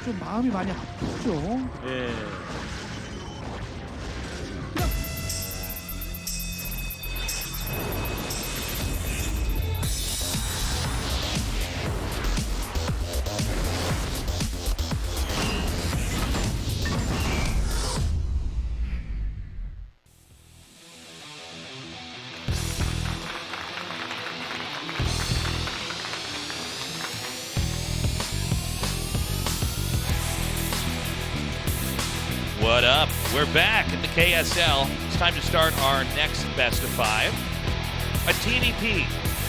좀 마음이 많이 아프죠. 예. What up? We're back in the KSL. It's time to start our next best of 5. A TVP.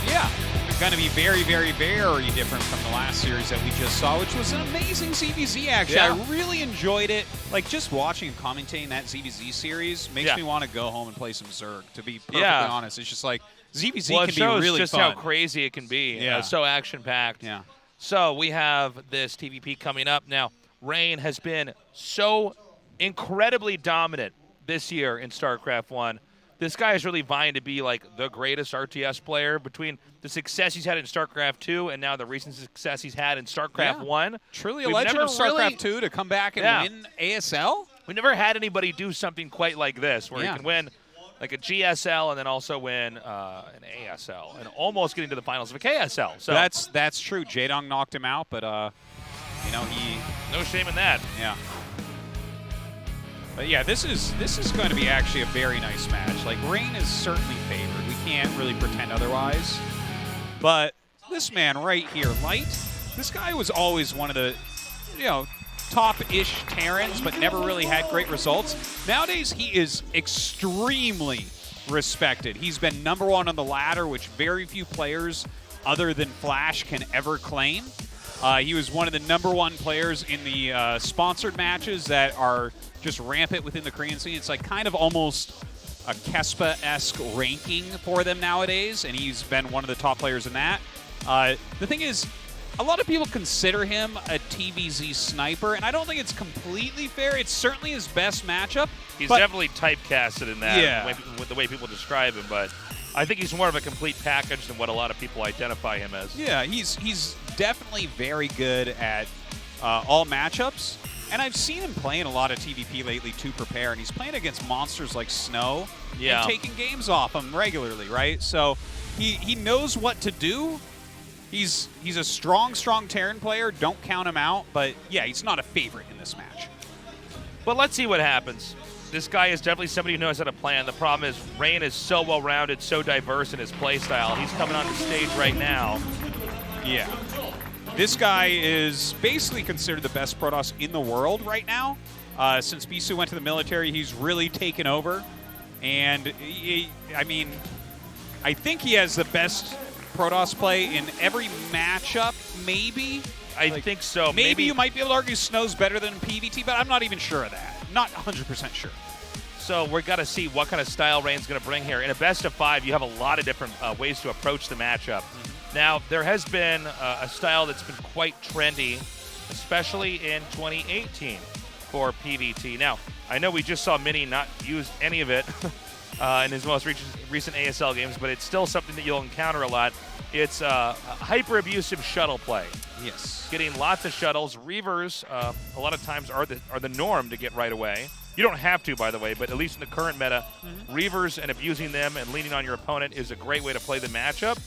Yeah, it's going to be very, very, very different from the last series that we just saw, which was an amazing ZVZ, actually. Yeah. I really enjoyed it. Like, just watching and commentating that ZVZ series makes me want to go home and play some Zerg, to be perfectly honest. It's just like, ZVZ Well, can be really just fun. how crazy it can be. Yeah. So action-packed. Yeah. So we have this TVP coming up. Now, Rain has been so incredibly dominant this year in StarCraft 1. This guy is really vying to be like the greatest RTS player between the success he's had in StarCraft 2 and now the recent success he's had in StarCraft 1. Truly a We've legend never of StarCraft really- 2 to come back and win ASL? We never had anybody do something quite like this where he can win like a GSL and then also win an ASL and almost get into the finals of a KSL. So That's true. Jaedong knocked him out, but, you know, no shame in that. Yeah. But yeah, this is going to be actually a very nice match. Like, Rain is certainly favored. We can't really pretend otherwise. But this man right here, Light, this guy was always one of the, you know, top-ish Terrans, but never really had great results. Nowadays, he is extremely respected. He's been #1 on the ladder, which very few players other than Flash can ever claim. He was one of the #1 players in the sponsored matches that are just rampant within the Korean scene. It's like kind of almost a Kespa-esque ranking for them nowadays, and he's been one of the top players in that. The thing is, a lot of people consider him a TVZ sniper, and I don't think it's completely fair. It's certainly his best matchup. He's definitely typecasted in that Yeah. with the way people describe him, but I think he's more of a complete package than what a lot of people identify him as. Yeah, he's definitely very good at all matchups. And I've seen him playing a lot of TVP lately to prepare, and he's playing against monsters like Snow and taking games off him regularly, right? So he knows what to do. He's a strong Terran player. Don't count him out. But, yeah, he's not a favorite in this match. But let's see what happens. This guy is definitely somebody who knows how to plan. The problem is Rain is so well-rounded, so diverse in his play style. He's coming on the stage right now. Yeah. This guy is basically considered the best Protoss in the world right now. Since Bisu went to the military, he's really taken over. And, I mean, I think he has the best Protoss play in every matchup, maybe. I think so. Maybe you might be able to argue Snow's better than PVT, but I'm not even sure of that. Not 100% sure. So we've got to see what kind of style Rain's going to bring here. In a best of 5, you have a lot of different ways to approach the matchup. Now, there has been a style that's been quite trendy, especially in 2018 for PVT. Now, I know we just saw Mini not use any of it in his most recent ASL games, but it's still something that you'll encounter a lot. It's a hyper-abusive shuttle play. Yes. Getting lots of shuttles. Reavers, a lot of times, are the norm to get right away. You don't have to, by the way, but at least in the current meta, Reavers and abusing them and leaning on your opponent is a great way to play the matchup.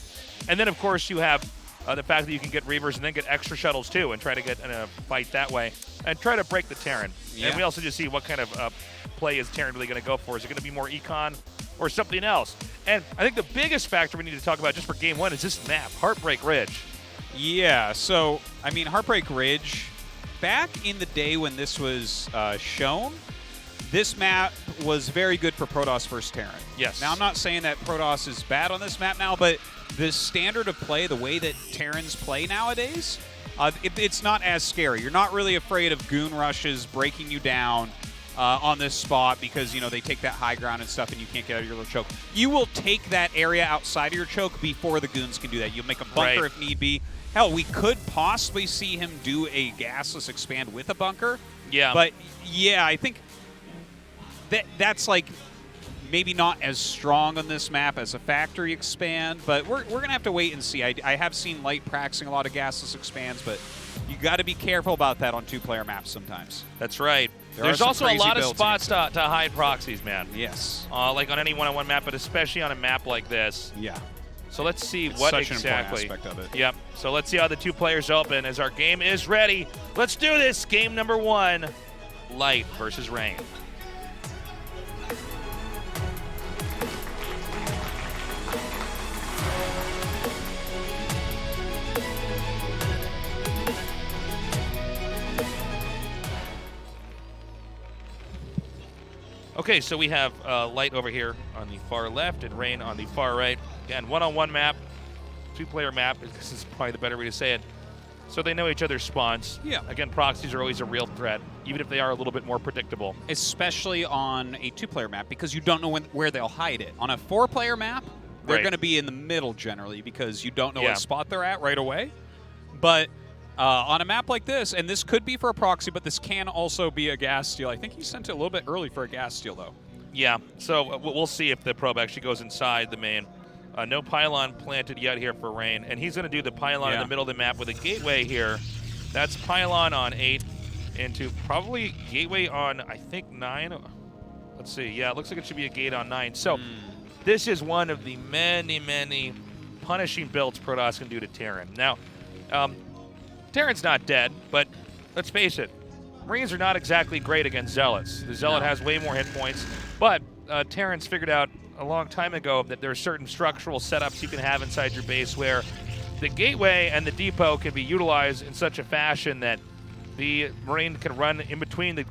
And then, of course, you have the fact that you can get Reavers and then get extra shuttles, too, and try to get in a fight that way. And try to break the Terran. Yeah. And we also just see what kind of play is Terran really going to go for. Is it going to be more econ or something else? And I think the biggest factor we need to talk about just for Game 1 is this map, Heartbreak Ridge. Yeah, so, I mean, Heartbreak Ridge, back in the day when this was shown, this map was very good for Protoss versus Terran. Yes. Now, I'm not saying that Protoss is bad on this map now, but the standard of play, the way that Terrans play nowadays, it's not as scary. You're not really afraid of goon rushes breaking you down on this spot because, you know, they take that high ground and stuff and you can't get out of your little choke. You will take that area outside of your choke before the goons can do that. You'll make a bunker if need be. Hell, we could possibly see him do a gasless expand with a bunker. Yeah. But, yeah, I think that's like maybe not as strong on this map as a factory expand, but we're going to have to wait and see. I have seen Light practicing a lot of gasless expands, but You got to be careful about that on two-player maps sometimes. That's right. There There's are some also a crazy lot of builds spots against to hide proxies, man. Yes. Like on any one-on-one map, but especially on a map like this. Yeah. So let's see It's what such exactly. an important aspect of it. Yep. So let's see how the two players open as our game is ready. Let's do this. Game number 1, Light versus Rain. Okay, so we have Light over here on the far left and Rain on the far right. Again, one-on-one map, two-player map. This is probably the better way to say it. So they know each other's spawns. Yeah. Again, proxies are always a real threat, even if they are a little bit more predictable. Especially on a two-player map because you don't know where they'll hide it. On a four-player map, they're Right. going to be in the middle generally because you don't know Yeah. what spot they're at right away. But on a map like this, and this could be for a proxy, but this can also be a gas steal. I think he sent it a little bit early for a gas steal, though. Yeah, so we'll see if the probe actually goes inside the main. No pylon planted yet here for Rain, and he's going to do the pylon in the middle of the map with a gateway here. That's pylon on 8 into probably gateway on, I think, 9. Let's see. Yeah, it looks like it should be a gate on 9. So this is one of the many, many punishing builds Protoss can do to Terran. Now, Terran's not dead, but let's face it, Marines are not exactly great against Zealots. The Zealot has way more hit points, but Terran's figured out a long time ago that there are certain structural setups you can have inside your base where the gateway and the depot can be utilized in such a fashion that the Marine can run in between the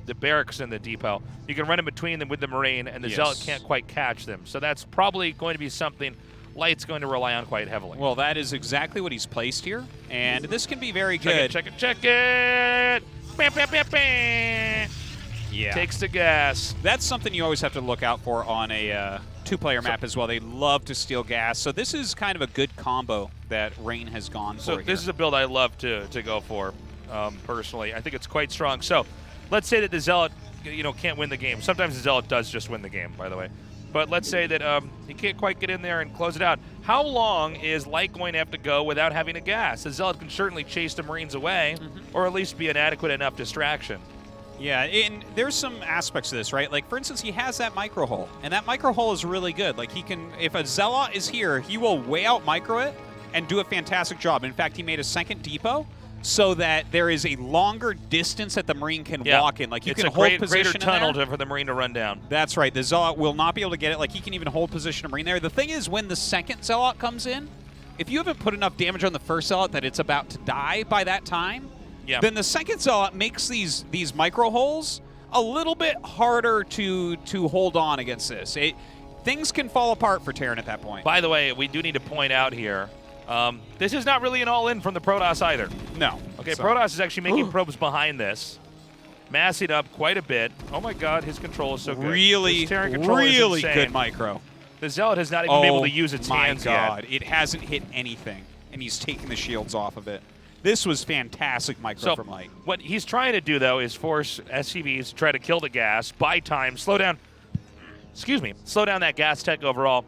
the barracks and the depot. You can run in between them with the Marine, and the Zealot can't quite catch them. So that's probably going to be something Light's going to rely on quite heavily. Well, that is exactly what he's placed here, and this can be very good. Check it. Bam, bam, bam, bam. Yeah. Takes the gas. That's something you always have to look out for on a two-player map as well. They love to steal gas. So this is kind of a good combo that Rain has gone for So this is a build I love to go for, personally. I think it's quite strong. So let's say that the Zealot can't win the game. Sometimes the Zealot does just win the game, by the way. But let's say that he can't quite get in there and close it out. How long is Light going to have to go without having a gas? The Zealot can certainly chase the Marines away, or at least be an adequate enough distraction. Yeah, and there's some aspects to this, right? Like, for instance, he has that micro hull, and that micro hull is really good. Like, he can, if a Zealot is here, he will way out micro it and do a fantastic job. In fact, he made a second depot so that there is a longer distance that the Marine can walk in. Like, you can hold position greater tunnel in there. for the Marine to run down. That's right. The Zealot will not be able to get it. Like, he can even hold position of Marine there. The thing is, when the second Zealot comes in, if you haven't put enough damage on the first Zealot that it's about to die by that time, then the second Zealot makes these micro holes a little bit harder to hold on against this. Things can fall apart for Terran at that point. By the way, we do need to point out here, this is not really an all-in from the Protoss either. No. Okay, Protoss is actually making probes behind this, massing up quite a bit. Oh my God, his control is so good. Really good micro. The Zealot has not even been able to use its hands yet. Oh my God, it hasn't hit anything, and he's taking the shields off of it. This was fantastic micro from Light. What he's trying to do, though, is force SCVs to try to kill the gas, buy time, slow down that gas tech overall.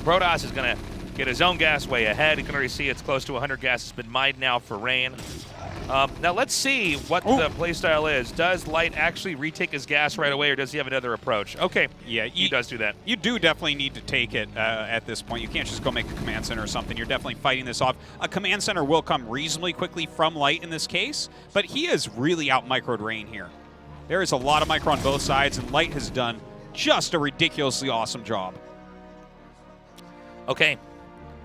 Protoss is going to get his own gas way ahead. You can already see it's close to 100 gas has been mined now for Rain. Now let's see what the playstyle is. Does Light actually retake his gas right away, or does he have another approach? Okay, yeah, he does do that. You do definitely need to take it at this point. You can't just go make a command center or something. You're definitely fighting this off. A command center will come reasonably quickly from Light in this case, but he has really out-microed Rain here. There is a lot of micro on both sides, and Light has done just a ridiculously awesome job. Okay,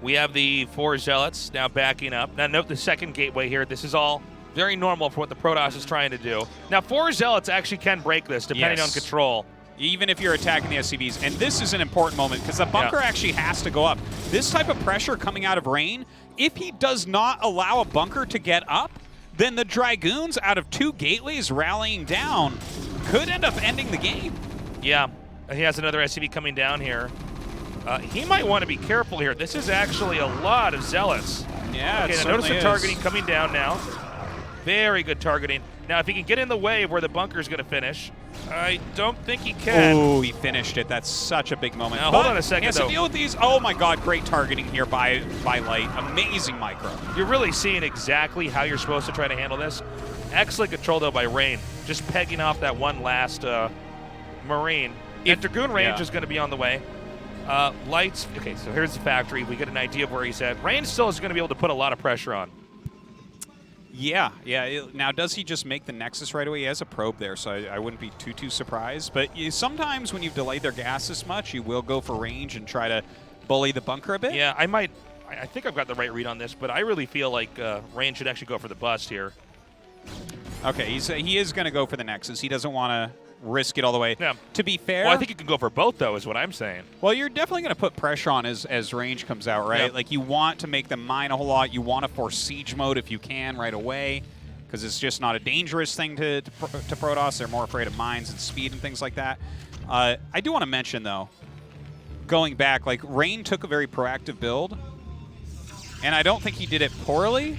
we have the 4 Zealots now backing up. Now note the second gateway here. This is all very normal for what the Protoss is trying to do. Now 4 Zealots actually can break this depending on control. Even if you're attacking the SCVs. And this is an important moment because the bunker actually has to go up. This type of pressure coming out of Rain, if he does not allow a bunker to get up, then the Dragoons out of 2 gateways rallying down could end up ending the game. Yeah, he has another SCV coming down here. He might want to be careful here. This is actually a lot of Zealots. Yeah, okay, now notice the targeting coming down now. Very good targeting. Now, if he can get in the way of where the bunker's going to finish, I don't think he can. Oh, he finished it. That's such a big moment. Now, hold on a second, he has though. to deal with these. Oh, my God. Great targeting here by Light. Amazing micro. You're really seeing exactly how you're supposed to try to handle this. Excellent control, though, by Rain. Just pegging off that one last Marine. And Dragoon range is going to be on the way. Lights. Okay, so here's the factory. We get an idea of where he's at. Rain still is going to be able to put a lot of pressure on. Yeah. Now, does he just make the Nexus right away? He has a probe there, so I wouldn't be too surprised. But sometimes when you've delayed their gas this much, you will go for range and try to bully the bunker a bit. Yeah, I might. I think I've got the right read on this, but I really feel like Rain should actually go for the bust here. Okay, he is going to go for the Nexus. He doesn't want to risk it all the way. Yeah. To be fair, Well, I think you can go for both, though, is what I'm saying. well, you're definitely going to put pressure on as range comes out, right? Yeah. Like, you want to make them mine a whole lot. You want to force siege mode if you can right away, because it's just not a dangerous thing to Protoss. They're more afraid of mines and speed and things like that. I do want to mention, though, going back, like, Rain took a very proactive build, and I don't think he did it poorly.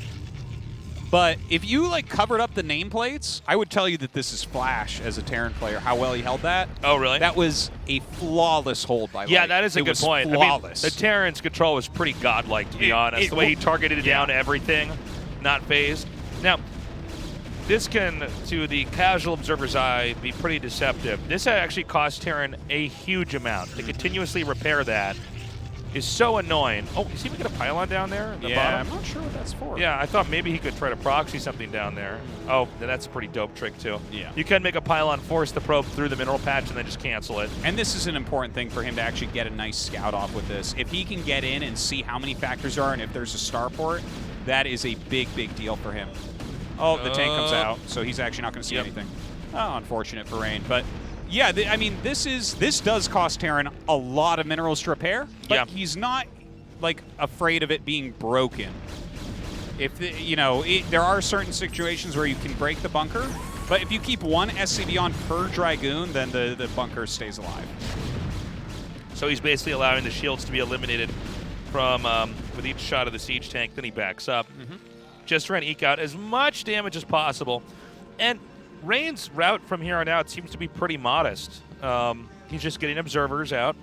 But if you, like, covered up the nameplates, I would tell you that this is Flash as a Terran player, how well he held that. Oh, really? That was a flawless hold by Yeah, Light. that is a It good was point. Flawless. I mean, the Terran's control was pretty godlike, to be honest. The way he targeted down everything, not phased. Now, this can, to the casual observer's eye, be pretty deceptive. This actually cost Terran a huge amount. To continuously repair that is so annoying. Oh, is he even get a pylon down there at the bottom? I'm not sure what that's for. Yeah, I thought maybe he could try to proxy something down there. Oh, that's a pretty dope trick, too. Yeah. You can make a pylon, force the probe through the mineral patch, and then just cancel it. And this is an important thing for him to actually get a nice scout off with this. If he can get in and see how many factors there are and if there's a starport, that is a big deal for him. Oh, the tank comes out, so he's actually not going to see anything. Oh, unfortunate for Rain. But, yeah, I mean, this does cost Terran a lot of minerals to repair, but he's not, like, afraid of it being broken. If there are certain situations where you can break the bunker, but if you keep one SCV on per Dragoon, then the bunker stays alive. So he's basically allowing the shields to be eliminated from with each shot of the siege tank. Then he backs up, just trying to eke out as much damage as possible. And Rain's route from here on out seems to be pretty modest. He's just getting observers out.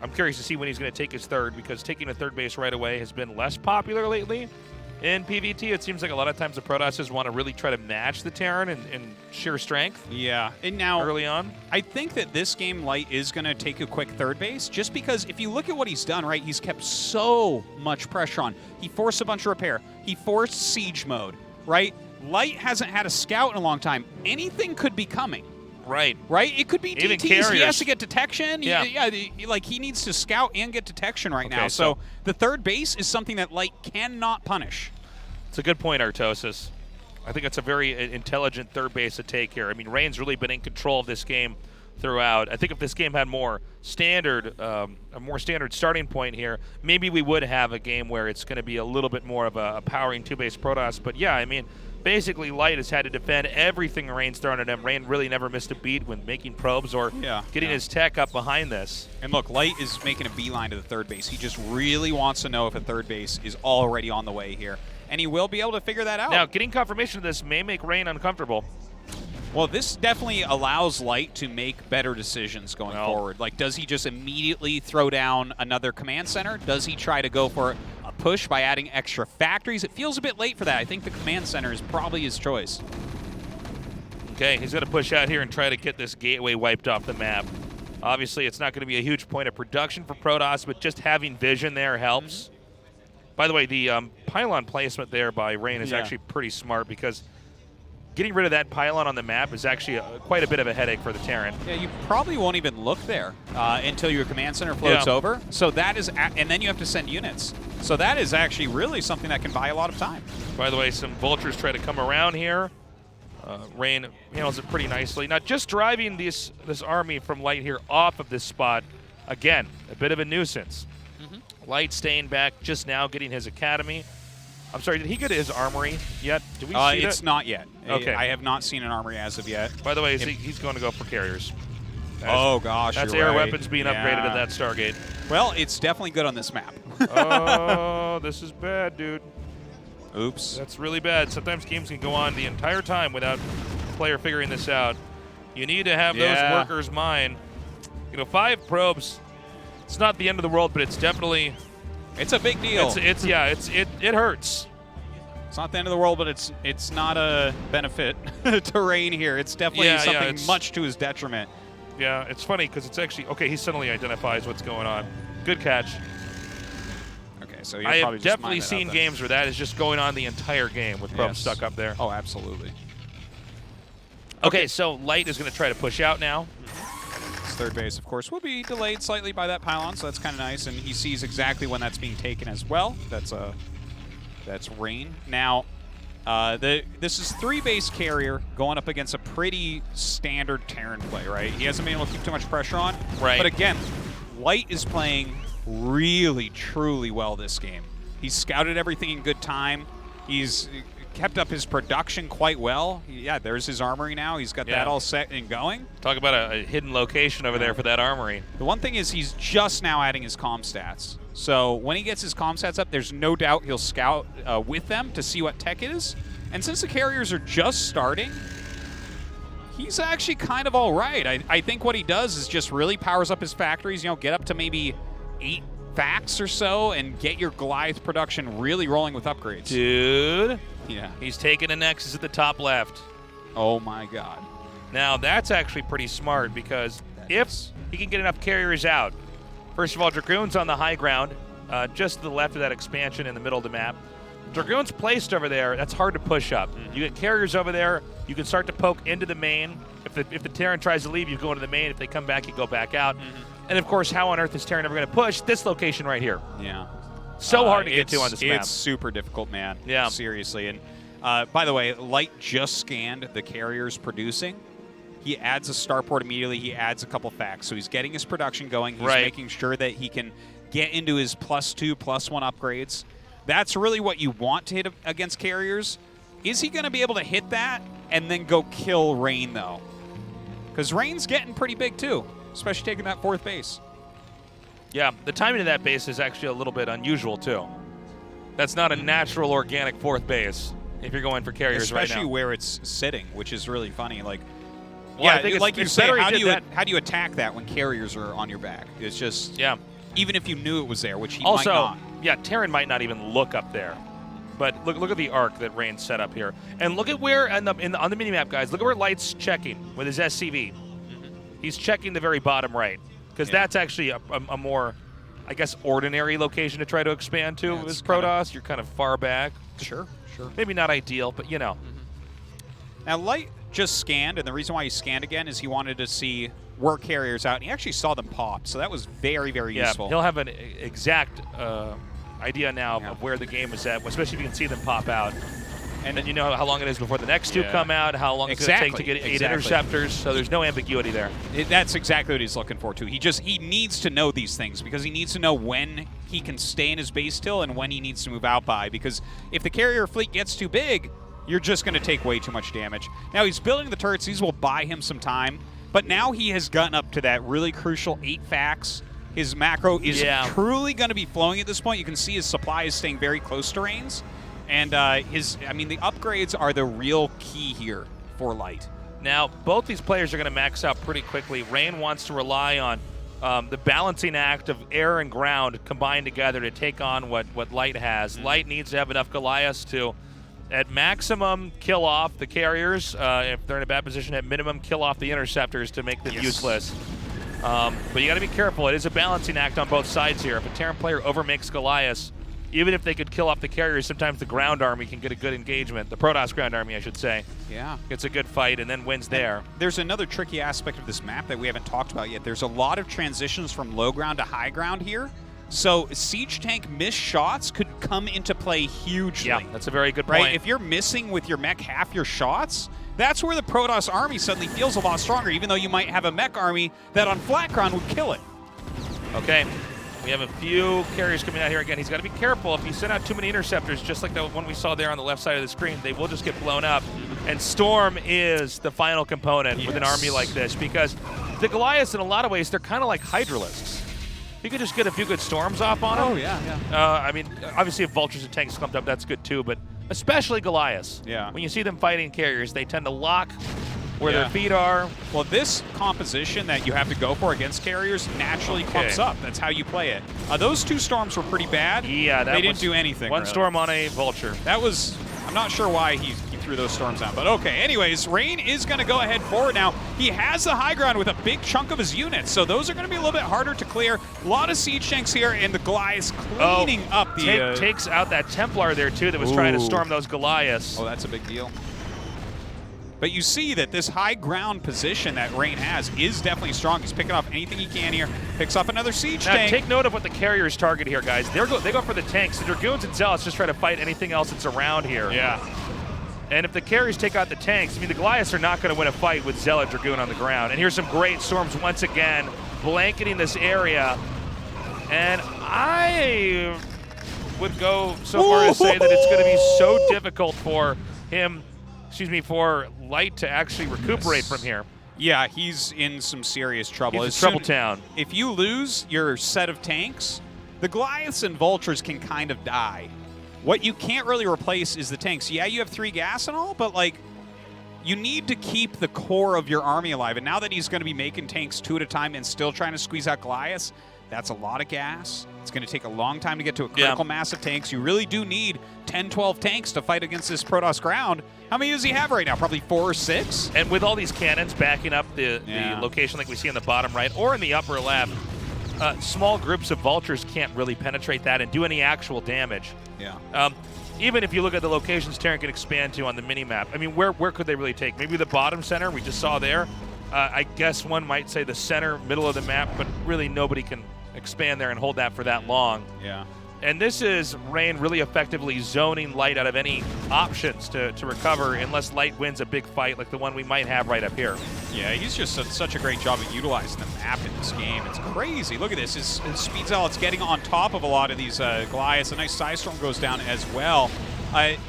I'm curious to see when he's going to take his third, because taking a third base right away has been less popular lately. In PvT, it seems like a lot of times the Protosses want to really try to match the Terran in sheer strength. Yeah, and now early on, I think that this game Light is going to take a quick third base, just because if you look at what he's done, right, he's kept so much pressure on. He forced a bunch of repair. He forced siege mode, right? Light hasn't had a scout in a long time. Anything could be coming. Right. It could be Even DTs. carriers. He has to get detection. Yeah. Like, he needs to scout and get detection right now. so So the third base is something that Light cannot punish. it's a good point, Artosis. I think it's a very intelligent third base to take here. I mean, Rain's really been in control of this game throughout. I think if this game had more standard, a more standard starting point here, maybe we would have a game where it's going to be a little bit more of a powering two-base Protoss. But yeah, I mean, basically Light has had to defend everything Rain's thrown at him. Rain really never missed a beat when making probes or getting his tech up behind this. And look, Light is making a beeline to the third base. He just really wants to know if a third base is already on the way here. And he will be able to figure that out. Now, getting confirmation of this may make Rain uncomfortable. Well, this definitely allows Light to make better decisions going forward. Like, does he just immediately throw down another command center? Does he try to go for a push by adding extra factories? It feels a bit late for that. I think the command center is probably his choice. Okay, he's going to push out here and try to get this gateway wiped off the map. Obviously, it's not going to be a huge point of production for Protoss, but just having vision there helps. By the way, the pylon placement there by Rain is actually pretty smart, because getting rid of that pylon on the map is actually quite a bit of a headache for the Terran. Yeah, you probably won't even look there until your command center floats over. So that is, and then you have to send units. So that is actually really something that can buy a lot of time. By the way, some vultures try to come around here. Rain handles it pretty nicely. Now, just driving this army from Light here off of this spot, again, a bit of a nuisance. Light staying back, just now getting his academy. I'm sorry, did he get his armory yet? Did we see It's not yet. Okay. I have not seen an armory as of yet. By the way, he's going to go for carriers. Oh, gosh, That's you're air right. weapons being upgraded at that Stargate. Well, it's definitely good on this map. Oh, this is bad, dude. Oops. That's really bad. Sometimes games can go on the entire time without the player figuring this out. You need to have those workers mine. You know, 5 probes, it's not the end of the world, but it's definitely... It's a big deal. It hurts. It's not the end of the world, but it's not a benefit to Rain here. It's definitely something much to his detriment. Yeah, it's funny because it's actually... Okay, he suddenly identifies what's going on. Good catch. Okay, so you're I probably have just definitely seen games where that is just going on the entire game with probes stuck up there. Oh, absolutely. Okay, so Light is going to try to push out now. His third base, of course, will be delayed slightly by that pylon, so that's kind of nice, and he sees exactly when that's being taken as well. That's Rain. Now, this is 3-base carrier going up against a pretty standard Terran play, right? He hasn't been able to keep too much pressure on. Right. But again, Light is playing really, truly well this game. He's scouted everything in good time. He's kept up his production quite well. Yeah, there's his armory now. He's got that all set and going. Talk about a hidden location over there for that armory. The one thing is he's just now adding his comm stats. So when he gets his comm stats up, there's no doubt he'll scout with them to see what tech is. And since the carriers are just starting, he's actually kind of all right. I think what he does is just really powers up his factories, you know, get up to maybe 8 facts or so and get your Goliath production really rolling with upgrades. Dude. Yeah. He's taking a Nexus at the top left. Oh, my God. Now, that's actually pretty smart because if he can get enough carriers out, first of all, Dragoon's on the high ground, just to the left of that expansion in the middle of the map. Dragoon's placed over there. That's hard to push up. You get carriers over there. You can start to poke into the main. If the Terran tries to leave, you go into the main. If they come back, you go back out. And, of course, how on earth is Terran ever going to push this location right here? Yeah. So hard to get to on this map. It's super difficult, man. Yeah. Seriously. And by the way, Light just scanned the carriers producing. He adds a starport immediately. He adds a couple facts. So he's getting his production going. He's making sure that he can get into his +2, +1 upgrades. That's really what you want to hit against carriers. Is he going to be able to hit that and then go kill Rain, though? Because Rain's getting pretty big, too, especially taking that 4th base. Yeah, the timing of that base is actually a little bit unusual, too. That's not a natural, organic 4th base if you're going for carriers right now. Especially where it's sitting, which is really funny. Like, well, I think like it's you say, better how he do you attack that when carriers are on your back? It's just, even if you knew it was there, which he might not. Yeah, Terran might not even look up there. But look at the arc that Rain set up here. And look at where, on the minimap, guys, look at where Light's checking with his SCV. He's checking the very bottom right. Because that's actually a more, I guess, ordinary location to try to expand to as Protoss. You're kind of far back. Sure. Maybe not ideal, but you know. Now, Light just scanned, and the reason why he scanned again is he wanted to see where carriers out, and he actually saw them pop, so that was very, very useful. He'll have an exact idea now of where the game is at, especially if you can see them pop out. And then you know how long it is before the next 2 come out, how long it's going to take to get 8 interceptors, so there's no ambiguity there. That's exactly what he's looking for, too. He needs to know these things because he needs to know when he can stay in his base till and when he needs to move out by, because if the carrier fleet gets too big, you're just going to take way too much damage. Now, he's building the turrets. These will buy him some time, but now he has gotten up to that really crucial 8 facts. His macro is truly going to be flowing at this point. You can see his supply is staying very close to Rain's. And the upgrades are the real key here for Light. Now, both these players are going to max out pretty quickly. Rain wants to rely on the balancing act of air and ground combined together to take on what Light has. Light needs to have enough Goliaths to, at maximum, kill off the carriers. If they're in a bad position, at minimum, kill off the interceptors to make them useless. But you got to be careful. It is a balancing act on both sides here. If a Terran player overmakes Goliaths, even if they could kill off the carriers, sometimes the ground army can get a good engagement. The Protoss ground army, I should say. Yeah. Gets a good fight and then wins there. There's another tricky aspect of this map that we haven't talked about yet. There's a lot of transitions from low ground to high ground here. So siege tank missed shots could come into play hugely. Yeah, that's a very good point. Right? If you're missing with your mech half your shots, that's where the Protoss army suddenly feels a lot stronger, even though you might have a mech army that on flat ground would kill it. Okay. We have a few carriers coming out here again. He's got to be careful. If you send out too many interceptors, just like the one we saw there on the left side of the screen, they will just get blown up. And Storm is the final component with an army like this, because the Goliaths, in a lot of ways, they're kind of like Hydralisks. You could just get a few good Storms off on them. Oh, yeah. I mean, obviously, if Vultures and Tanks clumped up, that's good too, but especially Goliaths. Yeah. When you see them fighting carriers, they tend to lock where their Yeah. feet are. Well, this composition that you have to go for against carriers naturally clumps up. That's how you play it. Those 2 storms were pretty bad. Yeah, they didn't do anything. One really. storm on a vulture. That was, I'm not sure why he threw those storms out, but okay. Anyways, Rain is going to go ahead forward now. He has the high ground with a big chunk of his units, so those are going to be a little bit harder to clear. A lot of siege tanks here, and the Goliaths cleaning up the... takes out that Templar there, too, that was trying to storm those Goliaths. Oh, that's a big deal. But you see that this high ground position that Rain has is definitely strong. He's picking off anything he can here. Picks off another siege Now, tank. take note of what the carriers target here, guys. They go for the tanks. The Dragoons and Zealots just try to fight anything else that's around here. Yeah. And if the carriers take out the tanks, I mean, the Goliaths are not going to win a fight with Zealot Dragoon on the ground. And here's some great storms once again, blanketing this area. And I would go so far as to say that it's going to be so difficult for him, for Light to actually recuperate from here. Yeah, he's in some serious trouble. He's in trouble town. If you lose your set of tanks, the Goliaths and Vultures can kind of die. What you can't really replace is the tanks. Yeah, you have 3 gas and all, but like, you need to keep the core of your army alive. And now that he's going to be making tanks 2 at a time and still trying to squeeze out Goliaths, that's a lot of gas. It's going to take a long time to get to a critical mass of tanks. You really do need 10, 12 tanks to fight against this Protoss ground. How many does he have right now? Probably 4 or 6? And with all these cannons backing up the location like we see in the bottom right or in the upper left, small groups of vultures can't really penetrate that and do any actual damage. Yeah. Even if you look at the locations Terran can expand to on the mini-map, I mean, where could they really take? Maybe the bottom center we just saw there. I guess one might say the center, middle of the map, but really nobody can expand there and hold that for that long. Yeah. And this is Rain really effectively zoning Light out of any options to recover unless Light wins a big fight like the one we might have right up here. Yeah, he's just done such a great job of utilizing the map in this game. It's crazy. Look at this. His speed zealot's getting on top of a lot of these Goliaths. A nice side storm goes down as well.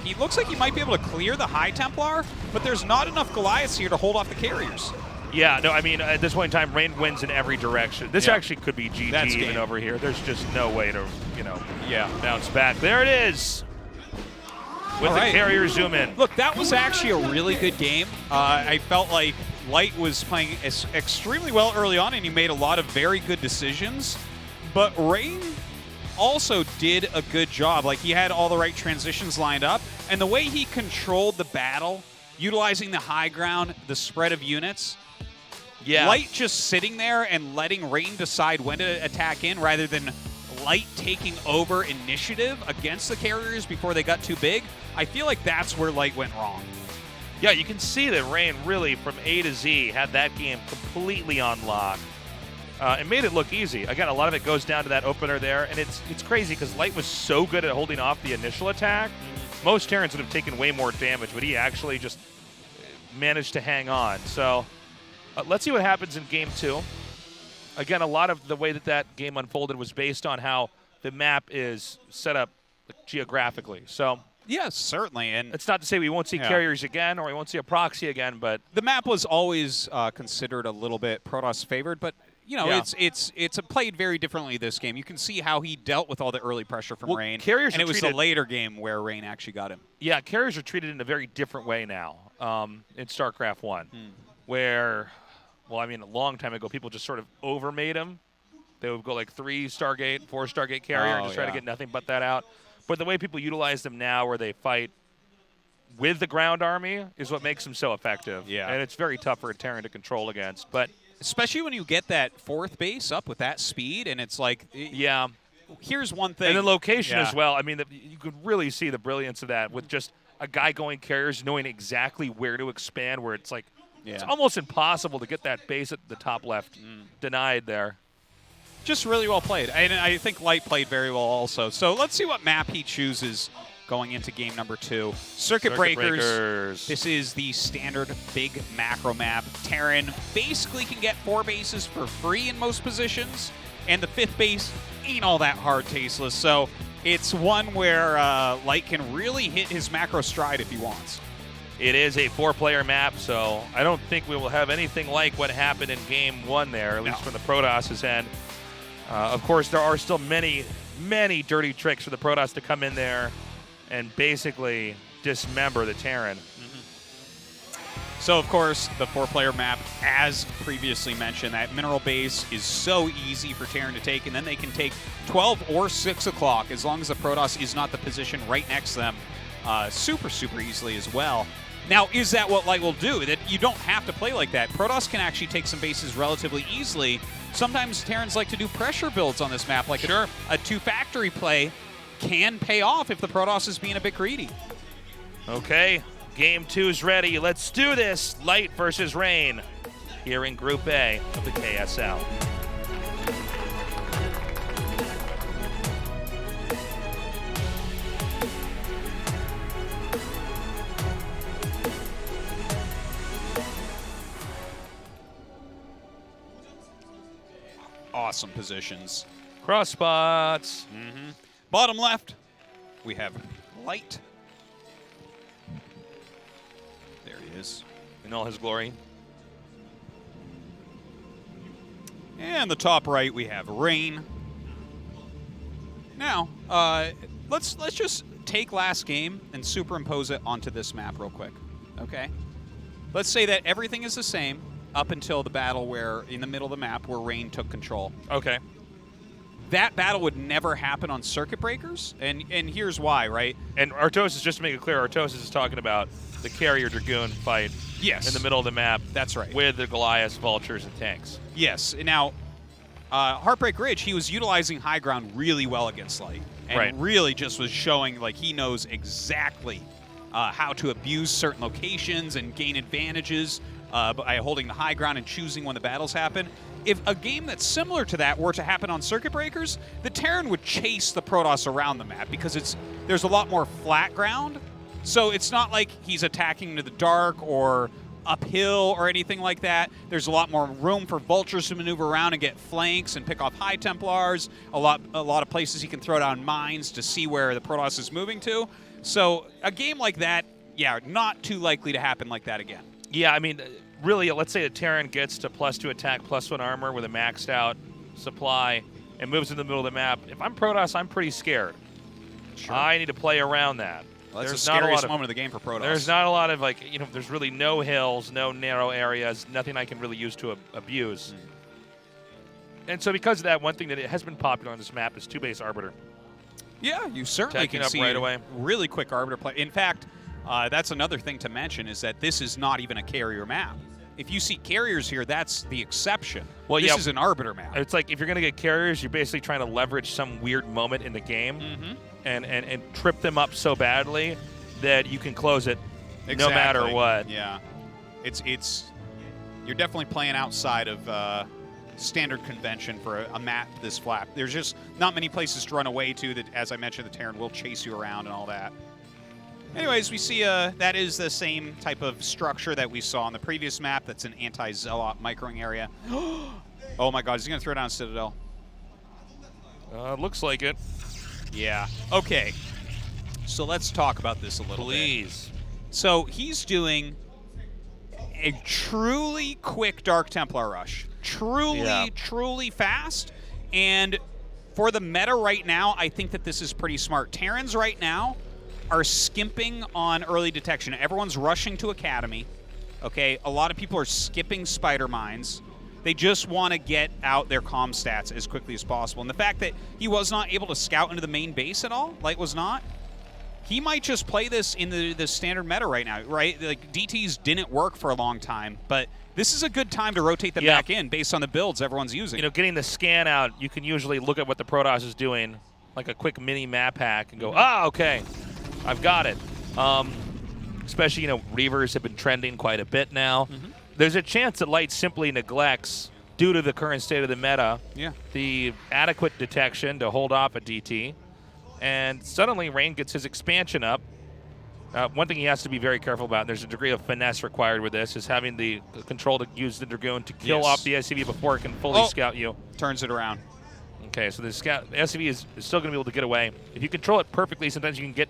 He looks like he might be able to clear the High Templar, but there's not enough Goliaths here to hold off the carriers. Yeah, no, I mean, at this point in time, Rain wins in every direction. This actually could be GG even over here. There's just no way to, bounce back. There it is. With the carrier zoom in. Look, that was actually a really good game. I felt like Light was playing extremely well early on, and he made a lot of very good decisions. But Rain also did a good job. Like, he had all the right transitions lined up, and the way he controlled the battle, utilizing the high ground, the spread of units. Yeah. Light just sitting there and letting Rain decide when to attack in rather than Light taking over initiative against the carriers before they got too big. I feel like that's where Light went wrong. Yeah, you can see that Rain really, from A to Z, had that game completely on lock. It made it look easy. Again, a lot of it goes down to that opener there, and it's crazy because Light was so good at holding off the initial attack. Most Terrans would have taken way more damage, but he actually just managed to hang on. So let's see what happens in Game 2. Again, a lot of the way that game unfolded was based on how the map is set up geographically. So yes, certainly. And it's not to say we won't see carriers again or we won't see a proxy again, but the map was always considered a little bit Protoss favored, but it's played very differently this game. You can see how he dealt with all the early pressure from Rain. Carriers and it was the later game where Rain actually got him. Yeah, carriers are treated in a very different way now in StarCraft 1, where, well, I mean, a long time ago, people just sort of overmade them. They would go like 3 Stargate, 4 Stargate carrier, and just try to get nothing but that out. But the way people utilize them now, where they fight with the ground army, is what makes them so effective. Yeah. And it's very tough for a Terran to control against. But especially when you get that 4th base up with that speed, and it's like, here's one thing. And the location as well. I mean, you could really see the brilliance of that with just a guy going carriers, knowing exactly where to expand, where it's like, it's almost impossible to get that base at the top left denied there. Just really well played. And I think Light played very well also. So let's see what map he chooses going into game number 2. Circuit Breakers. This is the standard big macro map. Terran basically can get 4 bases for free in most positions, and the 5th base ain't all that hard tasteless. So it's one where Light can really hit his macro stride if he wants. It is a 4-player map, so I don't think we will have anything like what happened in game 1 there, at least from the Protoss' end. Of course, there are still many, many dirty tricks for the Protoss to come in there and basically dismember the Terran. So, of course, the 4-player map, as previously mentioned, that mineral base is so easy for Terran to take, and then they can take 12 or 6 o'clock as long as the Protoss is not the position right next to them super easily as well. Now, is that what Light will do? That you don't have to play like that. Protoss can actually take some bases relatively easily. Sometimes Terrans like to do pressure builds on this map, like a 2-factory play can pay off if the Protoss is being a bit greedy. Okay. Game 2's ready. Let's do this. Light versus Rain here in Group A of the KSL. Awesome positions. Cross spots. Bottom left, we have Light. There he is. In all his glory. And the top right, we have Rain. Now, let's just take last game and superimpose it onto this map real quick, okay? Let's say that everything is the same up until the battle where, in the middle of the map, where Rain took control. Okay. That battle would never happen on circuit breakers, and here's why, right? And Artosis, just to make it clear, Artosis is talking about the Carrier Dragoon fight in the middle of the map. That's right. With the Goliaths, Vultures, and tanks. Yes. Now, Heartbreak Ridge, he was utilizing high ground really well against Light, and really just was showing like he knows exactly how to abuse certain locations and gain advantages by holding the high ground and choosing when the battles happen. If a game that's similar to that were to happen on circuit breakers, the Terran would chase the Protoss around the map because there's a lot more flat ground. So it's not like he's attacking into the dark or uphill or anything like that. There's a lot more room for Vultures to maneuver around and get flanks and pick off High Templars. A lot of places he can throw down mines to see where the Protoss is moving to. So a game like that, yeah, not too likely to happen like that again. Yeah, I mean, really, let's say a Terran gets to +2 attack, +1 armor with a maxed out supply and moves in the middle of the map. If I'm Protoss, I'm pretty scared. Sure. I need to play around that. Well, that's the scariest moment of the game for Protoss. There's not a lot of, like, you know, there's really no hills, no narrow areas, nothing I can really use to abuse. And so because of that, one thing that has been popular on this map is 2-base Arbiter. Yeah, you certainly can see right away. Really quick Arbiter play. In fact, that's another thing to mention is that this is not even a carrier map. If you see carriers here, that's the exception. Well, this is an Arbiter map. It's like if you're going to get carriers, you're basically trying to leverage some weird moment in the game and trip them up so badly that you can close it no matter what. Yeah. You're definitely playing outside of standard convention for a map this flat. There's just not many places to run away to that, as I mentioned, the Terran will chase you around and all that. Anyways, we see that is the same type of structure that we saw on the previous map. That's an anti-Zealot microing area. Oh my god, is he going to throw down Citadel? Looks like it. Yeah. Okay. So let's talk about this a little bit. So he's doing a truly quick Dark Templar rush. Truly fast. And for the meta right now, I think that this is pretty smart. Terrans right now are skimping on early detection. Everyone's rushing to Academy. Okay, a lot of people are skipping spider mines. They just want to get out their comm stats as quickly as possible. And the fact that he was not able to scout into the main base at all, Light was not, he might just play this in the standard meta right now, right? Like, DTs didn't work for a long time, but this is a good time to rotate them back in based on the builds everyone's using. You know, getting the scan out, you can usually look at what the Protoss is doing, like a quick mini map hack, and go, okay, I've got it. Especially, you know, Reavers have been trending quite a bit now. There's a chance that Light simply neglects, due to the current state of the meta, the adequate detection to hold off a DT. And suddenly Rain gets his expansion up. One thing he has to be very careful about, and there's a degree of finesse required with this, is having the control to use the Dragoon to kill off the SCV before it can fully scout you. Turns it around. Okay, so the SCV is still going to be able to get away. If you control it perfectly, sometimes you can get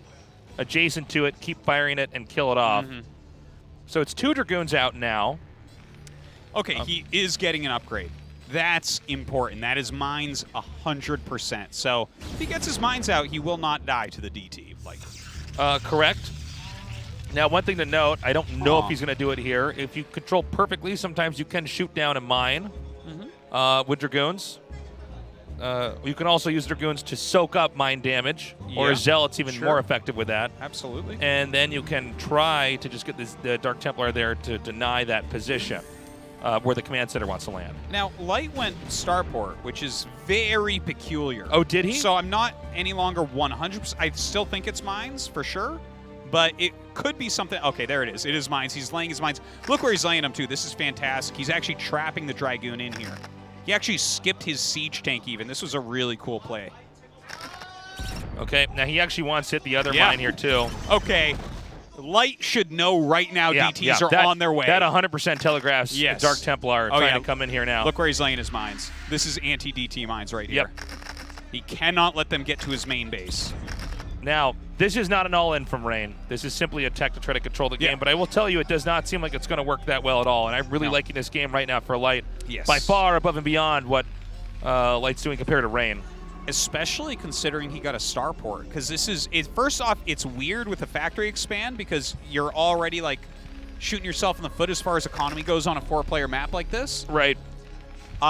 adjacent to it, keep firing it, and kill it off. So it's 2 Dragoons out now. Okay, he is getting an upgrade. That's important. That is mines 100%. So if he gets his mines out, he will not die to the DT. Like, correct. Now, one thing to note, I don't know if he's going to do it here. If you control perfectly, sometimes you can shoot down a mine with Dragoons. You can also use Dragoons to soak up mine damage, or a Zealot's even more effective with that. Absolutely. And then you can try to just get the Dark Templar there to deny that position where the command center wants to land. Now, Light went Starport, which is very peculiar. Oh, did he? So I'm not any longer 100%. I still think it's mines, for sure. But it could be something. Okay, there it is. It is mines. He's laying his mines. Look where he's laying them, too. This is fantastic. He's actually trapping the Dragoon in here. He actually skipped his siege tank even. This was a really cool play. Okay, now he actually wants to hit the other mine here, too. Okay. Light should know right now DTs are on their way. That 100% telegraphs Dark Templar trying to come in here now. Look where he's laying his mines. This is anti-DT mines right here. He cannot let them get to his main base. Now, this is not an all-in from Rain. This is simply a tech to try to control the game, but I will tell you it does not seem like it's going to work that well at all, and I'm really liking this game right now for Light. By far above and beyond what Light's doing compared to Rain. Especially considering he got a starport, because this is, first off, it's weird with the factory expand because you're already like shooting yourself in the foot as far as economy goes on a 4-player map like this. Right.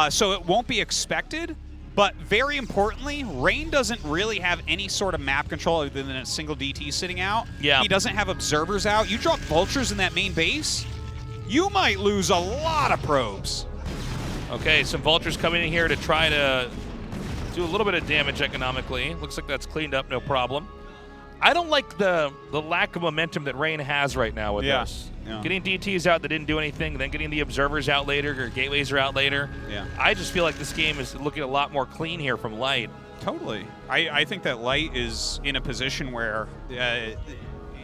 So it won't be expected. But very importantly, Rain doesn't really have any sort of map control other than a single DT sitting out. Yeah. He doesn't have observers out. You drop vultures in that main base, you might lose a lot of probes. Okay, some vultures coming in here to try to do a little bit of damage economically. Looks like that's cleaned up, no problem. I don't like the lack of momentum that Rain has right now with this. Yeah. Getting DTs out that didn't do anything, then getting the observers out later, or gateways are out later. Yeah. I just feel like this game is looking a lot more clean here from Light. Totally. I think that Light is in a position where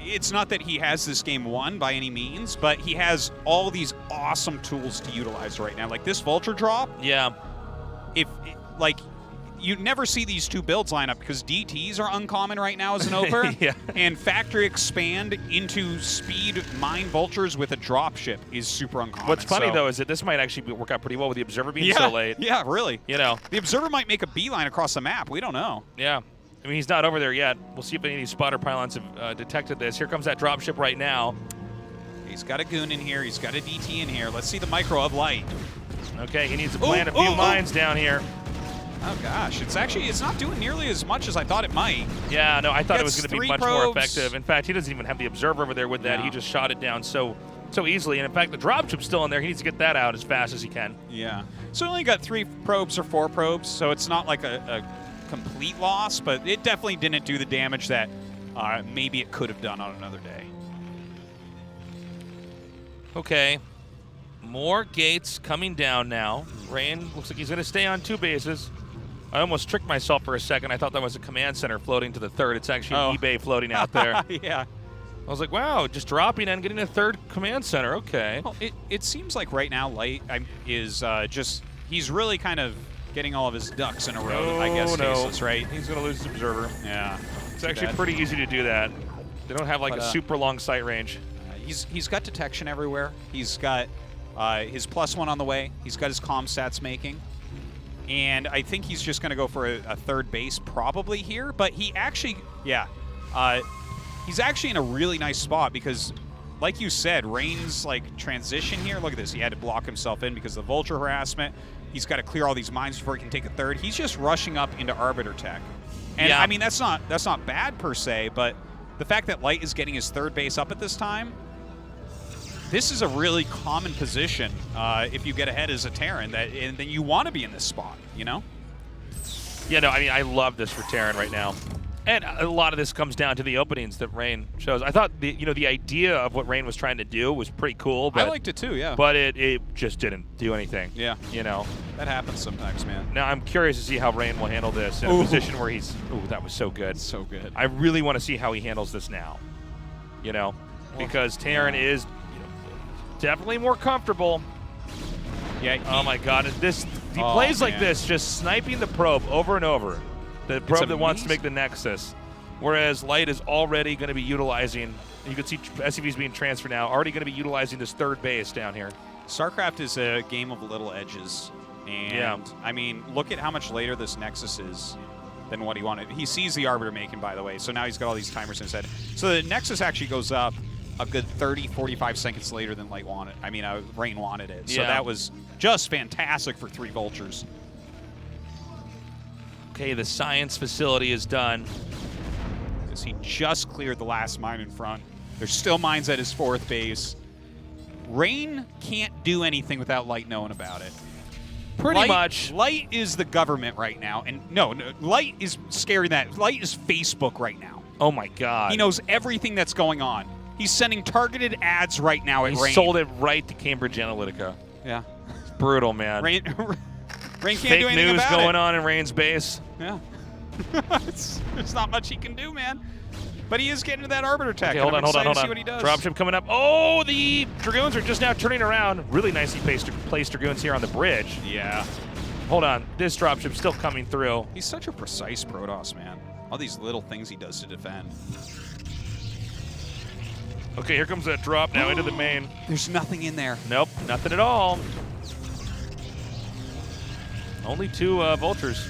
it's not that he has this game won by any means, but he has all these awesome tools to utilize right now. Like this vulture drop. Yeah. You never see these two builds line up because DTs are uncommon right now as an opener. And factory expand into speed mine vultures with a dropship is super uncommon. What's funny, though, is that this might actually work out pretty well with the observer being so late. Yeah, really. You know. The observer might make a beeline across the map. We don't know. Yeah. I mean, he's not over there yet. We'll see if any of these spotter pylons have detected this. Here comes that dropship right now. He's got a goon in here. He's got a DT in here. Let's see the micro of Light. Okay, he needs to plant a few mines down here. Oh, gosh. It's not doing nearly as much as I thought it might. Yeah, no, I thought it was going to be much more effective. In fact, he doesn't even have the observer over there with that. He just shot it down so easily. And, in fact, the dropship's still in there. He needs to get that out as fast as he can. Yeah. So he only got 3 probes or 4 probes, so it's not like a complete loss, but it definitely didn't do the damage that maybe it could have done on another day. Okay. More gates coming down now. Rain looks like he's going to stay on 2 bases. I almost tricked myself for a second. I thought that was a command center floating to the 3rd. It's actually an eBay floating out there. Yeah. I was like, wow, just dropping and getting a 3rd command center. Okay. Well, it seems like right now Light is he's really kind of getting all of his ducks in a row, I guess, cases, right? He's going to lose his observer. Yeah. It's actually pretty easy to do that. They don't have like a super long sight range. He's got detection everywhere. He's got his +1 on the way. He's got his comm stats making. And I think he's just going to go for a 3rd base probably here. But he actually, he's actually in a really nice spot because, like you said, Rain's like transition here. Look at this. He had to block himself in because of the vulture harassment. He's got to clear all these mines before he can take a 3rd. He's just rushing up into Arbiter Tech. And I mean, that's not bad per se, but the fact that Light is getting his 3rd base up at this time, this is a really common position if you get ahead as a Terran, and then you want to be in this spot, you know? Yeah, no, I mean, I love this for Terran right now. And a lot of this comes down to the openings that Rain shows. I thought the idea of what Rain was trying to do was pretty cool. But, I liked it too, yeah. But it just didn't do anything. Yeah. You know? That happens sometimes, man. Now, I'm curious to see how Rain will handle this in a position where he's... Ooh, that was so good. So good. I really want to see how he handles this now. You know? Because Terran is definitely more comfortable. Yeah. Oh, my God. He plays like this, just sniping the probe over and over. The probe that wants to make the Nexus. Whereas Light is already going to be utilizing, you can see SCVs being transferred now, already going to be utilizing this 3rd base down here. StarCraft is a game of little edges. And, I mean, look at how much later this Nexus is than what he wanted. He sees the Arbiter making, by the way, so now he's got all these timers in his head. So the Nexus actually goes up a good 30, 45 seconds later than Light wanted. I mean, Rain wanted it. So Yeah. that was just fantastic for 3 Vultures. Okay, the science facility is done. As he just cleared the last mine in front. There's still mines at his 4th base. Rain can't do anything without Light knowing about it. Pretty much. Light is the government right now. And no, Light is scary that. Light is Facebook right now. Oh my God. He knows everything that's going on. He's sending targeted ads right now at He Rain. sold it right to Cambridge Analytica. Yeah. It's brutal, man. Rain can't Fake do anything news about going it. on in Rain's base. Yeah. There's not much he can do, man. But he is getting to that Arbiter tech. Okay, hold on. To see what he does. Dropship coming up. Oh, the Dragoons are just now turning around. Really nicely placed Dragoons here on the bridge. Yeah. Hold on. This dropship's still coming through. He's such a precise Protoss, man. All these little things he does to defend. Okay, here comes that drop now into the main. There's nothing in there. Nope, nothing at all. Only 2 Vultures.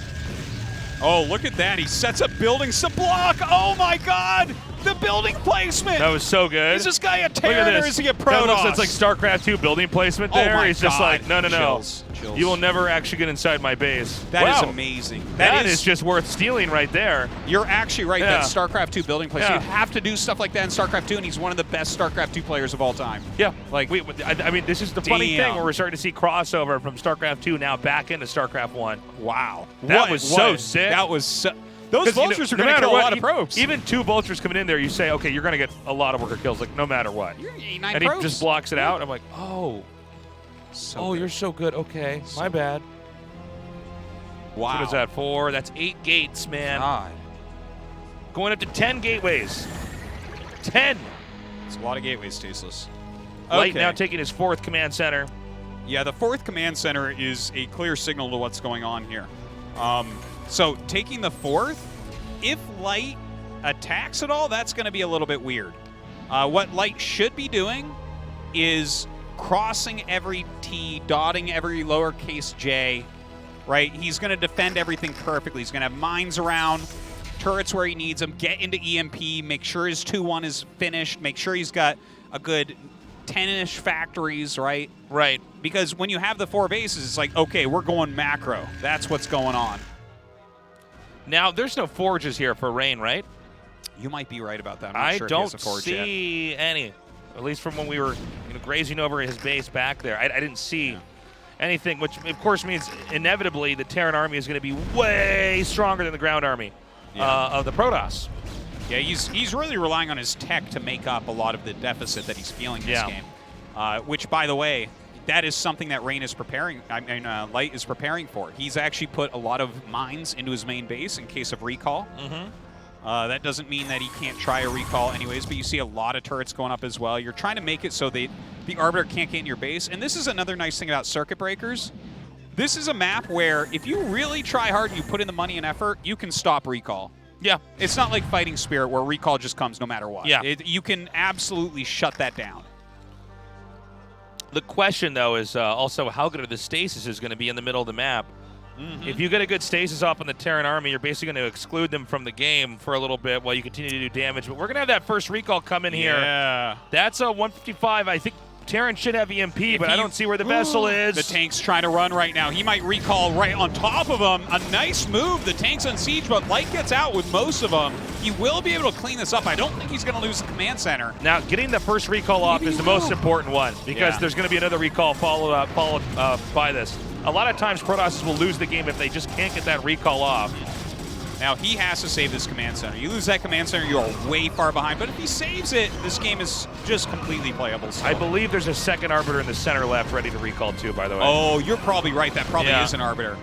Oh, look at that. He sets up buildings to block. Oh, my God. The building placement. That was so good. Is this guy a Look at Terran or this. is he a That Protoss? looks, that's like StarCraft 2 building placement there. Oh my He's just God. like, no. Chills. You will never actually get inside my base. That is Wow. amazing. That is just worth stealing right there. You're actually right. Yeah. That StarCraft 2 building place. Yeah. You have to do stuff like that in StarCraft 2, and he's one of the best StarCraft 2 players of all time. Yeah, like I mean, this is the funny Damn. thing where we're starting to see crossover from StarCraft 2 now back into StarCraft 1. Wow. That was so sick. That was so. Those 'Cause, Vultures no are going to matter kill what, a lot of probes. Even 2 Vultures coming in there, you say, okay, you're going to get a lot of worker kills, like no matter what. You're 89 And probes. he just blocks it out. I'm like, oh, So good. you're so good. Okay, So my bad. Wow. What is that for? That's 8 gates, man. God. Going up to 10 gateways. 10. It's a lot of gateways, Tasteless. Light now taking his 4th command center. Yeah, the 4th command center is a clear signal to what's going on here. So taking the 4th, if Light attacks at all, that's going to be a little bit weird. What Light should be doing is crossing every T, dotting every lowercase j, right? He's going to defend everything perfectly. He's going to have mines around, turrets where he needs them, get into EMP, make sure his 2-1 is finished, make sure he's got a good 10-ish factories, right? Right. Because when you have the 4 bases, it's like, okay, we're going macro. That's what's going on. Now, there's no forges here for Rain, right? You might be right about that. I'm not I sure if he has don't a forge yet. see any, at least from when we were grazing over his base back there. I didn't see anything, which of course means inevitably the Terran army is going to be way stronger than the ground army of the Protoss. Yeah, he's really relying on his tech to make up a lot of the deficit that he's feeling this game. Which, by the way, that is something that Rain is preparing. I mean, Light is preparing for. He's actually put a lot of mines into his main base in case of recall. That doesn't mean that he can't try a recall anyways, but you see a lot of turrets going up as well. You're trying to make it so the Arbiter can't get in your base. And this is another nice thing about Circuit Breakers. This is a map where if you really try hard and you put in the money and effort, you can stop recall. Yeah. It's not like Fighting Spirit where recall just comes no matter what. Yeah. You can absolutely shut that down. The question, though, is also how good are the stasis is going to be in the middle of the map. If you get a good stasis off on the Terran army, you're basically going to exclude them from the game for a little bit while you continue to do damage. But we're going to have that first recall come in here. Yeah. That's a 155. I think Terran should have EMP, but I don't see where the vessel is. The tank's trying to run right now. He might recall right on top of him. A nice move. The tank's on siege, but Light gets out with most of them. He will be able to clean this up. I don't think he's going to lose the command center. Now, getting the first recall off is the most important one because there's going to be another recall followed by this. A lot of times, Protosses will lose the game if they just can't get that recall off. Now, he has to save this command center. You lose that command center, you are way far behind. But if he saves it, this game is just completely playable still. I believe there's a second Arbiter in the center left ready to recall too, by the way. Oh, you're probably right. That probably is an Arbiter.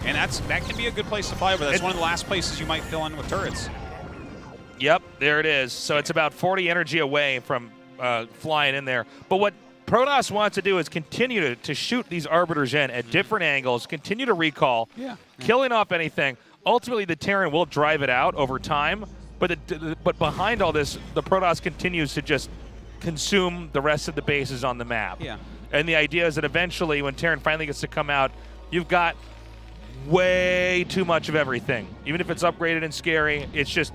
And that can be a good place to fly, but that's one of the last places you might fill in with turrets. Yep, there it is. So it's about 40 energy away from flying in there. But what Protoss wants to do is continue to shoot these Arbiters in at different angles, continue to recall, killing off anything. Ultimately, the Terran will drive it out over time, but behind all this, the Protoss continues to just consume the rest of the bases on the map. Yeah. And the idea is that eventually, when Terran finally gets to come out, you've got way too much of everything. Even if it's upgraded and scary, it's just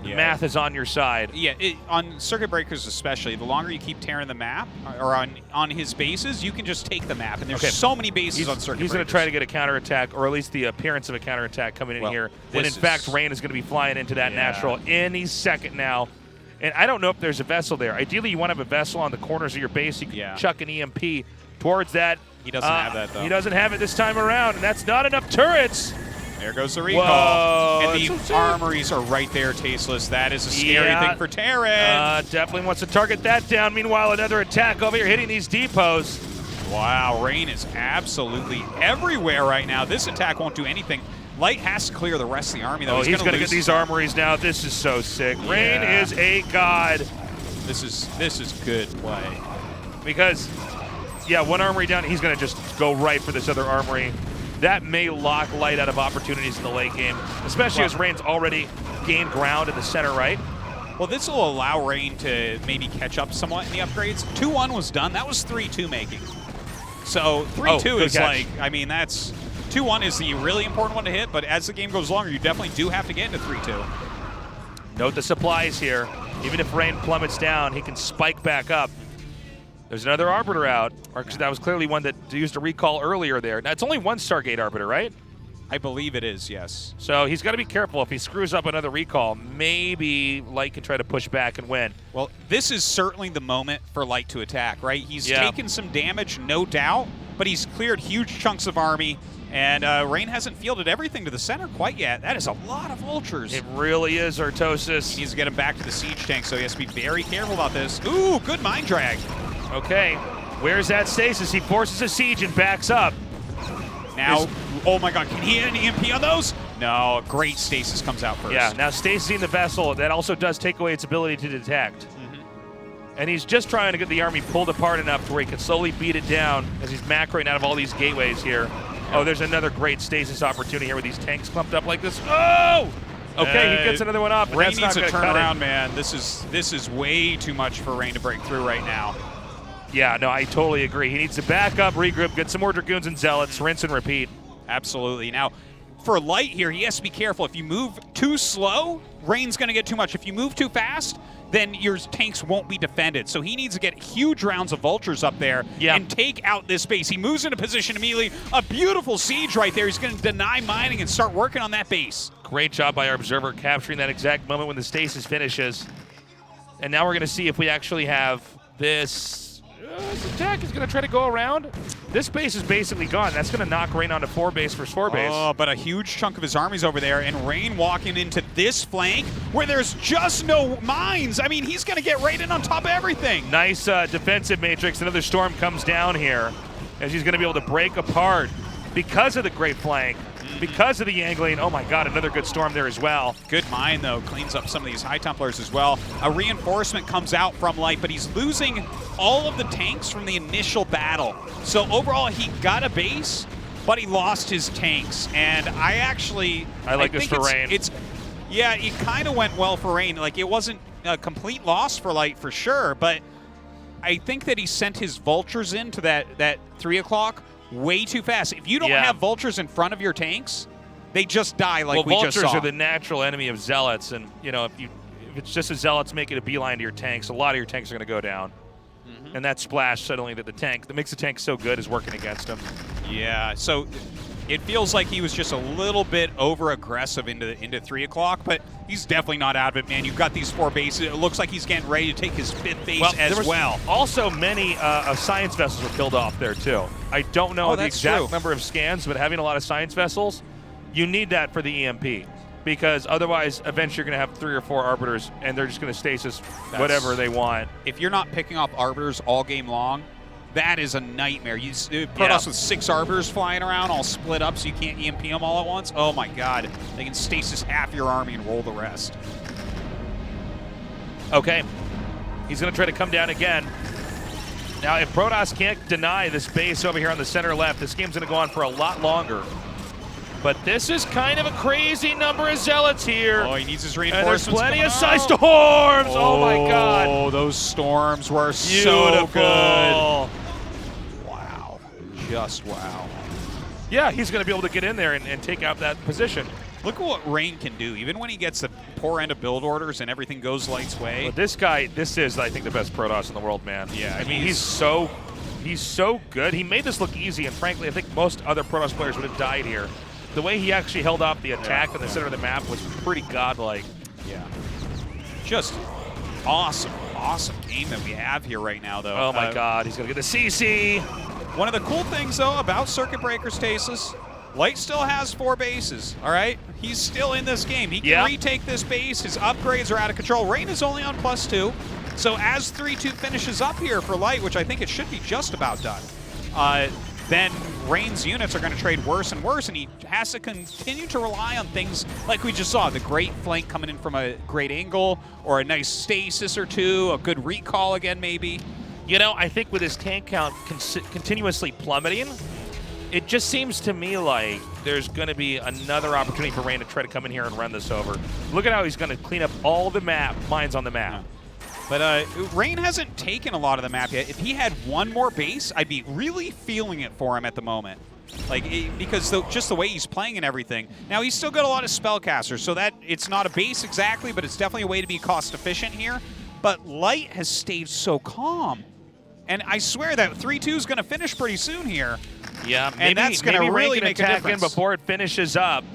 the math is on your side. Yeah, on circuit breakers especially, the longer you keep tearing the map, or on his bases, you can just take the map, and there's so many bases on circuit breakers. He's going to try to get a counterattack, or at least the appearance of a counterattack coming in here, when in fact Rain is going to be flying into that natural any second now. And I don't know if there's a vessel there. Ideally, you want to have a vessel on the corners of your base. You can chuck an EMP towards that. He doesn't have that, though. He doesn't have it this time around, and that's not enough turrets. There goes the recall. Whoa, and the armories are right there, Tasteless. That is a scary thing for Terran. Definitely wants to target that down. Meanwhile, another attack over here hitting these depots. Wow, Rain is absolutely everywhere right now. This attack won't do anything. Light has to clear the rest of the army, though. Oh, he's going to get these armories now. This is so sick. Rain is a god. This is good play. Because, one armory down, he's going to just go right for this other armory. That may lock Light out of opportunities in the late game, especially as Rain's already gained ground in the center right. Well, this will allow Rain to maybe catch up somewhat in the upgrades. 2-1 was done. That was 3-2 making. So 3-2 is like, I mean, that's 2-1 is the really important one to hit, but as the game goes longer, you definitely do have to get into 3-2. Note the supplies here. Even if Rain plummets down, he can spike back up. There's another Arbiter out. That was clearly one that used a recall earlier there. Now, it's only one Stargate Arbiter, right? I believe it is, yes. So he's got to be careful. If he screws up another recall, maybe Light can try to push back and win. Well, this is certainly the moment for Light to attack, right? He's taken some damage, no doubt, but he's cleared huge chunks of army, and Rain hasn't fielded everything to the center quite yet. That is a lot of vultures. It really is, Artosis. He needs to get him back to the siege tank, so he has to be very careful about this. Ooh, good mind drag. Okay, where's that stasis? He forces a siege and backs up. Now, oh my god, can he hit an EMP on those? No, great stasis comes out first. Yeah, now stasising the vessel, that also does take away its ability to detect. And he's just trying to get the army pulled apart enough to where he can slowly beat it down as he's macroing out of all these gateways here. Oh, there's another great stasis opportunity here with these tanks clumped up like this. Oh! Okay, he gets another one up. Rain needs to turn around, man. This is way too much for Rain to break through right now. Yeah, no, I totally agree. He needs to back up, regroup, get some more Dragoons and Zealots, rinse and repeat. Absolutely. Now, for Light here, he has to be careful. If you move too slow, Rain's going to get too much. If you move too fast, then your tanks won't be defended. So he needs to get huge rounds of vultures up there and take out this base. He moves into position immediately. A beautiful siege right there. He's going to deny mining and start working on that base. Great job by our observer capturing that exact moment when the stasis finishes. And now we're going to see if we actually have this. This attack is going to try to go around. This base is basically gone. That's going to knock Rain onto 4 base versus 4 base. Oh, but a huge chunk of his army's over there, and Rain walking into this flank where there's just no mines. I mean, he's going to get right in on top of everything. Nice defensive matrix. Another storm comes down here as he's going to be able to break apart because of the great flank. Because of the angling. Oh my god, another good storm there as well. Good mine, though. Cleans up some of these High Templars as well. A reinforcement comes out from Light, but he's losing all of the tanks from the initial battle. So overall, he got a base, but he lost his tanks. And I like this for Rain. Yeah, it kind of went well for Rain. Like, it wasn't a complete loss for Light for sure, but I think that he sent his vultures into that 3 o'clock way too fast. If you don't have vultures in front of your tanks, they just die like we just saw. Vultures are the natural enemy of zealots, and you know if it's just a zealots making a beeline to your tanks, a lot of your tanks are going to go down. And that splash suddenly that makes the tank so good is working against him. Yeah, so it feels like he was just a little bit over aggressive into 3 o'clock, but he's definitely not out of it, man. You've got these 4 bases. It looks like he's getting ready to take his 5th base as well. Also, many science vessels were killed off there too. I don't know the exact number of scans, but having a lot of science vessels, you need that for the EMP. Because otherwise, eventually you're going to have 3 or 4 arbiters, and they're just going to stasis whatever they want. If you're not picking off arbiters all game long, that is a nightmare. You put us with 6 arbiters flying around, all split up, so you can't EMP them all at once. Oh my god, they can stasis half your army and roll the rest. Okay, he's going to try to come down again. Now, if Protoss can't deny this base over here on the center left, this game's going to go on for a lot longer. But this is kind of a crazy number of zealots here. Oh, he needs his reinforcements. And there's plenty of side storms. Oh my god. Oh, those storms were so good. Wow. Just wow. Yeah, he's going to be able to get in there and take out that position. Look at what Rain can do. Even when he gets the poor end of build orders and everything goes Light's way. Well, this guy, this is, I think, the best Protoss in the world, man. Yeah, I mean, he's so good. He made this look easy, and frankly, I think most other Protoss players would have died here. The way he actually held off the attack in the center of the map was pretty godlike. Yeah. Just awesome game that we have here right now, though. Oh my God, he's gonna get the CC. One of the cool things, though, about Circuit Breaker Stasis, Light still has 4 bases, all right? He's still in this game. He can retake this base. His upgrades are out of control. Rain is only on +2. So as 3-2 finishes up here for Light, which I think it should be just about done, then Rain's units are going to trade worse and worse, and he has to continue to rely on things like we just saw, the great flank coming in from a great angle, or a nice stasis or two, a good recall again maybe. You know, I think with his tank count continuously plummeting, it just seems to me like there's going to be another opportunity for Rain to try to come in here and run this over. Look at how he's going to clean up all the mines on the map. But Rain hasn't taken a lot of the map yet. If he had one more base, I'd be really feeling it for him at the moment. Like, because just the way he's playing and everything. Now, he's still got a lot of spellcasters, so that it's not a base exactly, but it's definitely a way to be cost efficient here. But Light has stayed so calm. And I swear that 3-2 is going to finish pretty soon here. Yeah, and that's going to really make a difference. difference. Before it finishes up.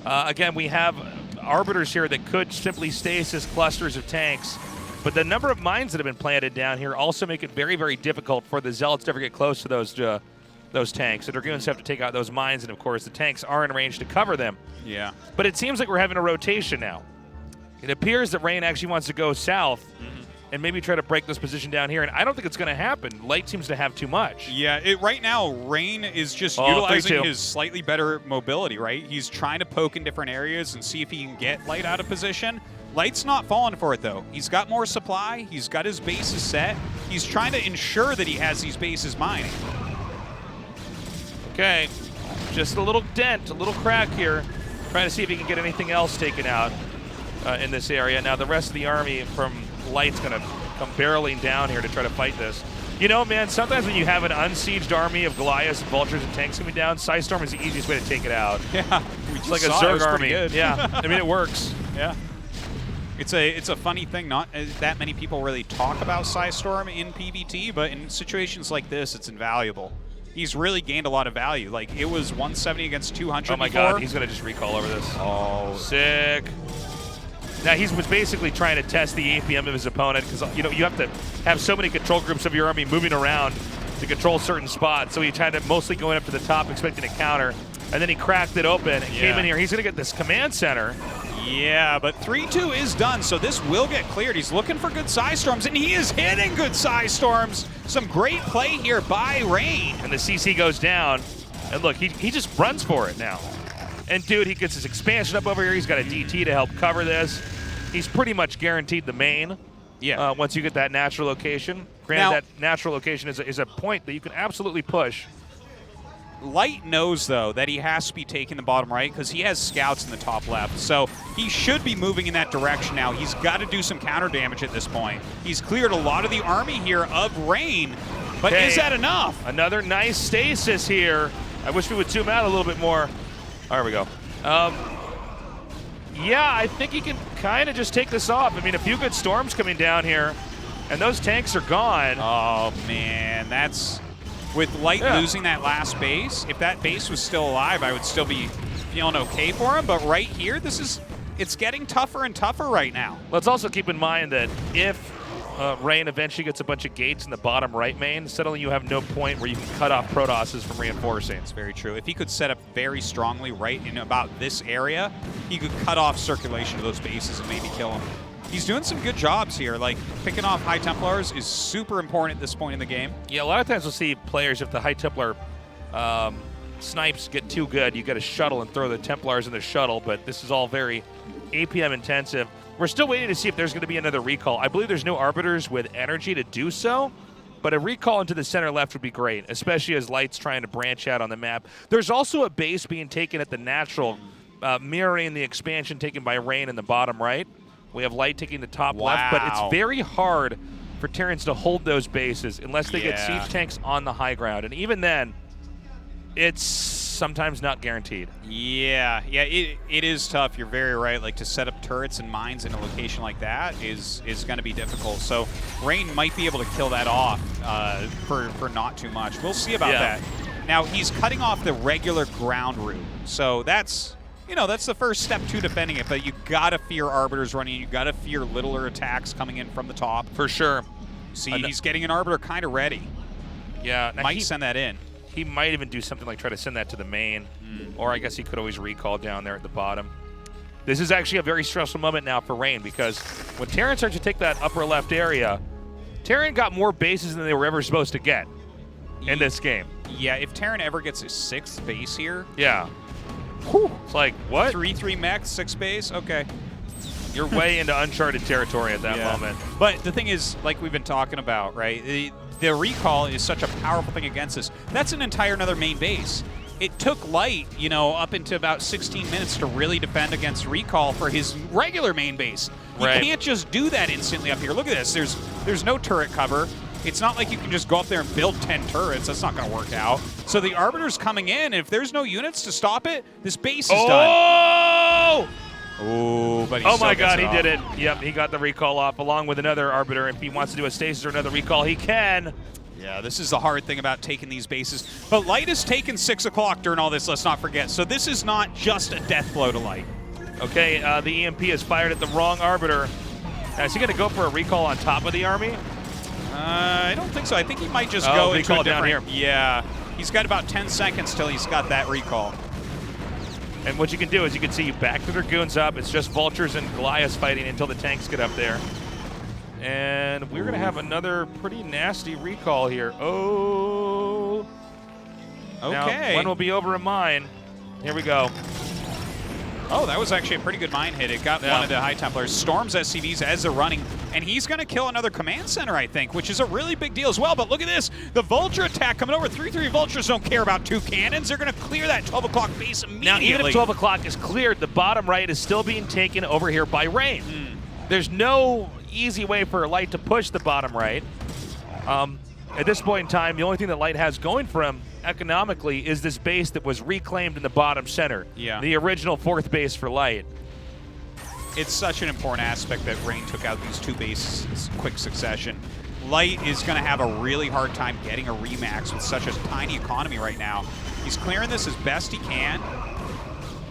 Again, we have arbiters here that could simply stasis clusters of tanks. But the number of mines that have been planted down here also make it very, very difficult for the Zealots to ever get close to those tanks. The Dragoons have to take out those mines, and of course the tanks are in range to cover them. Yeah. But it seems like we're having a rotation now. It appears that Rain actually wants to go south and maybe try to break this position down here, and I don't think it's going to happen. Light seems to have too much. Yeah, right now, Rain is just utilizing his slightly better mobility, right? He's trying to poke in different areas and see if he can get Light out of position. Light's not falling for it, though. He's got more supply. He's got his bases set. He's trying to ensure that he has these bases mining. Okay, just a little dent, a little crack here. Trying to see if he can get anything else taken out in this area. Now, the rest of the army from Light's going to come barreling down here to try to fight this. You know, man, sometimes when you have an unsieged army of Goliaths and Vultures and tanks coming down, Psystorm is the easiest way to take it out. Yeah, it's like a Zerg army. Yeah, I mean, it works. Yeah. It's a funny thing. Not that many people really talk about Psystorm in PvT, but in situations like this, it's invaluable. He's really gained a lot of value. Like, it was 170 against 200 Oh my before. God, he's going to just recall over this. Oh. Sick. Now, he was basically trying to test the APM of his opponent because, you know, you have to have so many control groups of your army moving around to control certain spots. So he tried to mostly going up to the top expecting a counter, and then he cracked it open and came in here. He's going to get this command center. Yeah, but 3-2 is done, so this will get cleared. He's looking for good Psystorms, and he is hitting good Psystorms. Some great play here by Rain. And the CC goes down, and look, he just runs for it now. And dude, he gets his expansion up over here. He's got a DT to help cover this. He's pretty much guaranteed the main. Yeah. Once you get that natural location. Granted, that natural location is a point that you can absolutely push. Light knows, though, that he has to be taking the bottom right because he has scouts in the top left. So he should be moving in that direction now. He's got to do some counter damage at this point. He's cleared a lot of the army here of Rain, but is that enough? Another nice stasis here. I wish we would zoom out a little bit more. There we go. Yeah, I think he can kind of just take this off. I mean, a few good storms coming down here, and those tanks are gone. Oh, man, that's... With Light losing that last base, if that base was still alive, I would still be feeling okay for him. But right here, it's getting tougher and tougher right now. Let's also keep in mind that if Rain eventually gets a bunch of gates in the bottom right main, suddenly you have no point where you can cut off Protosses from reinforcing. It's very true. If he could set up very strongly right in about this area, he could cut off circulation of those bases and maybe kill them. He's doing some good jobs here. Like, picking off High Templars is super important at this point in the game. Yeah, a lot of times we'll see players, if the High Templar snipes get too good, you got to shuttle and throw the Templars in the shuttle, but this is all very APM intensive. We're still waiting to see if there's going to be another recall. I believe there's no Arbiters with energy to do so, but a recall into the center left would be great, especially as Light's trying to branch out on the map. There's also a base being taken at the natural, mirroring the expansion taken by Rain in the bottom right. We have Light taking the top left, but it's very hard for Terrans to hold those bases unless they get siege tanks on the high ground. And even then, it's sometimes not guaranteed. Yeah, it is tough. You're very right. Like, to set up turrets and mines in a location like that is going to be difficult. So Rain might be able to kill that off for not too much. We'll see about that. Now, he's cutting off the regular ground route. So that's, that's the first step to defending it. But you got to fear Arbiters running. You got to fear littler attacks coming in from the top. For sure. See, he's getting an Arbiter kind of ready. Yeah. Might send that in. He might even do something like try to send that to the main. Or I guess he could always recall down there at the bottom. This is actually a very stressful moment now for Rain, because when Terran starts to take that upper left area, Terran got more bases than they were ever supposed to get in this game. Yeah, if Terran ever gets his 6th base here. Yeah. Whew. It's like, what? 3-3 mech, 6 base? Okay. You're way into uncharted territory at that moment. But the thing is, like we've been talking about, right? The recall is such a powerful thing against us. That's an entire another main base. It took Light, up into about 16 minutes to really defend against recall for his regular main base. You can't just do that instantly up here. Look at this. There's no turret cover. It's not like you can just go up there and build 10 turrets. That's not going to work out. So the Arbiter's coming in. If there's no units to stop it, this base is done. Oh, but oh my God, he did it. Yep, he got the recall off along with another Arbiter. If he wants to do a stasis or another recall, he can. Yeah, this is the hard thing about taking these bases. But Light has taken 6 o'clock during all this, let's not forget. So this is not just a death blow to Light. Okay, the EMP is fired at the wrong Arbiter. Is he going to go for a recall on top of the army? I don't think so. I think he might just go recall into a down here. Yeah, he's got about 10 seconds till he's got that recall. And what you can do is you can see you back the Dragoons up. It's just Vultures and Goliaths fighting until the tanks get up there. And we're going to have another pretty nasty recall here. Oh. Okay. Now, one will be over a mine. Here we go. Oh, that was actually a pretty good mine hit. It got one of the High Templars. Storms SCVs as they're running, and he's going to kill another command center, I think, which is a really big deal as well. But look at this. The Vulture attack coming over. 3-3 Vultures don't care about 2 cannons. They're going to clear that 12 o'clock base immediately. Now, even if 12 o'clock is cleared, the bottom right is still being taken over here by Rain. There's no easy way for Light to push the bottom right. At this point in time, the only thing that Light has going for him economically is this base that was reclaimed in the bottom center. Yeah. The original 4th base for Light. It's such an important aspect that Rain took out these 2 bases in quick succession. Light is going to have a really hard time getting a remax with such a tiny economy right now. He's clearing this as best he can.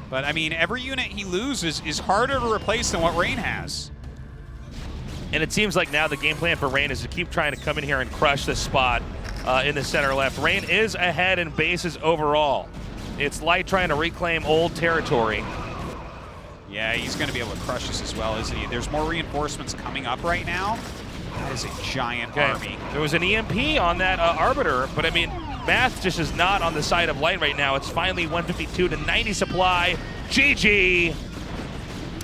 But, I mean, every unit he loses is harder to replace than what Rain has. And it seems like now the game plan for Rain is to keep trying to come in here and crush this spot in the center left. Rain is ahead in bases overall. It's Light trying to reclaim old territory. Yeah, he's going to be able to crush this as well, isn't he? There's more reinforcements coming up right now. That is a giant army. There was an EMP on that Arbiter, but I mean, math just is not on the side of Light right now. It's finally 152 to 90 supply. GG.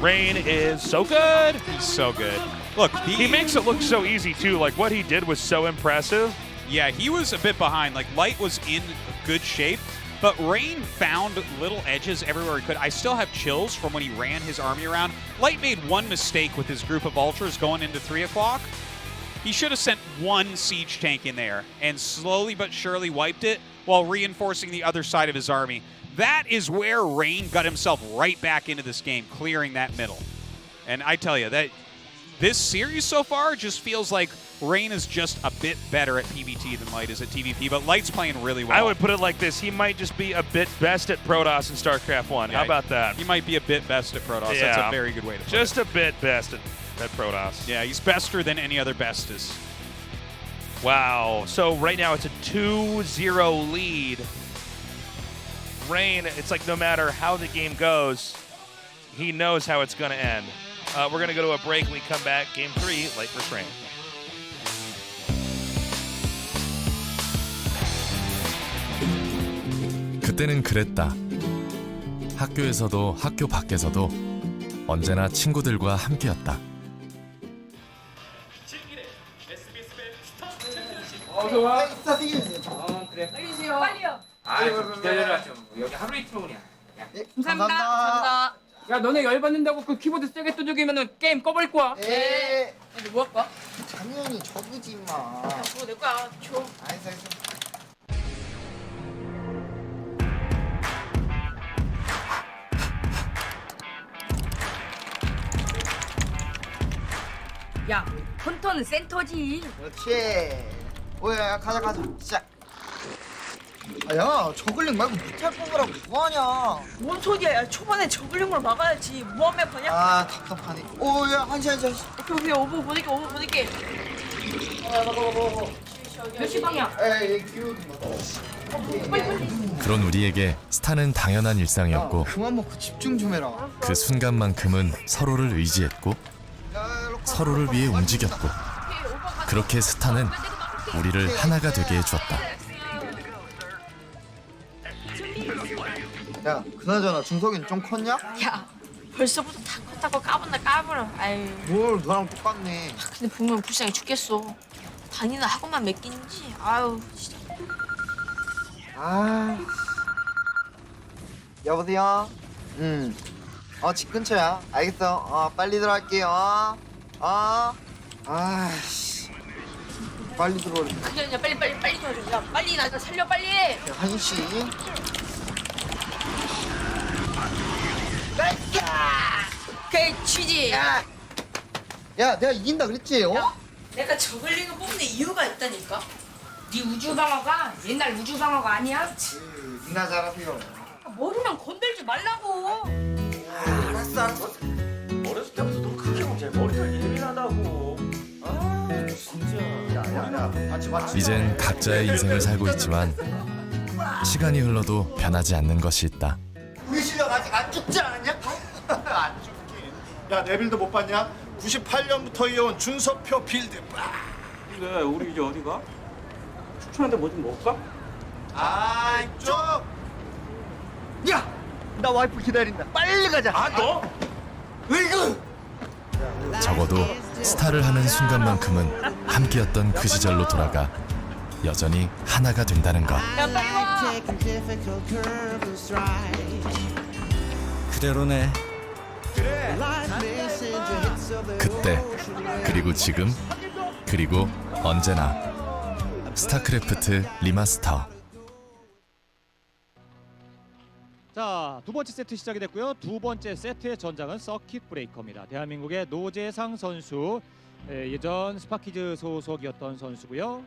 Rain is so good. He's so good. Look, he makes it look so easy too. Like, what he did was so impressive. Yeah, he was a bit behind. Like, Light was in good shape, but Rain found little edges everywhere he could. I still have chills from when he ran his army around. Light made one mistake with his group of Ultras going into 3 o'clock. He should have sent 1 siege tank in there and slowly but surely wiped it while reinforcing the other side of his army. That is where Rain got himself right back into this game, clearing that middle. And I tell you, that this series so far just feels like Rain is just a bit better at PvT than Light is at TvP, but Light's playing really well. I would put it like this. He might just be a bit best at Protoss in StarCraft 1. Yeah, how about that? He might be a bit best at Protoss. Yeah. That's a very good way to put just it. a bit best at Protoss. Yeah, he's bester than any other bestas. Wow. So right now it's a 2-0 lead. Rain, it's like no matter how the game goes, he knows how it's going to end. We're going to go to a break. When we come back, Game 3, Light vs. Rain. 그때는 그랬다. 학교에서도 학교 밖에서도 언제나 친구들과 함께였다. 어서와. 그래. 빨리 주세요. 빨리요. 좀 기다려라 좀. 여기 하루 이틀 오냐. 네, 감사합니다. 야 너네 열받는다고 그 키보드 세게 두들기면은 게임 꺼버릴 거야. 네. 근데 뭐 할 거야? 당연히 저거지 마. 그거 내 거야. 줘. 알았어. 야, 헌터는 센터지. 그렇지. 오야 가자 시작. 아야 저글링 말고 무탈 뽑으라고 뭐하냐. 뭔 소리야? 야, 초반에 저글링을 막아야지. 뭐하면 거냐? 아 답답하네. 오야 한시. 오케이, 오버 보낼게. 몇 시 방향? 에이 기운. 그런 우리에게 스타는 당연한 일상이었고 그만 먹고 집중 좀 해라. 그 순간만큼은 서로를 의지했고 서로를 위해 움직였고 그렇게 스타는 우리를 하나가 되게 해주었다. 야 그나저나 중석이는 좀 컸냐? 야, 벌써부터 다 컸다고 까불어. 아유, 뭘 너랑 똑같네. 근데 보면 불쌍해 죽겠어. 다니는 학원만 몇 개인지. 아유, 진짜. 아 여보세요? 집 근처야. 알겠어. 빨리 들어갈게요. 아씨 빨리 들어오래. 그게 아니라 빨리 도와줘. 야, 빨리 나 살려 빨리. 한시. 그 취지. 야 내가 이긴다 그랬지? 어? 내가 저글링을 뽑는 이유가 있다니까. 네 우주 방어가 옛날 우주 방어가 아니야? 니나 잘하세요. 머리만 건들지 말라고. 알았어. 어렸을 때부터 너 그렇게 하면 제 머리가 예민하다고. 아 진짜. 야 맞지. 이젠 각자의 인생을 살고 있지만 시간이 흘러도 변하지 않는 것이 있다. 우리 실력 아직 안 죽지 않았냐? 안 죽긴. 야 내빌드 못 봤냐? 98년부터 이어온 준서표 빌드. 근데 우리 이제 어디가? 추천한데 뭐 좀 먹을까? 아이 좀. 야, 나 와이프 기다린다. 빨리 가자. 아 너? 으이구. 적어도 스타를 하는 순간만큼은 함께였던 그 시절로 돌아가 여전히 하나가 된다는 것. 야, 빨리 와. 그대로네. 그때 그리고 지금 그리고 언제나 스타크래프트 리마스터. 자, 두 번째 세트 시작이 됐고요. 두 번째 세트의 전장은 서킷 브레이커입니다. 대한민국의 노재상 선수, 예전 스파키즈 소속이었던 선수고요.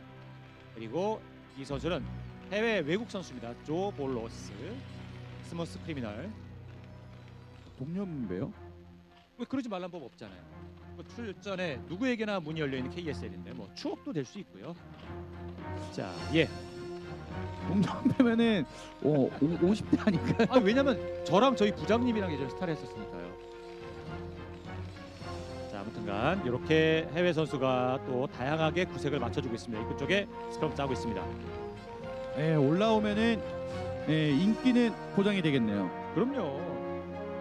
그리고 이 선수는 해외 외국 선수입니다. 조 볼로스, 스머스 크리미널. 동년배요? 왜 그러지 말란 법 없잖아요. 출전에 누구에게나 문이 열려 있는 KSL인데 뭐 추억도 될 수 있고요. 자, 예. 동년배면은 50대 아닐까요? 아, 왜냐면 저랑 저희 부장님이랑 예전에 스타를 했었으니까요. 자, 아무튼간 이렇게 해외 선수가 또 다양하게 구색을 맞춰주고 있습니다. 입구 쪽에 스크럼 짜고 있습니다. 예, 올라오면은 인기는 보장이 되겠네요. 그럼요.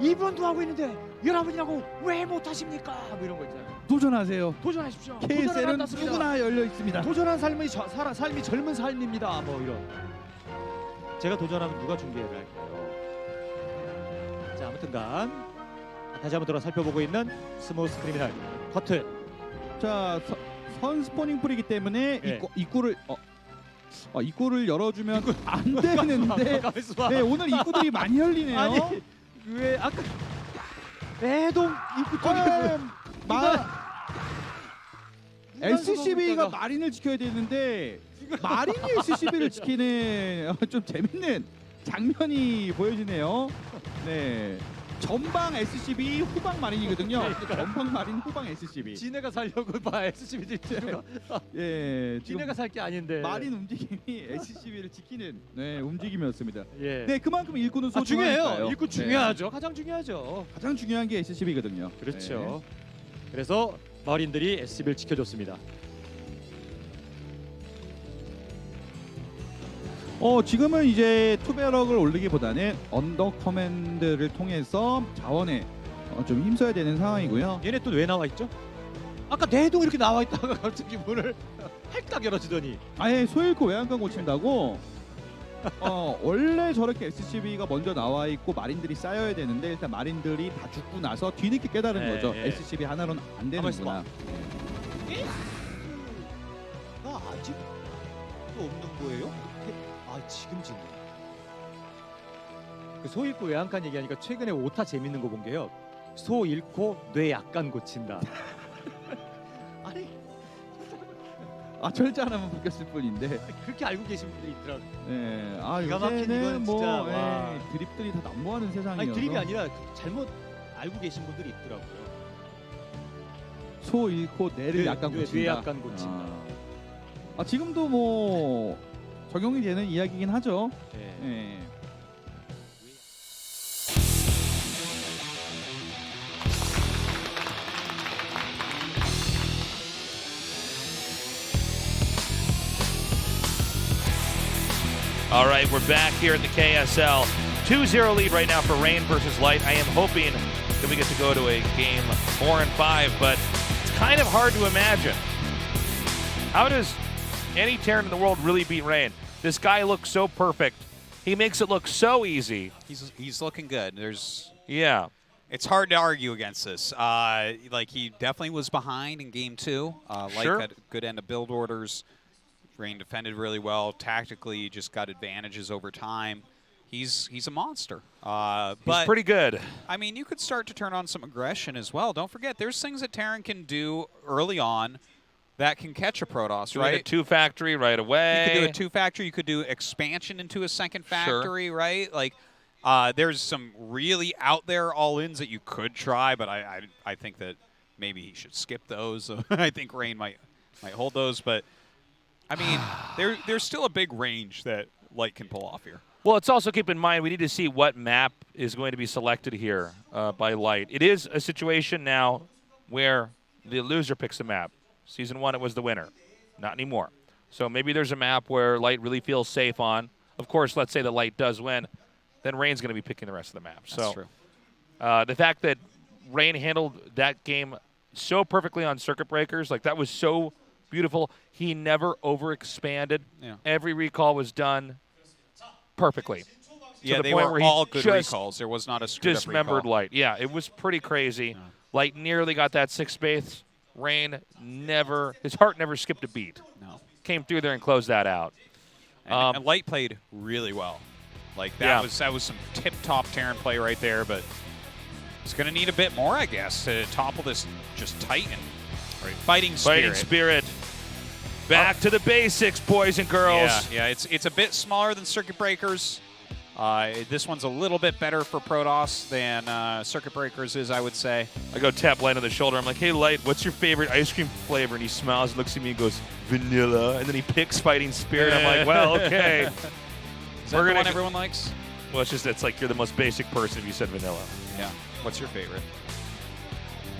2번도 하고 있는데 여러분이라고 왜 못하십니까? 뭐 이런 거 있잖아요. 도전하세요. 도전하십시오. KSL은 누구나 열려 있습니다. 도전한 삶이 삶이 젊은 삶입니다. 뭐 이런. 제가 도전하면 누가 중계를 할까요? 자, 아무튼간 다시 한번 들어 살펴보고 있는 스모스 크리미널 커트. 자, 선 스포닝 풀이기 때문에 예. 입구를 열어주면 안 되는데. 가만 있어봐. 네, 오늘 입구들이 많이 열리네요. 아니, 왜 아까 애동 입구 쪽에 SCB가 마린을 지켜야 되는데 마린이 SCB를 지키는 좀 재밌는 장면이 보여지네요. 네, 전방 SCB, 후방 마린이거든요. 전방 마린, 후방 SCB. 지네가 살려고 봐 SCB 지네가. 예, 지금 지네가 살 게 아닌데. 마린 움직임이 SCB를 지키는 움직임이었습니다. 예. 네, 그만큼 일꾼은 소중하니까요. 중요해요. 일꾼 중요하죠. 가장 중요하죠. 가장 중요한 게 SCB거든요. 그렇죠. 그래서 마린들이 SCB를 지켜줬습니다. 지금은 이제 투베럭을 올리기보다는 언더 커맨드를 통해서 자원에 좀 힘써야 되는 상황이고요. 얘네 또 왜 나와 있죠? 아까 내동 이렇게 나와 있다가 갑자기 문을 할딱 열어주더니. 아예 소일코 외양간 고친다고. 원래 저렇게 SCB가 먼저 나와 있고 마린들이 쌓여야 되는데 일단 마린들이 다 죽고 나서 뒤늦게 깨달은 네, 거죠. 네. SCB 하나로는 안 되는구나. 나 아직도 없는 거예요? 지금 짓네. 그 소 잃고 외양간 얘기하니까 최근에 오타 재밌는 거 본 게요. 소 잃고 뇌 약간 고친다. 철제 하나만 바뀌었을 뿐인데. 그렇게 알고 계신 분들이 있더라고요. 네. 기가 막힌 요새는 이건 뭐 진짜, 와. 드립들이 다 난무하는 세상이어서. 아니 드립이 아니라 잘못 알고 계신 분들이 있더라고요. 소 잃고 뇌를 뇌, 약간 뇌 고친다. 약간 고친다. 지금도 뭐 적용이 되는 이야기긴 하죠. 네. 네. All right, we're back here at the KSL. 2-0 lead right now for Rain versus Light. I am hoping that we get to go to a game 4 and 5, but it's kind of hard to imagine. How does any Terran in the world really beat Rain? This guy looks so perfect. He makes it look so easy. He's looking good. Yeah. It's hard to argue against this. Like, he definitely was behind in game 2. Light had a good end of build orders. Rain defended really well. Tactically, just got advantages over time. He's a monster. He's But pretty good. I mean, you could start to turn on some aggression as well. Don't forget, there's things that Terran can do early on that can catch a Protoss, Doing right? a 2 factory right away. You could do a 2 factory. You could do expansion into a second factory, right? Like, there's some really out there all-ins that you could try, but I think that maybe he should skip those. I think Rain might hold those, but I mean, there's still a big range that Light can pull off here. Well, let's also keep in mind we need to see what map is going to be selected here by Light. It is a situation now where the loser picks the map. Season 1, it was the winner. Not anymore. So maybe there's a map where Light really feels safe on. Of course, let's say that Light does win, then Rain's going to be picking the rest of the map. That's true. The fact that Rain handled that game so perfectly on circuit breakers, like that was so beautiful. He never overexpanded. Yeah. Every recall was done perfectly. Yeah, to the they point were where he all good just recalls. There was not a screwed up dismembered recall. Light. Yeah, it was pretty crazy. Light nearly got that 6th base. Rain never, his heart never skipped a beat. No. Came through there and closed that out. And Light played really well. Like, that was some tip-top Terran play right there, but it's going to need a bit more, I guess, to topple this just Titan. Right. Fighting Spirit. Fighting Spirit. Back to the basics, boys and girls. Yeah, it's a bit smaller than Circuit Breakers. This one's a little bit better for Protoss than Circuit Breakers is, I would say. I go tap Light on the shoulder. I'm like, hey, Light, what's your favorite ice cream flavor? And he smiles and looks at me and goes, vanilla. And then he picks Fighting Spirit. I'm like, well, okay. Is that the one everyone likes? Well, it's like you're the most basic person if you said vanilla. Yeah. What's your favorite?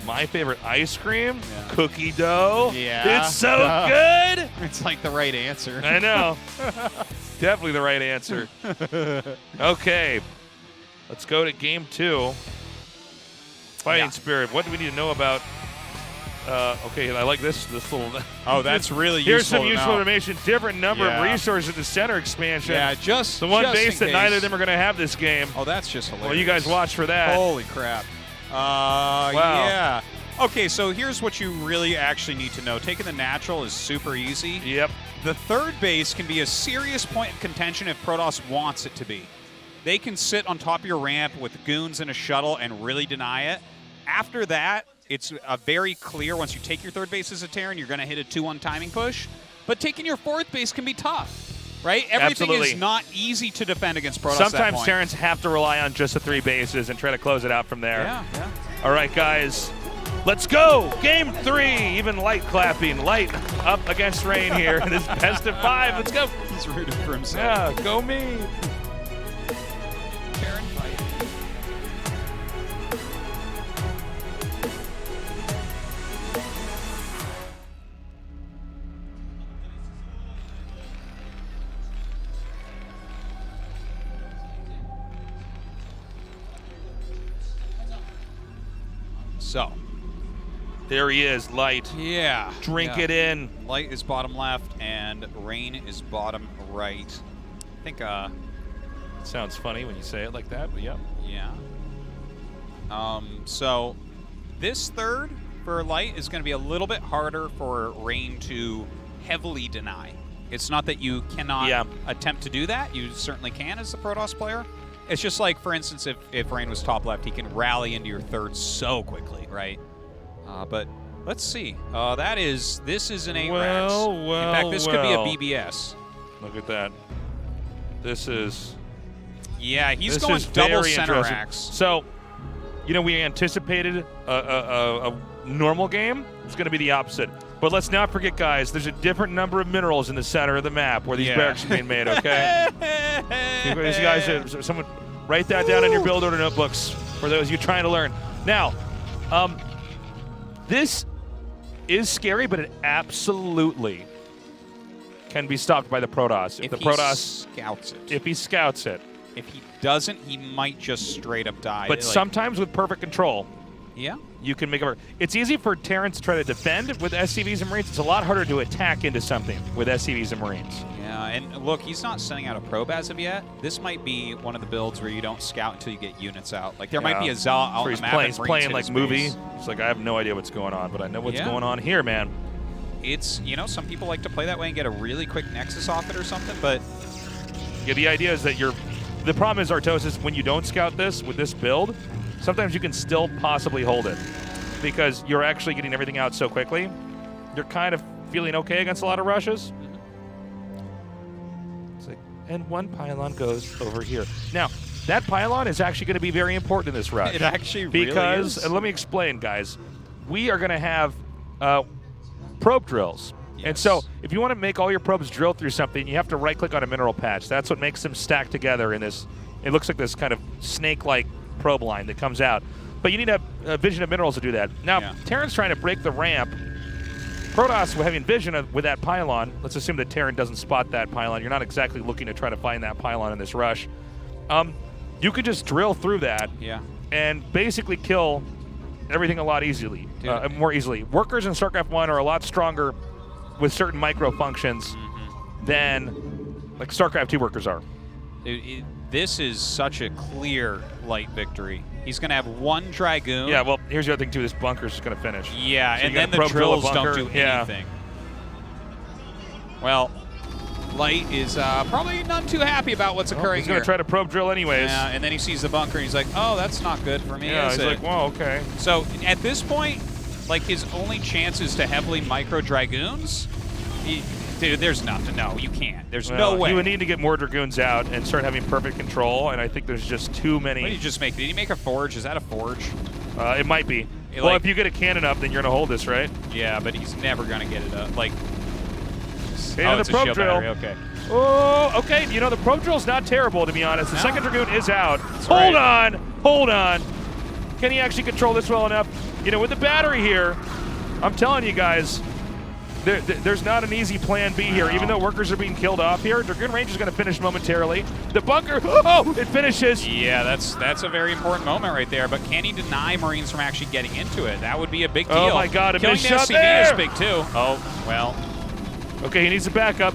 My favorite ice cream? Yeah. Cookie dough. Yeah. It's so good. It's like the right answer. I know. Definitely the right answer. Okay. Let's go to game 2. Fighting Spirit. What do we need to know about? Okay, I like this little. Oh, that's really Here's useful. some useful information. Different number of Yeah. resources in the center expansion. Yeah, just the one just base in that neither of case. them are going to have this game. Oh, that's just hilarious. Well, you guys watch for that. Holy crap. Wow. Yeah. Okay, so here's what you really actually need to know. Taking the natural is super easy. Yep. The third base can be a serious point of contention if Protoss wants it to be. They can sit on top of your ramp with goons and a shuttle and really deny it. After that, it's very clear once you take your third base as a Terran, you're going to hit a 2-1 timing push. But taking your fourth base can be tough, right? Everything Absolutely. is not easy to defend against Protoss at that Sometimes point. Terrans have to rely on just the 3 bases and try to close it out from there. Yeah. All right, guys. Let's go. Game 3. Even Light clapping. Light up against Rain here in this best of 5. Let's go. He's rooting for himself. Yeah, go me. Terran fight. So, There he is, Light. yeah. Drink yeah. it in. Light is bottom left, and Rain is bottom right. I think, Sounds funny when you say it like that, but yeah. yeah. So, this third for Light is going to be a little bit harder for Rain to heavily deny. It's not that you cannot attempt to do that. You certainly can as a Protoss player. It's just like, for instance, if Rain was top left, he can rally into your third so quickly, right? But Let's see. This is an 8 Well, In fact, this could be a well. BBS. Look at that. This is. Yeah, he's This going is double very center interesting. racks. So, we anticipated a normal game. It's going to be the opposite. But let's not forget, guys, there's a different number of minerals in the center of the map where these barracks are being made, okay? These guys, someone write that down in your build order notebooks for those of you trying to learn. Now, this is scary, but it absolutely can be stopped by the Protoss. If the he Protoss scouts it. If he scouts it. If he doesn't, he might just straight up die. But Like, sometimes with perfect control, yeah, you can make it work. It's easy for Terrans to try to defend with SCVs and Marines. It's a lot harder to attack into something with SCVs and Marines. yeah, and look, he's not sending out a probe as of yet. This might be one of the builds where you don't scout until you get units out. Like there might be a Zal out on he's the map. playing, and he's Marines playing hit like his movie. base. It's like I have no idea what's going on, but I know what's Yeah. going on here, man. It's, some people like to play that way and get a really quick Nexus off it or something, but Yeah, the idea is that the problem is, Artosis, when you don't scout this with this build, sometimes you can still possibly hold it because you're actually getting everything out so quickly. You're kind of feeling okay against a lot of rushes. It's like, and one pylon goes over here. Now, that pylon is actually going to be very important in this rush. it actually because, really is. and let me explain, guys. We are going to have probe drills. And Yes. so, if you want to make all your probes drill through something, you have to right-click on a mineral patch. That's what makes them stack together in this. It looks like this kind of snake-like probe line that comes out. But you need a vision of minerals to do that. Now, Terran's trying to break the ramp. Protoss having vision with that pylon. Let's assume that Terran doesn't spot that pylon. You're not exactly looking to try to find that pylon in this rush. You could just drill through that and basically kill everything a lot more easily. Workers in StarCraft 1 are a lot stronger with certain micro functions than like StarCraft 2 workers are. This is such a clear light victory. He's going to have one Dragoon. Yeah, well, here's the other thing, too. This bunker's just going to finish. Yeah, So and you then gotta the probe drill a drills don't bunker. do Yeah. anything. Well, Light is probably not too happy about what's occurring He's going here. to try to probe drill anyways. Yeah, and then he sees the bunker and he's like, oh, that's not good for me, Yeah, is he's it? like, well, okay. So at this point, like his only chance is to heavily micro Dragoons. Dude, there's nothing. No, you can't. There's no way. He would need to get more Dragoons out and start having perfect control, and I think there's just too many. What did he just make? Did he make a forge? Is that a forge? It might be. Well, if you get a cannon up, then you're going to hold this, right? Yeah, but he's never going to get it up. Like, And it's the a probe shield drill. battery. Okay. Oh, okay. The probe drill's not terrible, to be honest. The second Dragoon is out. Hold on. Can he actually control this well enough? With the battery here, I'm telling you guys, there's not an easy plan B here. Even though workers are being killed off here, Dragoon range is going to finish momentarily. The bunker, it finishes. Yeah, that's a very important moment right there. But can he deny Marines from actually getting into it? That would be a big deal. Oh my God, a killing missed the shot SCV there. is big too. Oh well. Okay, he needs a backup.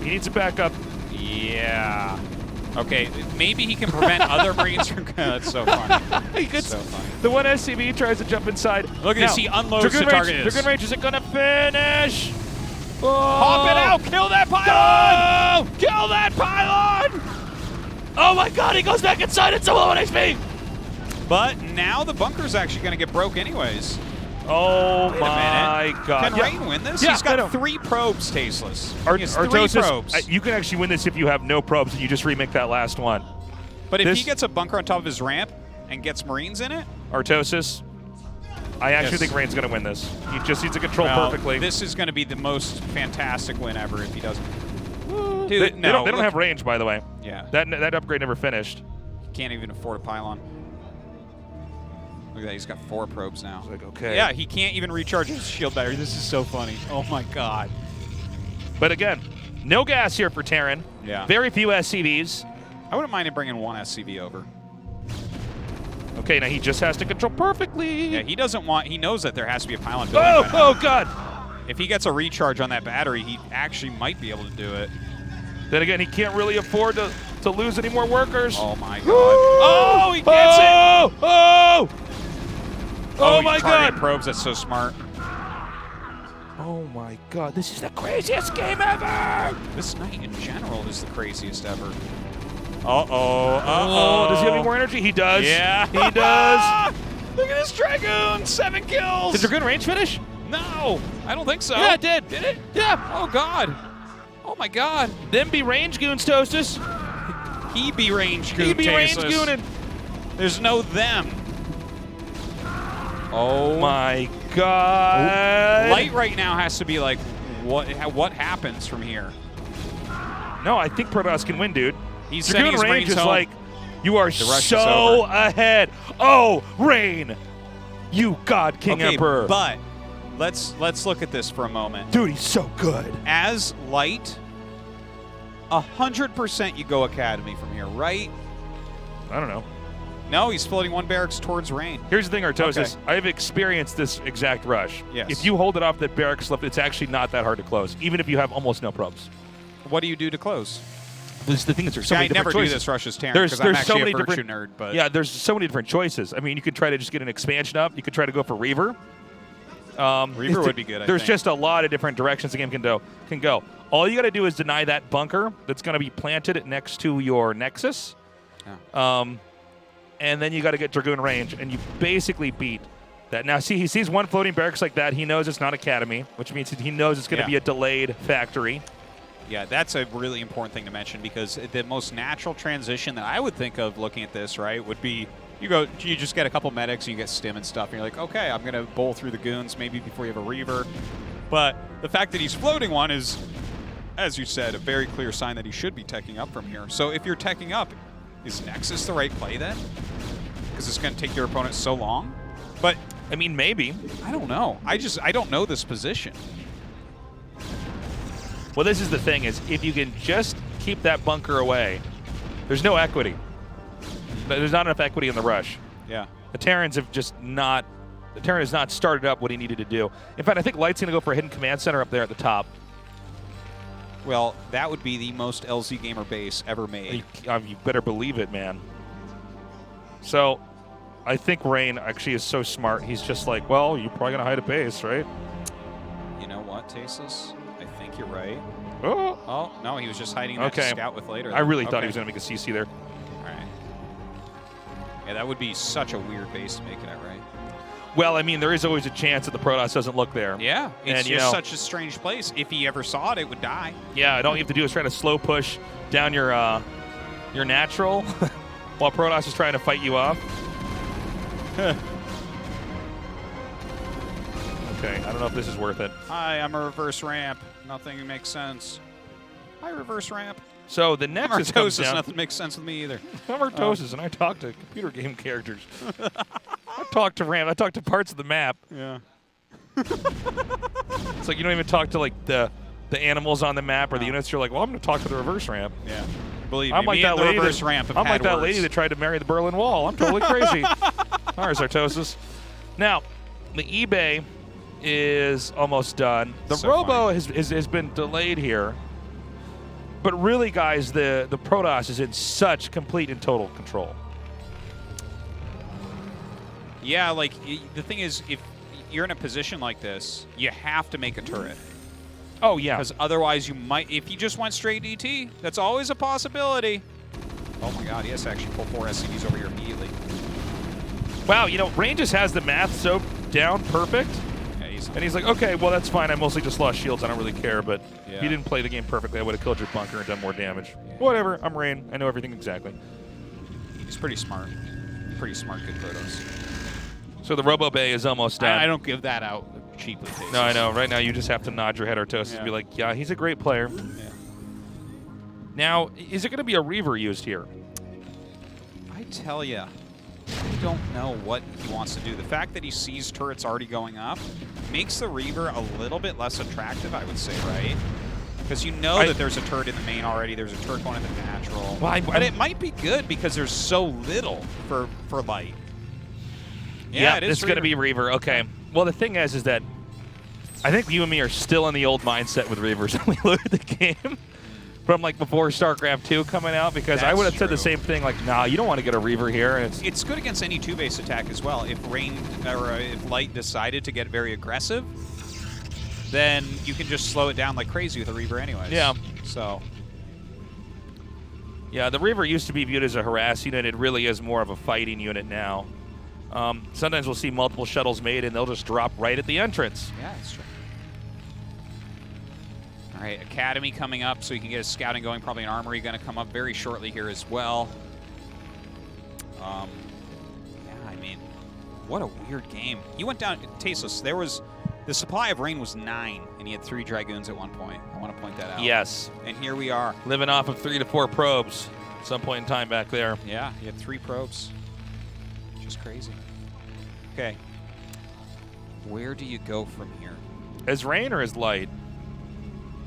Yeah. Okay, maybe he can prevent other Marines from. That's so funny. So funny. The one SCV tries to jump inside. Look at this. He unloads the target. Dragoon range isn't going to finish. Pop it out! Kill that pylon! No! Kill that pylon! Oh my God! He goes back inside. It's a low on HP. But now the bunker's actually going to get broke anyways. Oh Wait a my minute. God! Can Rain win this? Yeah, He's got 3 probes, Tasteless. He has 3 Artosis, probes. you can actually win this if you have no probes and you just remake that last one. But if he gets a bunker on top of his ramp and gets Marines in it, Artosis, I actually think Rain's going to win this. He just needs to control perfectly. This is going to be the most fantastic win ever if he doesn't. Dude, they don't have range, by the way. Yeah. That upgrade never finished. He can't even afford a pylon. Look at that, he's got 4 probes now. Like, okay. Yeah, he can't even recharge his shield battery. This is so funny. Oh my God. But again, no gas here for Terran. Yeah. Very few SCVs. I wouldn't mind him bringing 1 SCV over. Okay, now he just has to control perfectly. Yeah, he knows that there has to be a pylon building. Oh God. If he gets a recharge on that battery, he actually might be able to do it. Then again, he can't really afford to lose any more workers. Oh my God. Oh, he gets it. Oh my God. Probes, that's so smart. Oh my God, this is the craziest game ever. This night in general is the craziest ever. Does he have any more energy? He does. Yeah. He does. Look at this Dragoon, 7 kills. Did Dragoon range finish? No, I don't think so. Yeah, it did. Did it? Yeah. Oh, God. Oh, my God. Them be range goons, Toastus. He be range goon. He be range Tasus. gooning. There's no them. Oh my God. Light right now has to be like, what happens from here? No, I think Protoss can win, dude. He's Dragoon sending his range brains is home. like, you are The rush is so over. ahead. Oh, Rain. You God King Okay, Emperor. but let's look at this for a moment. Dude, he's so good. As Light, 100% you go Academy from here, right? I don't know. No, he's floating one barracks towards Rain. Here's the thing, Artosis. Okay. I've experienced this exact rush. Yes. If you hold it off that barracks left, it's actually not that hard to close, even if you have almost no probes. What do you do to close? This is the thing is there's so I many different never choices. do this rush as Terran There's because I'm so actually many a Virtue different nerd. But yeah, there's so many different choices. I mean, you could try to just get an expansion up. You could try to go for Reaver. Reaver would be good, I There's think. just a lot of different directions the game can go. All you got to do is deny that bunker that's going to be planted next to your Nexus. And then you got to get Dragoon range, and you basically beat that. Now, see, he sees one floating barracks like that. He knows it's not Academy, which means he knows it's going to be a delayed factory. yeah, that's a really important thing to mention because the most natural transition that I would think of looking at this, right, would be you just get a couple medics, and you get stim and stuff, and you're like, okay, I'm going to bowl through the goons maybe before you have a Reaver. But the fact that he's floating one is, as you said, a very clear sign that he should be teching up from here. So if you're teching up, is Nexus the right play then? Because it's going to take your opponent so long. But I mean, maybe. I don't know. I don't know this position. Well, this is the thing is if you can just keep that bunker away, there's no equity. There's not enough equity in the rush. Yeah. The Terrans have just not. The Terran has not started up what he needed to do. In fact, I think Light's going to go for a hidden command center up there at the top. Well, that would be the most LZ gamer base ever made. You better believe it, man. So, I think Rain actually is so smart. He's just like, well, you're probably going to hide a base, right? You know what, Tasus? I think you're right. Oh, Oh, no, he was just hiding that to scout with later. I really thought Okay. he was going to make a CC there. All right. Yeah, that would be such a weird base to make it at, right? Well, I mean, there is always a chance that the Protoss doesn't look there. Yeah, it's And, just such a strange place. If he ever saw it, it would die. Yeah, and all you have to do is try to slow push down your natural while Protoss is trying to fight you off. Okay, I don't know if this is worth it. Hi, I'm a reverse ramp. Nothing makes sense. Hi, reverse ramp. So the Nexus comes Martosis, down. nothing makes sense with me either. I'm Artosis, and I talk to computer game characters. I talk to RAM. I talk to parts of the map. Yeah. It's like you don't even talk to like the animals on the map or the units. You're like, well, I'm going to talk to the reverse ramp. Yeah. Believe I'm me, like me that and the lady. reverse ramp have I'm had like that words. lady that tried to marry the Berlin Wall. I'm totally crazy. All right, Artosis. Now, the eBay is almost done. The So Robo has been delayed here. But really, guys, the Protoss is in such complete and total control. Yeah, like, the thing is, if you're in a position like this, you have to make a turret. Oh, yeah. Because otherwise you might, if you just went straight DT, that's always a possibility. Oh my god, he has to actually pull 4 SCVs over here immediately. Wow, you know, Rain just has the math so down perfect. Yeah, And he's like, okay, well, that's fine. I mostly just lost shields. I don't really care. But if Yeah. you didn't play the game perfectly, I would have killed your bunker and done more damage. Whatever. I'm Rain. I know everything exactly. he's pretty smart. Pretty smart, good Protoss. So the Robo Bay is almost done. I don't give that out cheaply. Tasus. No, I know. Right now, you just have to nod your head, Artosis, and be like, yeah, he's a great player. Yeah. Now, is it going to be a Reaver used here? I tell ya, I don't know what he wants to do. The fact that he sees turrets already going up makes the Reaver a little bit less attractive, I would say, right? Because you know that there's a turret in the main already. There's a turret going in the natural. Well, but it might be good because there's so little for light. Yeah, it is it's going to be Reaver. Okay. Well, the thing is that I think you and me are still in the old mindset with Reavers when we look at the game from like before StarCraft 2 coming out, because I would have said the same thing, like, nah, you don't want to get a Reaver here. And it's good against any 2-base attack as well. If Rain or if Light decided to get very aggressive, then you can just slow it down like crazy with a Reaver anyways. Yeah. So. Yeah, the Reaver used to be viewed as a harass unit. It really is more of a fighting unit now. Sometimes we'll see multiple shuttles made, and they'll just drop right at the entrance. Yeah, that's true. All right, Academy coming up, so you can get his scouting going. Probably an Armory going to come up very shortly here as well. Yeah, I mean, what a weird game. He went down, tasteless. There was, the supply of rain was 9, and he had 3 Dragoons at one point. I want to point that out. Yes. And here we are. Living off of 3 to 4 probes at some point in time back there. Yeah, he had 3 probes. Just crazy. Okay. Where do you go from here? As Rain or as Light?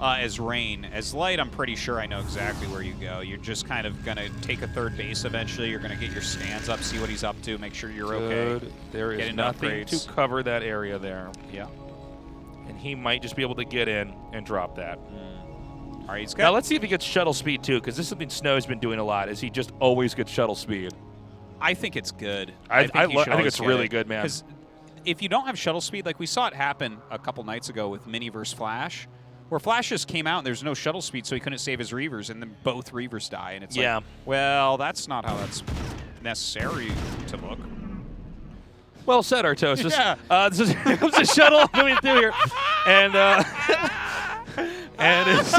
As Rain. As Light, I'm pretty sure I know exactly where you go. You're just kind of going to take a third base eventually. You're going to get your stands up, see what he's up to, make sure you're okay. There is nothing to cover that area there. Yeah. And he might just be able to get in and drop that. All right, he's got. Now let's see if he gets shuttle speed too, because this is something Snow's been doing a lot. Is he just always gets shuttle speed? I think it's good. I think it's really good, man. Because if you don't have shuttle speed, like we saw it happen a couple nights ago with Mini versus Flash, where Flash just came out and there's no shuttle speed, so he couldn't save his Reavers, and then both Reavers die. And it's like, well, that's not how that's necessary to look. Well said, Artosis. Yeah. Here comes a shuttle coming through here, and it's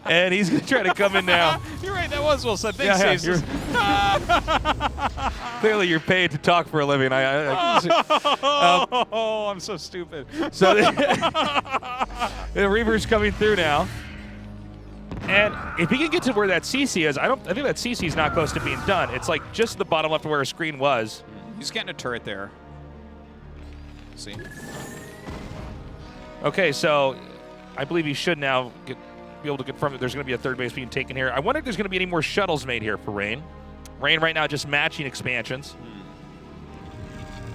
and he's gonna try to come in now. You're right. That was well said. Thanks, Clearly, you're paid to talk for a living. I'm so stupid. So the Reaver's coming through now. And if he can get to where that CC is, I think that CC is not close to being done. It's like just the bottom left of where a screen was. He's getting a turret there. See. Okay, so I believe he should now be able to confirm that there's going to be a third base being taken here. I wonder if there's going to be any more shuttles made here for Rain. Rain right now just matching expansions.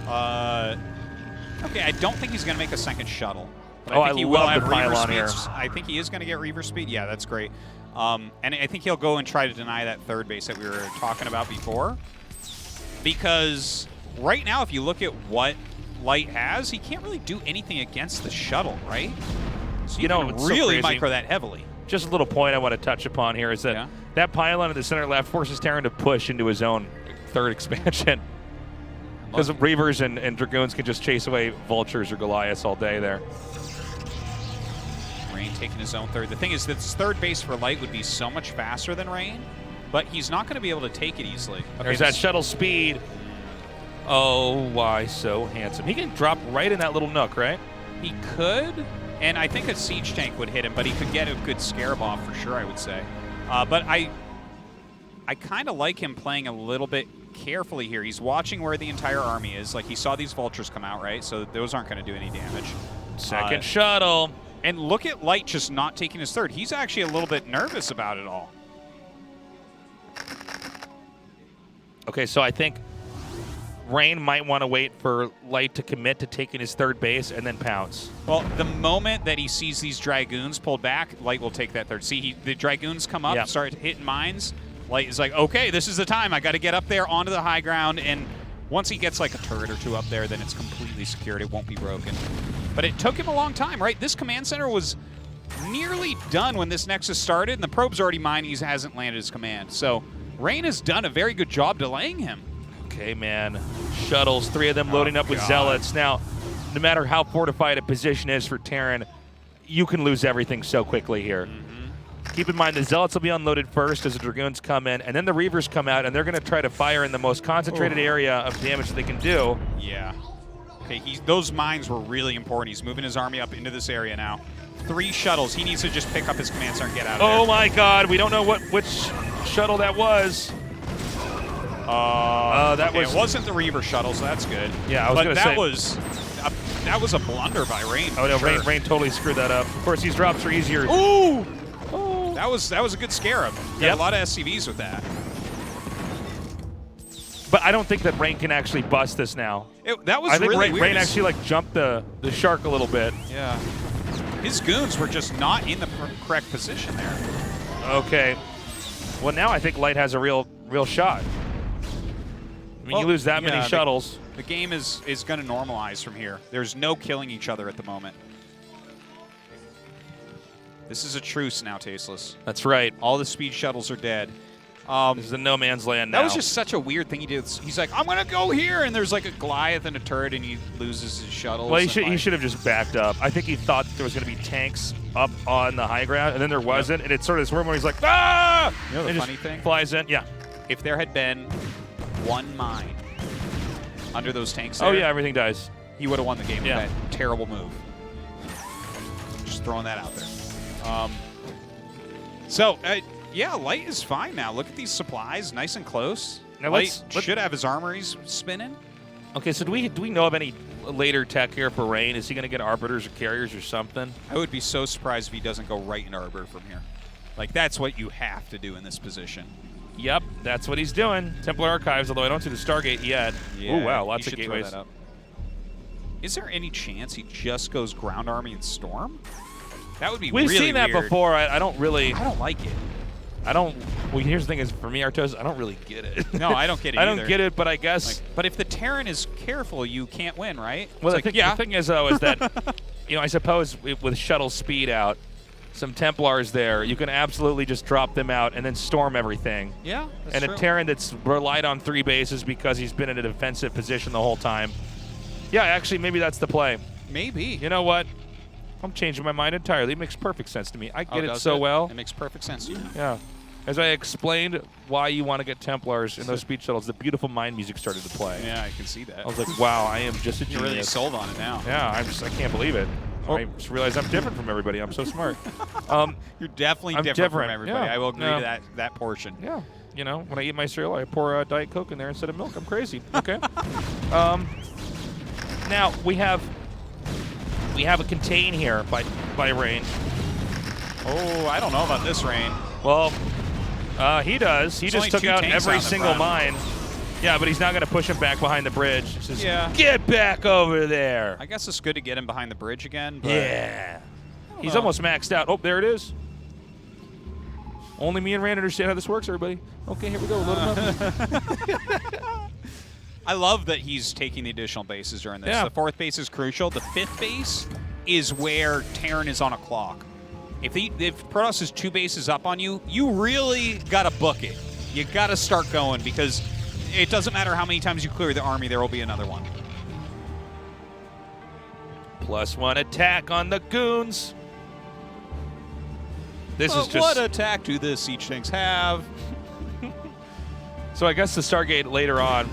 Okay, I don't think he's going to make a second shuttle. But Oh, I think he I will love have the Reaver pylon here. speeds. I think he is going to get Reaver speed. Yeah, that's great. And I think he'll go and try to deny that third base that we were talking about before. Because right now, if you look at what Light has, he can't really do anything against the shuttle, right? So you know, really so micro that heavily. Just a little point I want to touch upon here is that that pylon in the center left forces Terran to push into his own third expansion. Because Reavers and Dragoons can just chase away Vultures or Goliaths all day there. Rain taking his own third. The thing is that this third base for Light would be so much faster than Rain, but he's not going to be able to take it easily. Okay, there's that shuttle speed. Oh, why so handsome. He can drop right in that little nook, right? He could, and I think a siege tank would hit him, but he could get a good scarab off for sure, I would say. But I kind of like him playing a little bit carefully here. He's watching where the entire army is. Like, he saw these Vultures come out, right? So those aren't going to do any damage. Second shuttle. And look at Light just not taking his third. He's actually a little bit nervous about it all. Okay, so I think Rain might want to wait for Light to commit to taking his third base and then pounce. Well, the moment that he sees these Dragoons pulled back, Light will take that third. See, the Dragoons come up, start hitting mines. Light is like, okay, this is the time. I got to get up there onto the high ground, and once he gets like a turret or two up there, then it's completely secured. It won't be broken. But it took him a long time, right? This command center was nearly done when this Nexus started, and the probe's already mined. He hasn't landed his command. So Rain has done a very good job delaying him. Okay, man. Shuttles, 3 of them loading up with Zealots. Now, no matter how fortified a position is for Terran, you can lose everything so quickly here. Keep in mind, the Zealots will be unloaded first as the Dragoons come in, and then the Reavers come out, and they're going to try to fire in the most concentrated area of damage that they can do. Yeah. Okay, those mines were really important. He's moving his army up into this area now. 3 shuttles. He needs to just pick up his command center and get out of there. Oh, my God. We don't know which shuttle that was. It wasn't the Reaver shuttle, so that's good. Yeah, I was going to say. That was a blunder by Rain. Oh, no, Rain totally screwed that up. Of course, these drops are easier. Ooh! That was a good scarab. Got a lot of SCVs with that. But I don't think that Rain can actually bust this now. That was I think really weird. Rain actually like jumped the shark a little bit. Yeah. His goons were just not in the correct position there. Okay. Well, now I think Light has a real shot. I mean, you lose that many shuttles. The game is going to normalize from here. There's no killing each other at the moment. This is a truce now, Tasteless. That's right. All the speed shuttles are dead. This is a no man's land now. That was just such a weird thing he did. He's like, I'm gonna go here, and there's like a Goliath and a turret, and he loses his shuttles. Well, he should have just backed up. I think he thought there was going to be tanks up on the high ground, and then there wasn't, and it's sort of this room where he's like, ah! You know the and funny just thing? Flies in, yeah. If there had been one mine under those tanks there, Oh yeah, everything dies. he would have won the game Yeah. with that terrible move. Just throwing that out there. Yeah, Light is fine now. Look at these supplies, nice and close. Now Light let's- should have his armories spinning. Okay, so do we know of any later tech here for Rain? Is he going to get arbiters or carriers or something? I would be so surprised if he doesn't go right into Arbiter from here. Like, that's what you have to do in this position. Yep, that's what he's doing. Templar Archives, although I don't see the Stargate yet. Yeah, Oh wow, you lots of should throw gateways. that up. Is there any chance he just goes Ground Army and Storm? That would be We've really seen that weird. before. I don't really. I don't like it. I don't. Well, here's the thing: is for me, Artos, I don't really get it. No, I don't get it I don't either. get it, but I guess. Like, but if the Terran is careful, you can't win, right? Well, It's the, like, thing, the thing is, though, is that I suppose with shuttle speed out, some Templars there, you can absolutely just drop them out and then storm everything. yeah, that's And true. a Terran that's relied on 3 bases because he's been in a defensive position the whole time. Yeah, actually, maybe that's the play. Maybe. You know what? I'm changing my mind entirely. It makes perfect sense to me. I Oh, get it does so well. It makes perfect sense to you. Yeah. As I explained why you want to get Templars in those speed shuttles, the beautiful mind music started to play. Yeah, I can see that. I was like, wow, I am just a You're genius. really sold on it now. Yeah, I can't believe it. Oh. I just realized I'm different from everybody. I'm so smart. You're definitely I'm different different, from everybody. yeah. I will agree Yeah. to that portion. Yeah. You know, when I eat my cereal, I pour Diet Coke in there instead of milk. I'm crazy. Okay. Now we have a contain here by Rain. Oh, I don't know about this Rain. Well, he does. He There's just only took 2 out tanks every out in the single front. mine. Yeah, but he's not going to push him back behind the bridge. He says, Yeah. Get back over there. I guess it's good to get him behind the bridge again. But Yeah. He's know. almost maxed out. Oh, there it is. Only me and Rand understand how this works, everybody. Okay, here we go. Load him up. I love that he's taking the additional bases during this. Yeah. The 4th base is crucial. The 5th base is where Terran is on a clock. If Protoss is 2 bases up on you, you really got to book it. You got to start going because it doesn't matter how many times you clear the army, there will be another one. +1 attack on the goons. This is just. What attack do the siege tanks have? So I guess the Stargate later on,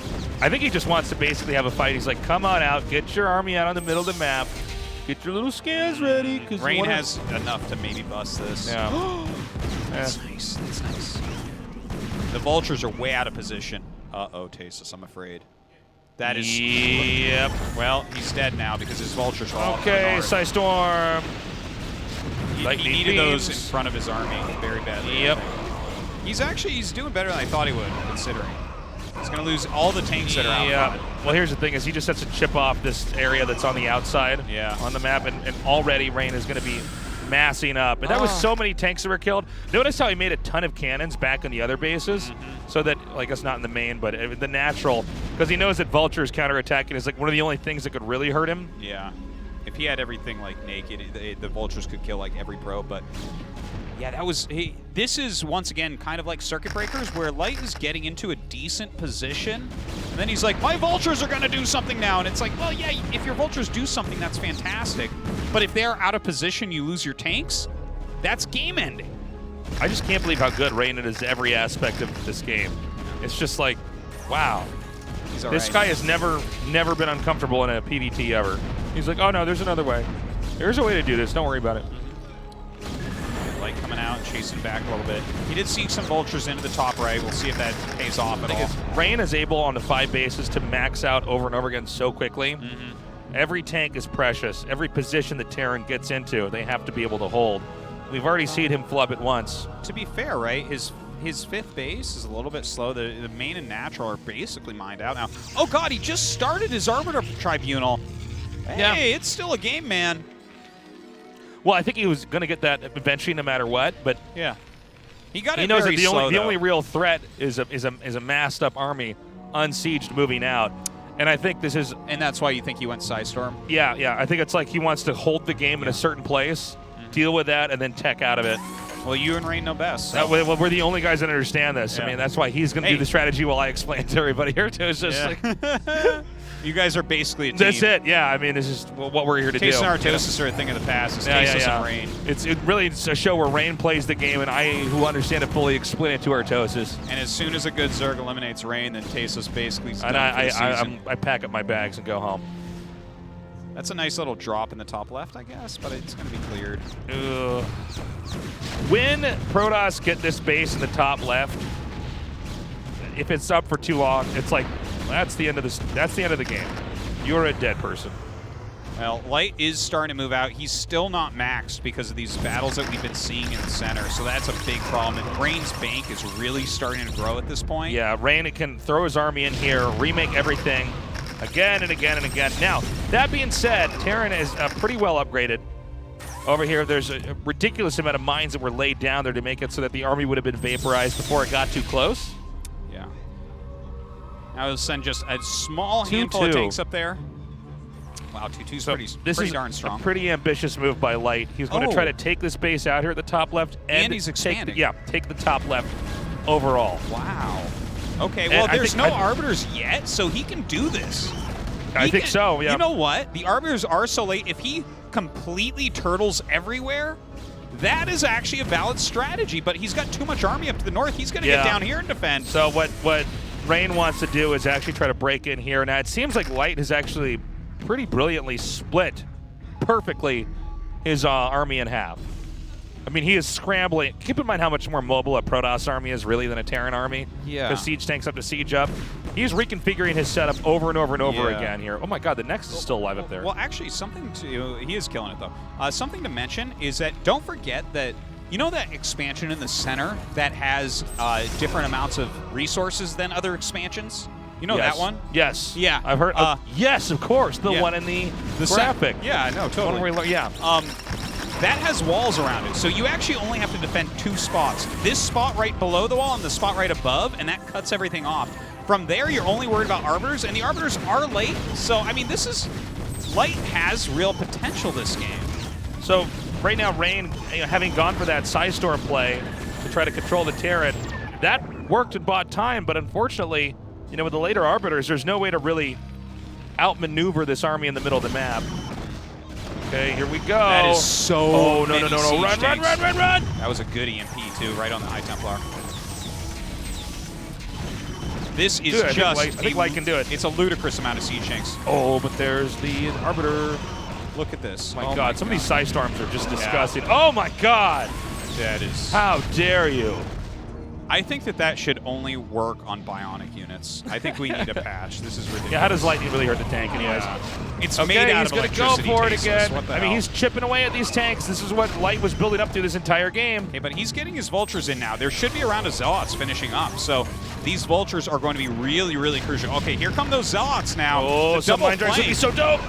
I think he just wants to basically have a fight. He's like, come on out, get your army out on the middle of the map, get your little scans ready. Cause Rain has enough to maybe bust this. Yeah. That's nice. That's nice. The vultures are way out of position. Uh-oh, Tasus, I'm afraid. That is... Yep. Well, he's dead now because his vultures are all up Okay, north. Psystorm. He Lightning needed those in beams. front of his army very badly. Yep. He's doing better than I thought he would, considering. He's going to lose all the tanks that are out Yeah. front. Well, here's the thing: is he just has to chip off this area that's on the outside, Yeah. on the map, and already Rain is going to be massing up. And that was so many tanks that were killed. Notice how he made a ton of cannons back in the other bases, so that, I guess not in the main, but the natural, because he knows that Vulture's counterattacking is like one of the only things that could really hurt him. Yeah. If he had everything like naked, the vultures could kill like every pro. But yeah, that was. This is once again kind of like Circuit Breakers, where Light is getting into a decent position, and then he's like, "My vultures are going to do something now," and it's like, well, yeah, if your vultures do something, that's fantastic. But if they're out of position, you lose your tanks. That's game ending. I just can't believe how good Rain is every aspect of this game. It's just like, wow. He's all This right. guy has never been uncomfortable in a PvT ever. He's like, oh no, there's another way. There's a way to do this. Don't worry about it. Light coming out, chasing back a little bit. He did see some vultures into the top right. We'll see if that pays off at all. Rain is able on the 5 bases to max out over and over again so quickly. Every tank is precious. Every position that Terran gets into, they have to be able to hold. We've already seen him flub it once. To be fair, right, his 5th base is a little bit slow. The main and natural are basically mined out now. Oh god, he just started his Arbiter Tribunal. Hey, Yeah. it's still a game, man. Well, I think he was going to get that eventually no matter what, but Yeah. He got he it knows very that the slow, only real threat is a massed up army, unsieged, moving out. And I think this is, and that's why you think he went Psystorm? yeah, I think it's like he wants to hold the game in a certain place, deal with that, and then tech out of it. Well, you and Rain know best. That So. way, well, we're the only guys that understand this. Yeah. I mean, that's why he's going to do the strategy while I explain to everybody here, too. It's just like, You guys are basically a team. that's it. Yeah, I mean, this is what we're here to Taste do. and Artosis are a thing of the past. It's Yeah, Tasis yeah. and Rain. It's a show where Rain plays the game, and I, who understand it fully, explain it to Artosis. And as soon as a good Zerg eliminates Rain, then Tasis basically is done And for the season. I pack up my bags and go home. That's a nice little drop in the top left, I guess, but it's going to be cleared. When Protoss get this base in the top left, if it's up for too long, it's like that's the end of this. That's the end of the game. You're a dead person. Well, Light is starting to move out. He's still not maxed because of these battles that we've been seeing in the center, so that's a big problem. And Rain's bank is really starting to grow at this point. Yeah, Rain can throw his army in here, remake everything again and again and again. Now, that being said, Terran is pretty well upgraded. Over here, there's a ridiculous amount of mines that were laid down there to make it so that the army would have been vaporized before it got too close. Yeah. Now he'll send just a small handful of tanks up there. Wow, 2-2's pretty darn strong. A pretty ambitious move by Light. He's going to try to take this base out here at the top left. And he's expanding. Take the top left overall. Wow. Okay, well, there's no Arbiters yet, so he can do this. I think so, yeah. You know what? The Arbiters are so late. If he completely turtles everywhere, that is actually a valid strategy, but he's got too much army up to the north. He's going to get down here and defend. So what Rain wants to do is actually try to break in here. Now, it seems like Light has actually pretty brilliantly split perfectly his army in half. I mean, he is scrambling. Keep in mind how much more mobile a Protoss army is really than a Terran army. Yeah. Because siege tanks up to siege up. He's reconfiguring his setup over and over and over again here. Oh my God, the Next is still alive up there. Well, actually, he is killing it though. Something to mention is that don't forget that, you know that expansion in the center that has different amounts of resources than other expansions? You know that one? Yes. Yeah. I've heard. Yes, of course. The one in the graphic. Yeah, no, totally. That has walls around it, so you actually only have to defend 2 spots. This spot right below the wall and the spot right above, and that cuts everything off. From there, you're only worried about Arbiters, and the Arbiters are late, so, I mean, Light has real potential this game. So, right now, Rain, having gone for that Psystorm play to try to control the Terran, that worked and bought time, but unfortunately, with the later Arbiters, there's no way to really outmaneuver this army in the middle of the map. Okay, here we go. That is so no. Run! That was a good EMP, too, right on the High Templar. This is I think Light can do it. It's a ludicrous amount of siege tanks. Oh, but there's the Arbiter. Look at this. Oh my God, some of these Psystorms are just disgusting. Oh my God! That is... How dare you? I think that should only work on bionic units. I think we need a patch. This is ridiculous. Yeah, how does lightning really hurt the tank anyways? It's made out of electricity. He's going to go for it Tasis. again. What the I mean, hell? he's chipping away at these tanks. This is what Light was building up to this entire game. Okay, but he's getting his Vultures in now. There should be a round of Zealots finishing up, so these Vultures are going to be really, really crucial. Okay, here come those Zealots now. Oh, some mine drives would be so dope.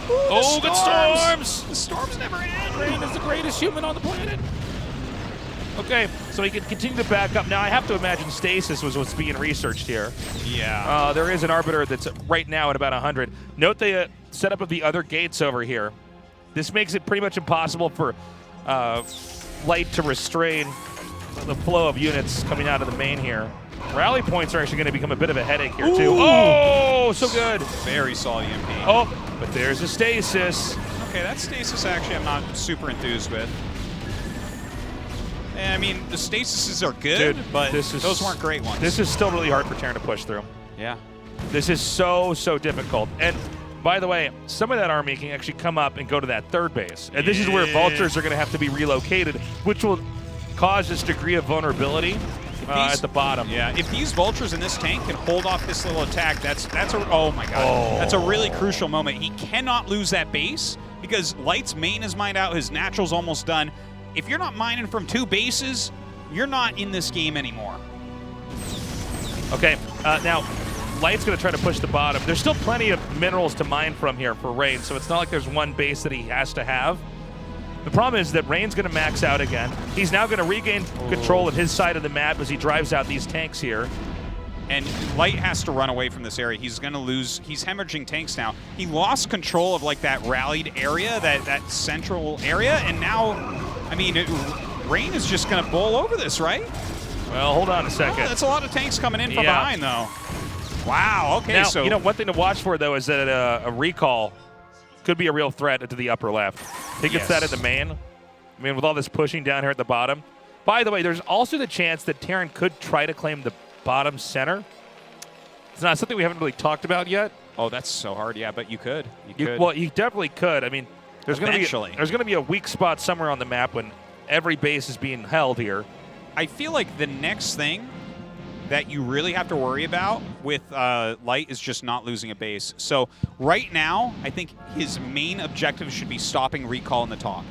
Ooh, good storms. The storms never end. Rain is the greatest human on the planet. Okay, so he can continue to back up. Now, I have to imagine Stasis was what's being researched here. Yeah. There is an Arbiter that's right now at about 100. Note the setup of the other gates over here. This makes it pretty much impossible for Light to restrain the flow of units coming out of the main here. Rally points are actually going to become a bit of a headache here, too. Oh, so good. Very solid EMP. Oh, but there's a Stasis. Okay, that Stasis actually I'm not super enthused with. I mean, the Stasises are good, but those weren't great ones. This is still really hard for Terran to push through. Yeah. This is so difficult. And by the way, some of that army can actually come up and go to that third base. And this is where Vultures are going to have to be relocated, which will cause this degree of vulnerability at the bottom. Yeah, if these Vultures in this tank can hold off this little attack, that's a, oh my God. That's a really crucial moment. He cannot lose that base because Light's main is mined out, his natural's almost done. If you're not mining from 2 bases, you're not in this game anymore. Okay, now Light's going to try to push the bottom. There's still plenty of minerals to mine from here for Rain, so it's not like there's one base that he has to have. The problem is that Rain's going to max out again. He's now going to regain control of his side of the map as he drives out these tanks here. And Light has to run away from this area. He's going to lose. He's hemorrhaging tanks now. He lost control of like that rallied area, that central area, and now, I mean, Rain is just going to bowl over this, right? Well, hold on a second. Oh, that's a lot of tanks coming in from Yeah. behind, though. Wow, okay, Now, so... you know, one thing to watch for, though, is that a recall could be a real threat to the upper left. He gets that at the main. I mean, with all this pushing down here at the bottom. By the way, there's also the chance that Terran could try to claim the bottom center. It's not something we haven't really talked about yet. Oh, that's so hard. Yeah, but you could. You could. Well, you definitely could. I mean, there's going Eventually. to be a weak spot somewhere on the map when every base is being held here. I feel like the next thing that you really have to worry about with Light is just not losing a base. So right now, I think his main objective should be stopping recall in the top.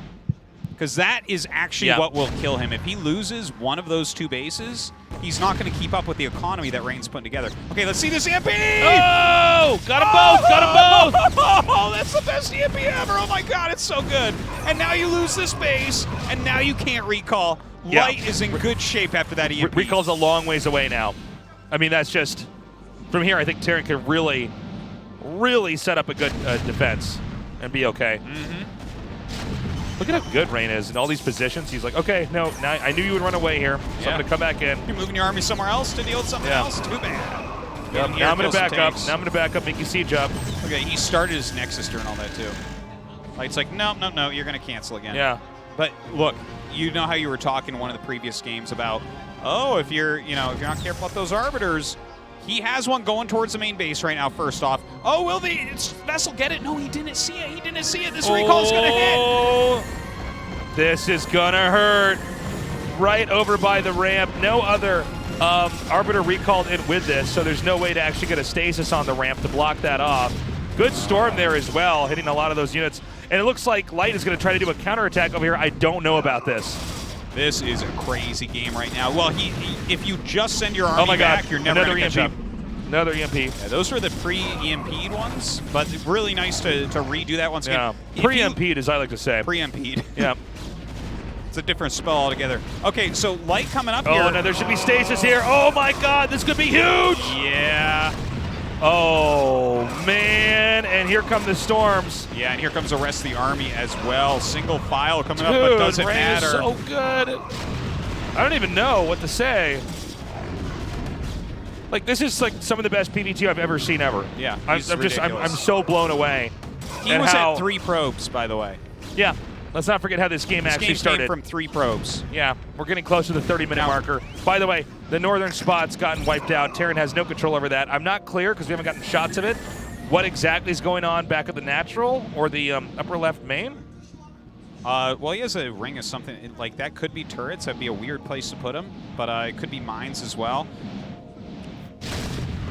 Because that is actually what will kill him. If he loses one of those two bases, he's not going to keep up with the economy that Rain's putting together. Okay, let's see this EMP! Oh! Got them both! Got them both! Oh, that's the best EMP ever! Oh my god, it's so good! And now you lose this base, and now you can't recall. Yeah. Light is in good shape after that EMP. Recall's a long ways away now. I mean, that's just... From here, I think Terran can really, really set up a good defense and be okay. Look at how good Rain is in all these positions. He's like, okay, no, now I knew you would run away here, so I'm going to come back in. You're moving your army somewhere else to deal with something else? Too bad. Yep. Now I'm going to back up. Now I'm going to back up, make you siege up. Okay, he started his Nexus during all that, too. Light's like, no, no, no, you're going to cancel again. Yeah. But look, you know how you were talking in one of the previous games about, oh, if you're not careful about those Arbiters, he has one going towards the main base right now, first off. Oh, will the Vessel get it? No, he didn't see it. He didn't see it. This recall's going to hit. This is going to hurt. Right over by the ramp. No other Arbiter recalled in with this, so there's no way to actually get a stasis on the ramp to block that off. Good storm there as well, hitting a lot of those units. And it looks like Light is going to try to do a counterattack over here. I don't know about this. This is a crazy game right now. Well, if you just send your army back, you're never going to catch up. Another EMP. Yeah, those were the pre-EMP'd ones, but really nice to redo that once again. Pre-EMP'd, as I like to say. Pre-EMP'd. Yeah. It's a different spell altogether. Okay, so Light coming up here. Oh, no, there should be stasis here. Oh, my God, this could be huge. Yeah. Oh, man. And here come the storms. Yeah, and here comes the rest of the army as well. Single file coming up, but doesn't Rain matter. Is so good. I don't even know what to say. Like, this is like some of the best PvT I've ever seen ever. Yeah, I'm so blown away. He was at 3 probes, by the way. Yeah. Let's not forget how this game actually started. Came from 3 probes. Yeah, we're getting close to the 30-minute marker. By the way, the northern spot's gotten wiped out. Terran has no control over that. I'm not clear, because we haven't gotten shots of it, what exactly is going on back at the natural or the upper left main. Well, he has a ring of something. Like, that could be turrets. That'd be a weird place to put them. But it could be mines as well.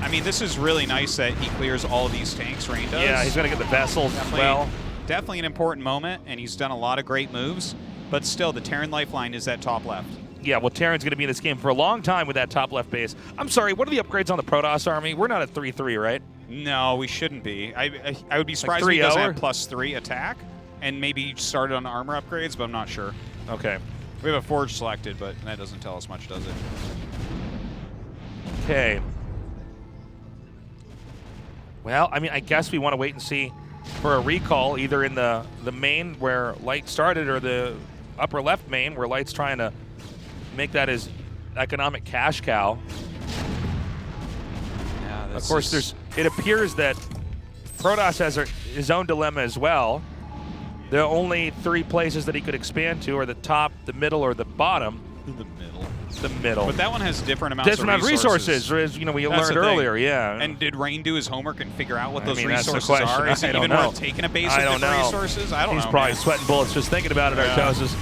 I mean, this is really nice that he clears all of these tanks, Rain does. Yeah, he's going to get the vessels as well. Definitely an important moment, and he's done a lot of great moves. But still, the Terran lifeline is that top left. Yeah, well, Terran's going to be in this game for a long time with that top left base. I'm sorry, what are the upgrades on the Protoss army? We're not at 3-3, right? No, we shouldn't be. I would be surprised like if he doesn't have +3 attack, and maybe started on armor upgrades, but I'm not sure. Okay. We have a Forge selected, but that doesn't tell us much, does it? Okay. Well, I mean, I guess we want to wait and see for a recall, either in the main where Light started or the upper left main where Light's trying to make that his economic cash cow. Yeah, of course, it appears that Protoss has his own dilemma as well. The only 3 places that he could expand to are the top, the middle, or the bottom. The middle. The middle. But that one has different amounts of resources. As you know, we learned earlier, yeah. And did Rain do his homework and figure out what those resources resources are? Is it even worth taking a base with different resources? I don't know. He's probably sweating bullets just thinking about it, Artosis.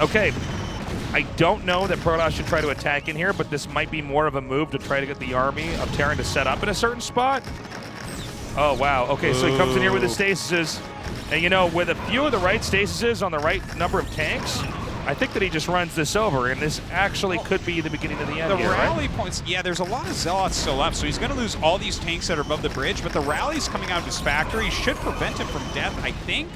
Okay. I don't know that Protoss should try to attack in here, but this might be more of a move to try to get the army of Terran to set up in a certain spot. Oh, wow. Okay, so he comes in here with the stasises. And, you know, with a few of the right stasises on the right number of tanks, I think that he just runs this over, and this actually could be the beginning of the end. The here, rally right? points, yeah, there's a lot of Zealots still left, so he's going to lose all these tanks that are above the bridge, but the rallies coming out of his factory should prevent him from death, I think.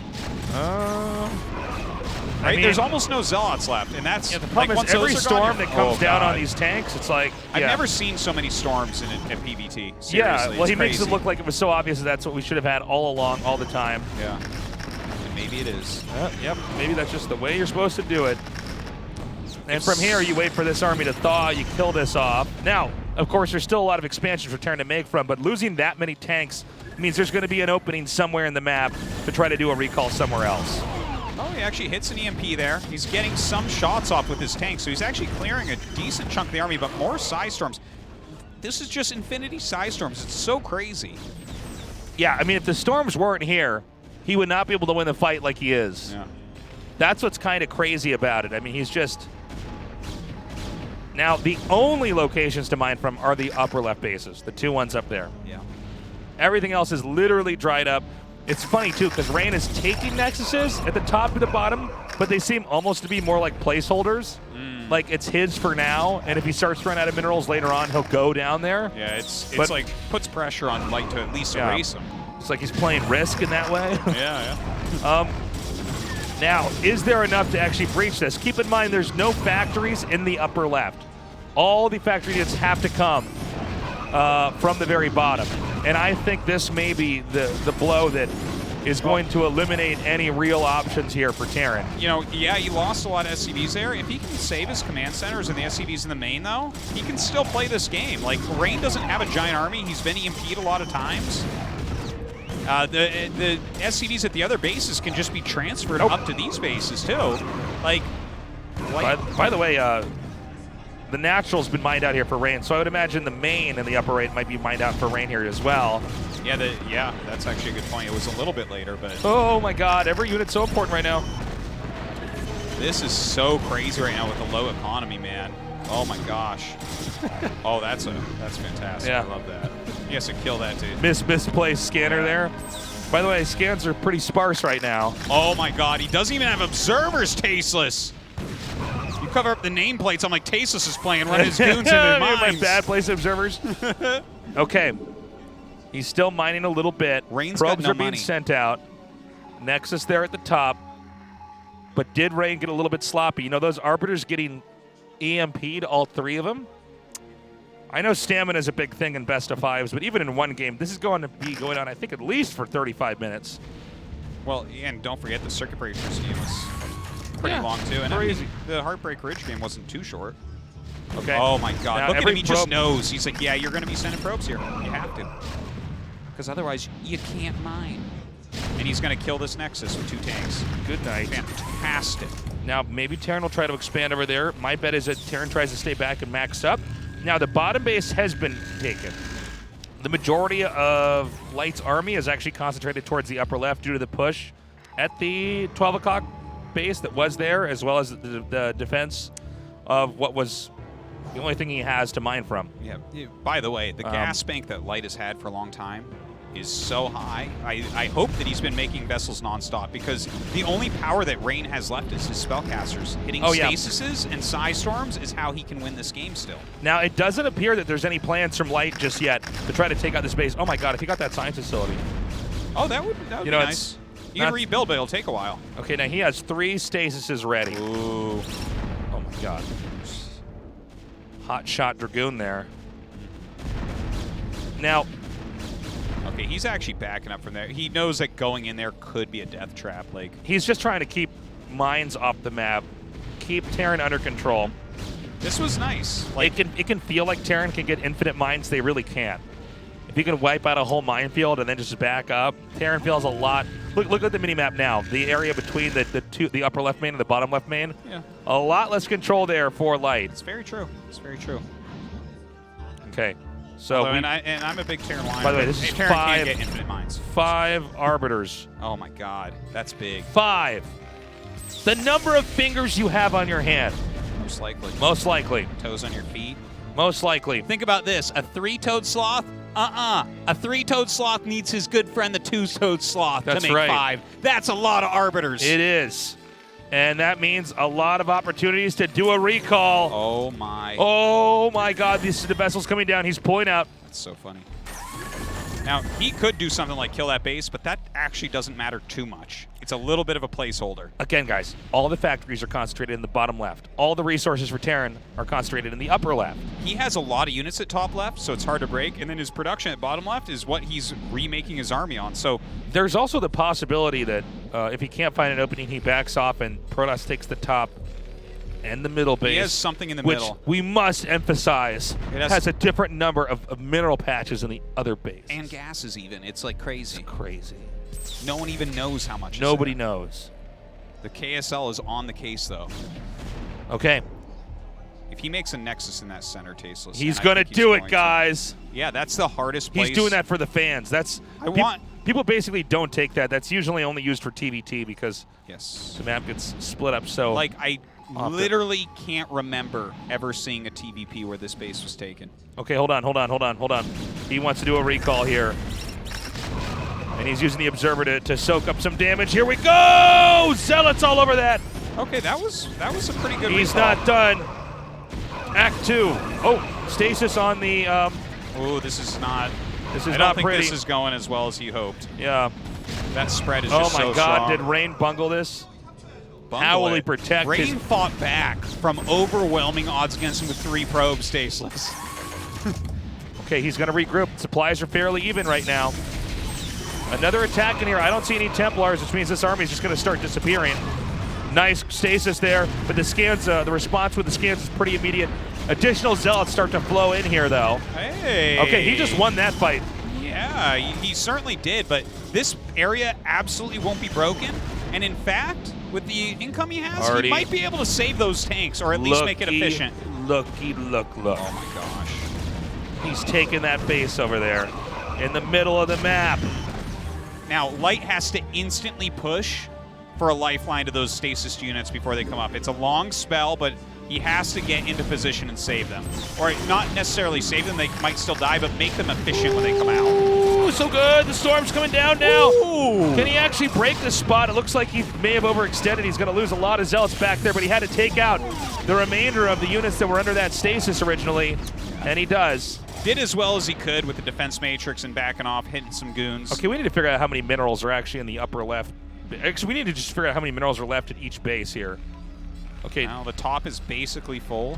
Right? There's almost no Zealots left, and that's... Yeah, the problem is every storm that comes down on these tanks, it's like... I've never seen so many storms in PvT, seriously. Yeah, well, he makes crazy. it look like it was so obvious that that's what we should have had all along, all the time. Yeah, and maybe it is. Yep, maybe that's just the way you're supposed to do it. And from here, you wait for this army to thaw, you kill this off. Now, of course, there's still a lot of expansions for Terran to make from, but losing that many tanks means there's going to be an opening somewhere in the map to try to do a recall somewhere else. Oh, he actually hits an EMP there. He's getting some shots off with his tank, so he's actually clearing a decent chunk of the army, but more Psystorms. This is just infinity Psystorms. It's so crazy. Yeah, I mean, if the storms weren't here, he would not be able to win the fight like he is. Yeah. That's what's kind of crazy about it. I mean, he's just... Now, the only locations to mine from are the upper left bases, the 2 ones up there. Yeah. Everything else is literally dried up. It's funny, too, because Rain is taking Nexuses at the top to the bottom, but they seem almost to be more like placeholders. Like, it's his for now, and if he starts running out of minerals later on, he'll go down there. Yeah, it's like puts pressure on Light to at least erase him. It's like he's playing Risk in that way. Yeah. Now, is there enough to actually breach this? Keep in mind, there's no factories in the upper left. All the factory units have to come from the very bottom. And I think this may be the blow that is going to eliminate any real options here for Terran. You know, yeah, he lost a lot of SCVs there. If he can save his command centers and the SCVs in the main, though, he can still play this game. Like, Rain doesn't have a giant army. He's been EMP'd a lot of times. The SCVs at the other bases can just be transferred up to these bases, too. Like by the way, the Natural's been mined out here for Rain, so I would imagine the main and the upper right might be mined out for Rain here as well. Yeah, that's actually a good point. It was a little bit later, but... Oh my god, every unit's so important right now. This is so crazy right now with the low economy, man. Oh my gosh. Oh, that's fantastic. Yeah. I love that. He has to kill that dude. Misplaced scanner there. By the way, scans are pretty sparse right now. Oh my god, he doesn't even have observers, Tasteless. You cover up the nameplates, I'm like, Tasteless is playing, run his goons into mines. My bad place observers. Okay. He's still mining a little bit. Rain's got Probes no are being money. sent out. Nexus there at the top. But did Rain get a little bit sloppy? You know, those Arbiters getting EMP'd, all 3 of them? I know stamina is a big thing in best of 5s, but even in one game, this is going to be going on, I think, at least for 35 minutes. Well, and don't forget the Circuit Breakers game was pretty long, too. And crazy. I mean, the Heartbreak Ridge game wasn't too short. Okay. Oh my god, Now look at every him, he just knows. He's like, yeah, you're going to be sending probes here. You have to. Because otherwise, you can't mine. And he's going to kill this Nexus with 2 tanks. Good night. Fantastic. Now, maybe Terran will try to expand over there. My bet is that Terran tries to stay back and max up. Now, the bottom base has been taken. The majority of Light's army is actually concentrated towards the upper left due to the push at the 12 o'clock base that was there, as well as the defense of what was the only thing he has to mine from. Yeah. By the way, the gas bank that Light has had for a long time is so high. I hope that he's been making vessels nonstop, because the only power that Rain has left is his spellcasters. Hitting stasises and Psystorms is how he can win this game still. Now, it doesn't appear that there's any plans from Light just yet to try to take out this base. Oh my god, if he got that science facility. Oh, that would be nice. You can rebuild, but it'll take a while. Okay, now he has 3 stasises ready. Ooh. Oh my god. Hot shot Dragoon there. Now, okay, he's actually backing up from there. He knows that going in there could be a death trap. Like, he's just trying to keep mines off the map, keep Terran under control. this was nice. Like, it can feel like Terran can get infinite mines. They really can't. If you can wipe out a whole minefield and then just back up, Terran feels a lot. Look at the mini-map now. The area between the upper left main and the bottom left main. Yeah. A lot less control there for Light. It's very true. It's very true. Okay. So and I'm a big Terran line. By the way, this is Terran 5 can't get infinite mines. 5 Arbiters. Oh my god, that's big. 5. The number of fingers you have on your hand. Most likely. Most likely. Toes on your feet. Most likely. Think about this: a 3-toed sloth. A 3-toed sloth needs his good friend, the 2-toed sloth, That's to make right. 5. That's a lot of Arbiters. It is. And that means a lot of opportunities to do a recall. Oh my. Oh my god, this is the vessel's coming down. He's pulling out. That's so funny. Now, he could do something like kill that base, but that actually doesn't matter too much. It's a little bit of a placeholder. Again, guys, all the factories are concentrated in the bottom left. All the resources for Terran are concentrated in the upper left. He has a lot of units at top left, so it's hard to break, and then his production at bottom left is what he's remaking his army on. So there's also the possibility that if he can't find an opening, he backs off and Protoss takes the top and the middle base. He has something in the which middle. we must emphasize It has has a different number of mineral patches than the other base. And gases even. It's like crazy. It's crazy. No one even knows how much. Nobody is there. knows. The KSL is on the case though. Okay. If he makes a Nexus in that center, Tasteless, He's and I going to think he's do it, going guys. Yeah, that's the hardest place. He's doing that for the fans. That's people basically don't take that. That's usually only used for TVT because the map gets split up so Like, I often. literally can't remember ever seeing a TVP where this base was taken. Okay, hold on. He wants to do a recall here. And he's using the Observer to soak up some damage. Here we go! Zealots all over that. Okay, that was a pretty good He's recall. not done. Act 2. Oh, stasis on the... oh, this is not... This is I not don't think pretty. this is going as well as he hoped. Yeah. That spread is Oh just my so God, strong. did Rain bungle this? Bungle How will it. he protect Rain his... fought back from overwhelming odds against him with 3 probes, Tasteless. Okay, he's going to regroup. Supplies are fairly even right now. Another attack in here. I don't see any Templars, which means this army is just going to start disappearing. Nice stasis there, but the scans, the response with the scans is pretty immediate. Additional Zealots start to flow in here, though. Hey. Okay, he just won that fight. Yeah, he certainly did, but this area absolutely won't be broken. And in fact, with the income he has, Already. he might be able to save those tanks or at least make it efficient. Look. Oh my gosh. He's taking that base over there in the middle of the map. Now, Light has to instantly push for a lifeline to those stasis units before they come up. It's a long spell, but he has to get into position and save them. Or not necessarily save them, they might still die, but make them efficient when they come out. Ooh, so good. The storm's coming down now. Ooh. Can he actually break this spot? It looks like he may have overextended. He's going to lose a lot of Zealots back there, but he had to take out the remainder of the units that were under that stasis originally, and he does. Did as well as he could with the defense matrix and backing off, hitting some goons. Okay, we need to figure out how many minerals are actually in the upper left. Actually, we need to just figure out how many minerals are left at each base here. Okay. Now the top is basically full.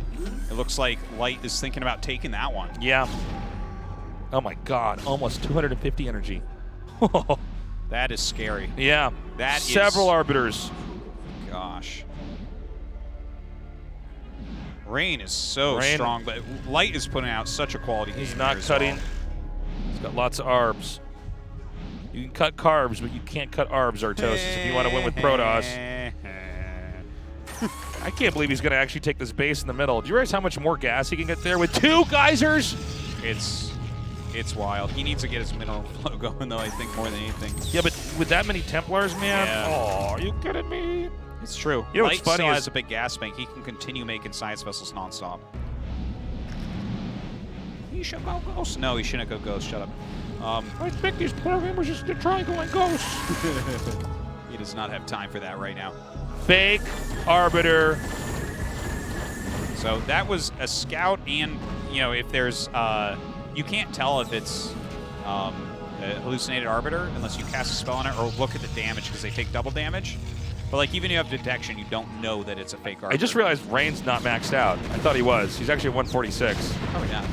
It looks like Light is thinking about taking that one. Yeah. Oh my God, almost 250 energy. That is scary. Yeah. That is... Several arbiters. Gosh. Rain is so Rain. strong, but Light is putting out such a quality game. He's not here as cutting. well. He's got lots of arbs. You can cut carbs, but you can't cut arbs, Artosis, if you want to win with Protoss. I can't believe he's going to actually take this base in the middle. Do you realize how much more gas he can get there with 2 geysers? It's wild. He needs to get his mineral flow going, though, I think, more than anything. Yeah, but with that many Templars, man? Yeah. Oh, are you kidding me? It's true. You know Light what's funny still is- has a big gas bank. He can continue making science vessels nonstop. He should go ghost. No, he shouldn't go ghost. Shut up. I think these programmers just to try going ghost. He does not have time for that right now. Fake arbiter. So that was a scout, and if there's, you can't tell if it's a hallucinated arbiter unless you cast a spell on it or look at the damage because they take double damage. But like even if you have detection, you don't know that it's a fake arbiter. I just realized Rain's not maxed out. I thought he was. He's actually at 146. Probably not.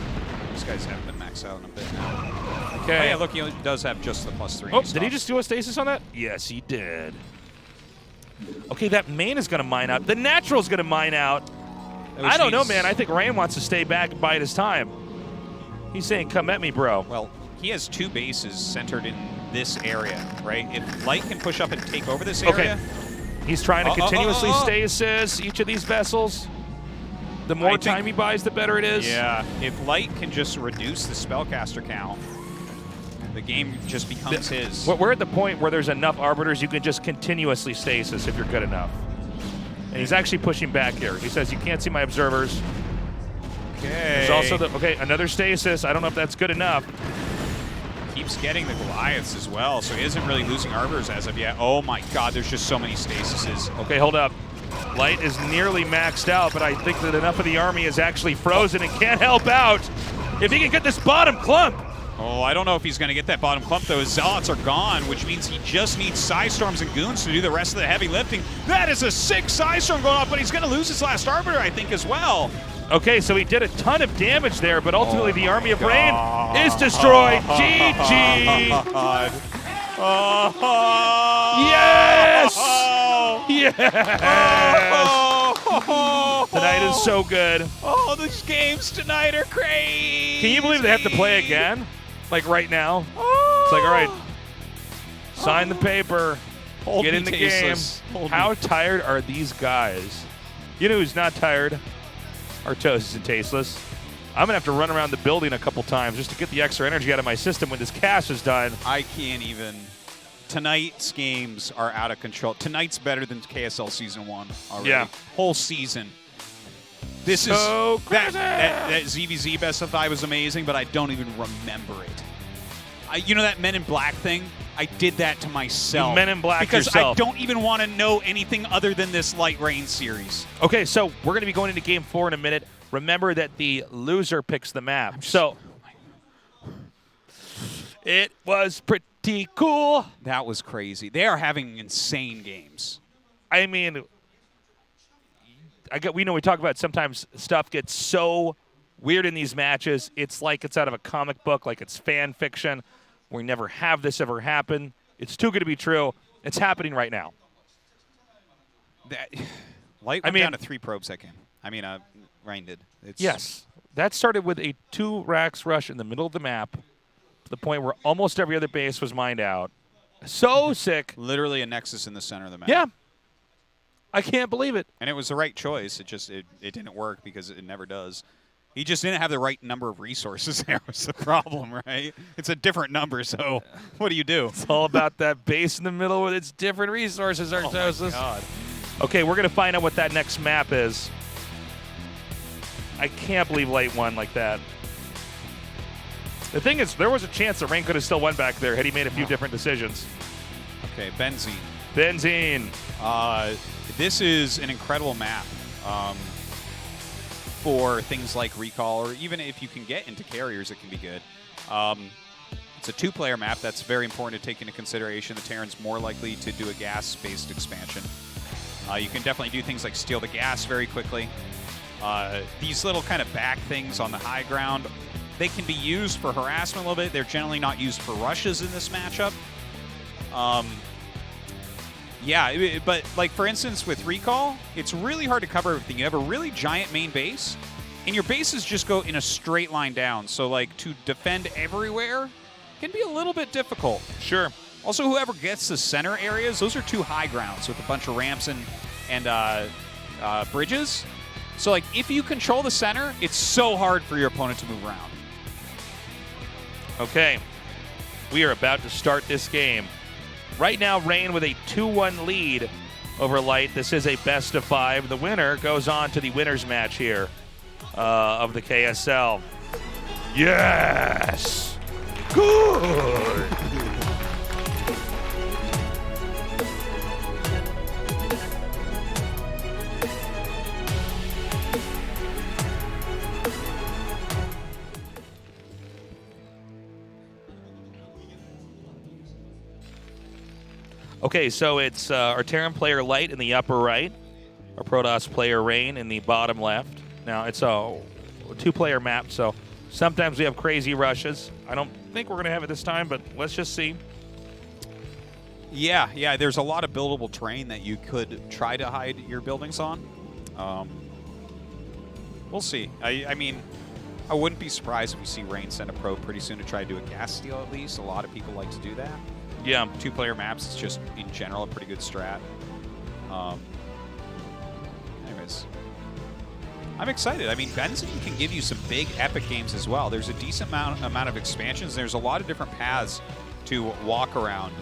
These guys haven't been maxed out in a bit now. Okay. Oh yeah, look, he does have just the +3. Oh, did he just do a stasis on that? Yes, he did. Okay, that main is going to mine out. The natural's going to mine out. I don't know, man. I think Rain wants to stay back and bide his time. He's saying, come at me, bro. Well, he has 2 bases centered in this area, right? If Light can push up and take over this area... Okay. He's trying to continuously stasis each of these vessels. The more time he buys, the better it is. Yeah. If Light can just reduce the spellcaster count, the game just becomes his. We're at the point where there's enough arbiters you can just continuously stasis if you're good enough. And he's actually pushing back here. He says, you can't see my observers. Okay. There's also another stasis. I don't know if that's good enough. Keeps getting the Goliaths as well, so he isn't really losing arbiters as of yet. Oh my God, there's just so many stasises. Okay, hold up. Light is nearly maxed out, but I think that enough of the army is actually frozen and can't help out. If he can get this bottom clump. Oh, I don't know if he's going to get that bottom clump, though. His Zealots are gone, which means he just needs Psystorms and Goons to do the rest of the heavy lifting. That is a 6 Psystorm going off, but he's going to lose his last Arbiter, I think, as well. Okay, so he did a ton of damage there, but ultimately the Army of Rain is destroyed. GG! Oh. Yes! Yes! Oh, Tonight is so good. Oh, these games tonight are crazy. Can you believe they have to play again? Like right now? Oh. It's like, all right, sign the paper, Hold get me in the tasteless. game. Hold How me. tired are these guys? You know who's not tired? Our toast and tasteless. I'm gonna have to run around the building a couple times just to get the extra energy out of my system when this cast is done. I can't even. Tonight's games are out of control. Tonight's better than KSL Season 1 already. Yeah. Whole season. This So is crazy. that ZVZ Best of 5 was amazing, but I don't even remember it. You know that Men in Black thing? I did that to myself. Men in Black because yourself. I don't even want to know anything other than this Light Rain series. Okay, so we're gonna be going into Game 4 in a minute. Remember that the loser picks the map. So it was pretty cool. That was crazy. They are having insane games. I mean, we know we talk about sometimes stuff gets so weird in these matches. It's like it's out of a comic book, like it's fan fiction. We never have this ever happen. It's too good to be true. It's happening right now. Light went down to 3 probes that game. Rain did. Yes. That started with a 2 racks rush in the middle of the map to the point where almost every other base was mined out. So sick. Literally a nexus in the center of the map. Yeah. I can't believe it. And it was the right choice. It didn't work because it never does. He just didn't have the right number of resources there was the problem, right? It's a different number, so what do you do? It's all about that base in the middle with its different resources, Arctosis. Oh my God. Okay, we're going to find out what that next map is. I can't believe Light won like that. The thing is, there was a chance that Rain could have still won back there had he made a few different decisions. Okay, Benzene. Benzene. This is an incredible map for things like recall, or even if you can get into carriers, it can be good. It's a 2-player map. That's very important to take into consideration. The Terran's more likely to do a gas-based expansion. You can definitely do things like steal the gas very quickly. These little kind of back things on the high ground, they can be used for harassment a little bit. They're generally not used for rushes in this matchup. Yeah, but like for instance with recall, it's really hard to cover everything. You have a really giant main base, and your bases just go in a straight line down. So like to defend everywhere can be a little bit difficult. Sure. Also, whoever gets the center areas, those are 2 high grounds with a bunch of ramps and bridges. So like if you control the center, it's so hard for your opponent to move around. Okay, we are about to start this game. Right now, Rain with a 2-1 lead over Light. This is a best of 5. The winner goes on to the winner's match here of the KSL. Yes! Good! Okay, so it's our Terran player Light in the upper right, our Protoss player Rain in the bottom left. Now, it's a 2-player map, so sometimes we have crazy rushes. I don't think we're going to have it this time, but let's just see. Yeah, there's a lot of buildable terrain that you could try to hide your buildings on. We'll see. I mean, I wouldn't be surprised if we see Rain send a probe pretty soon to try to do a gas steal at least. A lot of people like to do that. Yeah. 2-player maps is just, in general, a pretty good strat. Anyways, I'm excited. I mean, Benzene can give you some big epic games as well. There's a decent amount of expansions. There's a lot of different paths to walk around,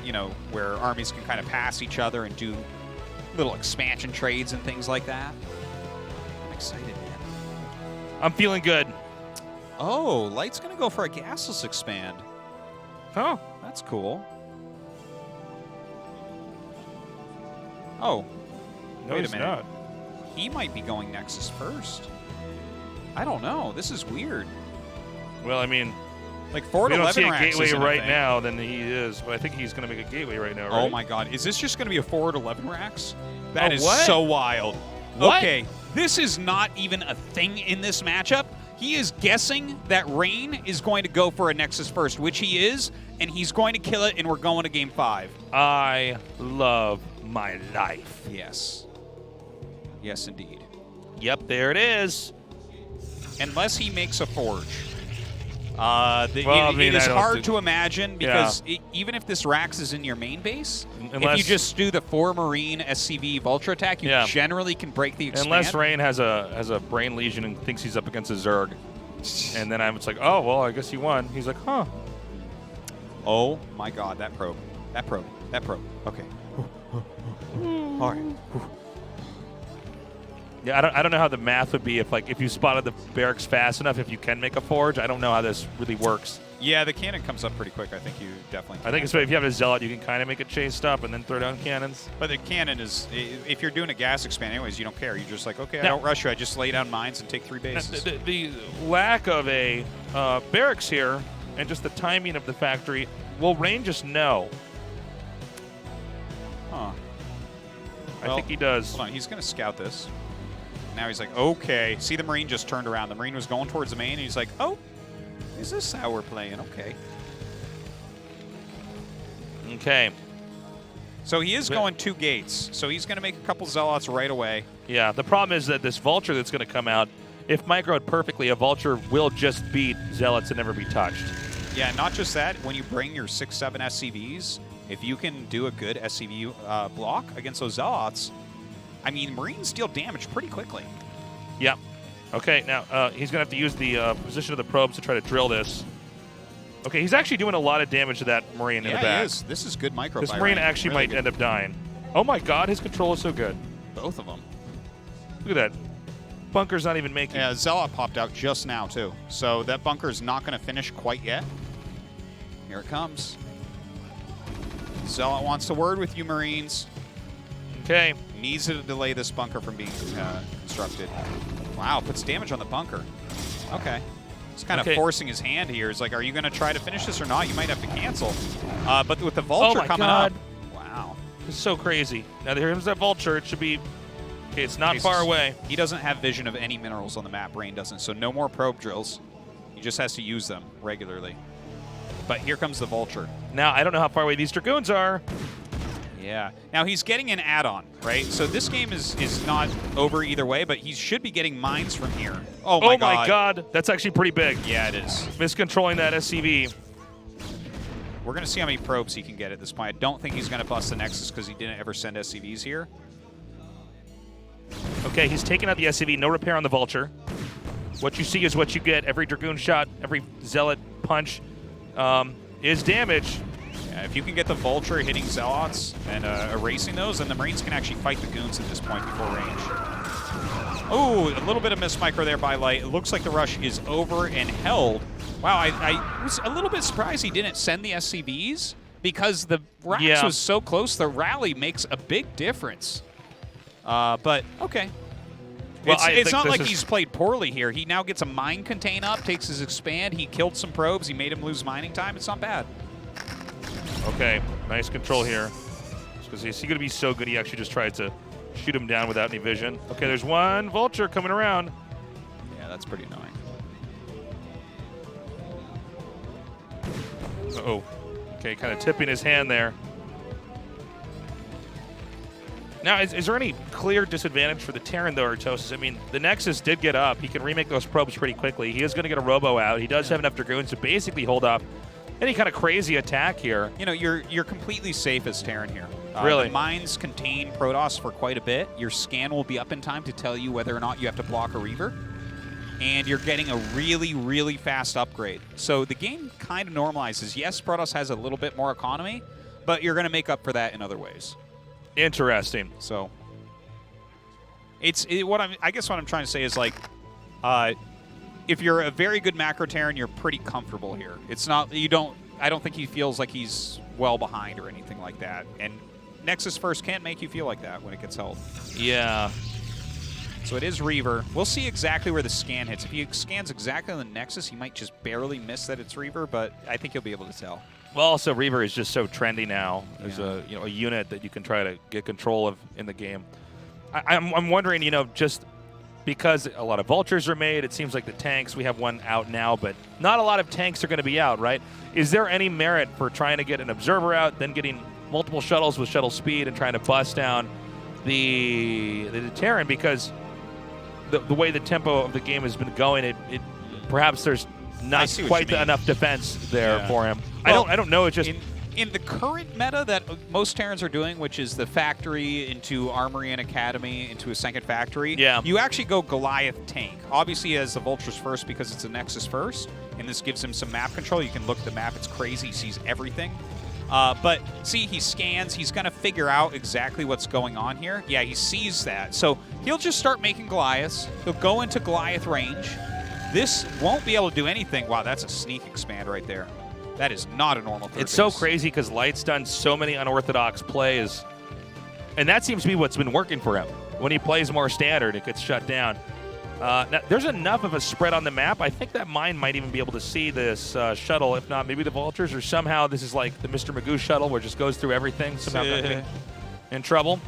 you know, where armies can kind of pass each other and do little expansion trades and things like that. I'm excited, man. I'm feeling good. Oh, Light's going to go for a gasless expand. Oh. That's cool. Oh. No, Wait a he's minute. not. He might be going Nexus first. I don't know. This is weird. Well, I mean, like 4 to we don't 11 see a racks gateway isn't a right thing. now, then he is. But I think he's going to make a gateway right now, right? Oh my God. Is this just going to be a 4 to 11 racks? That Oh, is what? so wild. What? Okay. This is not even a thing in this matchup. He is guessing that Rain is going to go for a Nexus first, which he is, and he's going to kill it, and we're going to Game 5. I love my life. Yes. Yes, indeed. Yep, there it is. Unless he makes a forge. I mean, it is I don't hard think- to imagine because even if this Rax is in your main base, if you just do the 4 Marine SCV Vulture attack, you generally can break the expand. Unless Rain has a brain lesion and thinks he's up against a Zerg. And then it's like, oh, well, I guess he won. He's like, huh. Oh, my God, that probe. That probe. That probe. Okay. All right. Yeah, I don't know how the math would be if you spotted the barracks fast enough, if you can make a forge. I don't know how this really works. Yeah, the cannon comes up pretty quick. I think you definitely can. I think it's if you have a Zealot, you can kind of make it chased up and then throw down cannons. But the cannon is, if you're doing a gas expand anyways, you don't care. You're just like, okay, I don't rush you. I just lay down mines and take 3 bases. The lack of a barracks here and just the timing of the factory, will Rain just know? Huh. I think he does. Hold on, he's going to scout this. Now he's like, okay. See, the Marine just turned around. The Marine was going towards the main, and he's like, oh, is this how we're playing? Okay. Okay. So he is going 2 gates. So he's going to make a couple Zealots right away. Yeah, the problem is that this Vulture that's going to come out, if microed perfectly, a Vulture will just beat Zealots and never be touched. Yeah, not just that. When you bring your 6-7 SCVs, if you can do a good SCV block against those Zealots, I mean, Marines deal damage pretty quickly. Yeah. Okay, now he's going to have to use the position of the probes to try to drill this. Okay, he's actually doing a lot of damage to that Marine in the back. Yeah, he is. This is good micro. This Marine actually might end up dying. Oh my God, his control is so good. Both of them. Look at that. Bunker's not even making. Yeah, Zealot popped out just now, too. So that bunker's not going to finish quite yet. Here it comes. Zealot wants to word with you, Marines. Okay. Needs to delay this bunker from being constructed. Wow, puts damage on the bunker. Okay. He's kind of forcing his hand here. He's like, are you going to try to finish this or not? You might have to cancel. But with the Vulture coming up. Wow. It's so crazy. Now here's that Vulture. It should be... Okay, it's not far away. He doesn't have vision of any minerals on the map. Rain doesn't. So no more probe drills. He just has to use them regularly. But here comes the Vulture. Now, I don't know how far away these Dragoons are. Yeah. Now, he's getting an add-on, right? So this game is not over either way, but he should be getting mines from here. Oh, my God. Oh, my God. That's actually pretty big. Yeah, it is. Miscontrolling that SCV. We're going to see how many probes he can get at this point. I don't think he's going to bust the Nexus because he didn't ever send SCVs here. Okay, he's taking out the SCV. No repair on the Vulture. What you see is what you get. Every Dragoon shot, every Zealot punch is damage. Yeah, if you can get the Vulture hitting Zealots and erasing those, then the Marines can actually fight the Goons at this point before range. Oh, a little bit of miss micro there by Light. It looks like the rush is over and held. Wow, I was a little bit surprised he didn't send the SCVs because the Rax was so close. The rally makes a big difference. But, okay. Well, it's not like he's played poorly here. He now gets a mine contain up, takes his expand. He killed some probes. He made him lose mining time. It's not bad. Okay, nice control here. Because is he going to be so good he actually just tried to shoot him down without any vision? Okay, there's one Vulture coming around. Yeah, that's pretty annoying. Uh-oh. Okay, kind of tipping his hand there. Now, is there any clear disadvantage for the Terran, though, Ro16? I mean, the Nexus did get up. He can remake those probes pretty quickly. He is going to get a Robo out. He does have enough Dragoons to basically hold up any kind of crazy attack here. You know, you're completely safe as Terran here. Really? The mines contain Protoss for quite a bit. Your scan will be up in time to tell you whether or not you have to block a Reaver. And you're getting a really, really fast upgrade. So the game kind of normalizes. Yes, Protoss has a little bit more economy, but you're going to make up for that in other ways. Interesting. So I guess what I'm trying to say is, like, if you're a very good macro Terran, you're pretty comfortable here. It's not, I don't think he feels like he's well behind or anything like that. And Nexus First can't make you feel like that when it gets held. Yeah. So it is Reaver. We'll see exactly where the scan hits. If he scans exactly on the Nexus, he might just barely miss that it's Reaver, but I think you'll be able to tell. Well, also Reaver is just so trendy now as a unit that you can try to get control of in the game. I'm wondering, just because a lot of Vultures are made, it seems like the tanks, we have one out now, but not a lot of tanks are going to be out, right? Is there any merit for trying to get an Observer out, then getting multiple shuttles with shuttle speed and trying to bust down the Terran because the way the tempo of the game has been going, it perhaps there's not quite enough defense there for him. Well, I don't know. It's just in the current meta that most Terrans are doing, which is the factory into Armory and Academy into a second factory. Yeah. You actually go Goliath tank. Obviously, he has the Vultures first because it's a Nexus first, and this gives him some map control. You can look at the map; it's crazy. He sees everything. But see, he scans. He's going to figure out exactly what's going on here. Yeah, he sees that. So he'll just start making Goliaths. He'll go into Goliath range. This won't be able to do anything. Wow, that's a sneak expand right there. That is not a normal third It's base. so crazy because Light's done so many unorthodox plays, and that seems to be what's been working for him. When he plays more standard, it gets shut down. Now, there's enough of a spread on the map. I think that mine might even be able to see this shuttle. If not, maybe the Vultures, or somehow this is like the Mr. Magoo shuttle where it just goes through everything. Somehow not getting in trouble.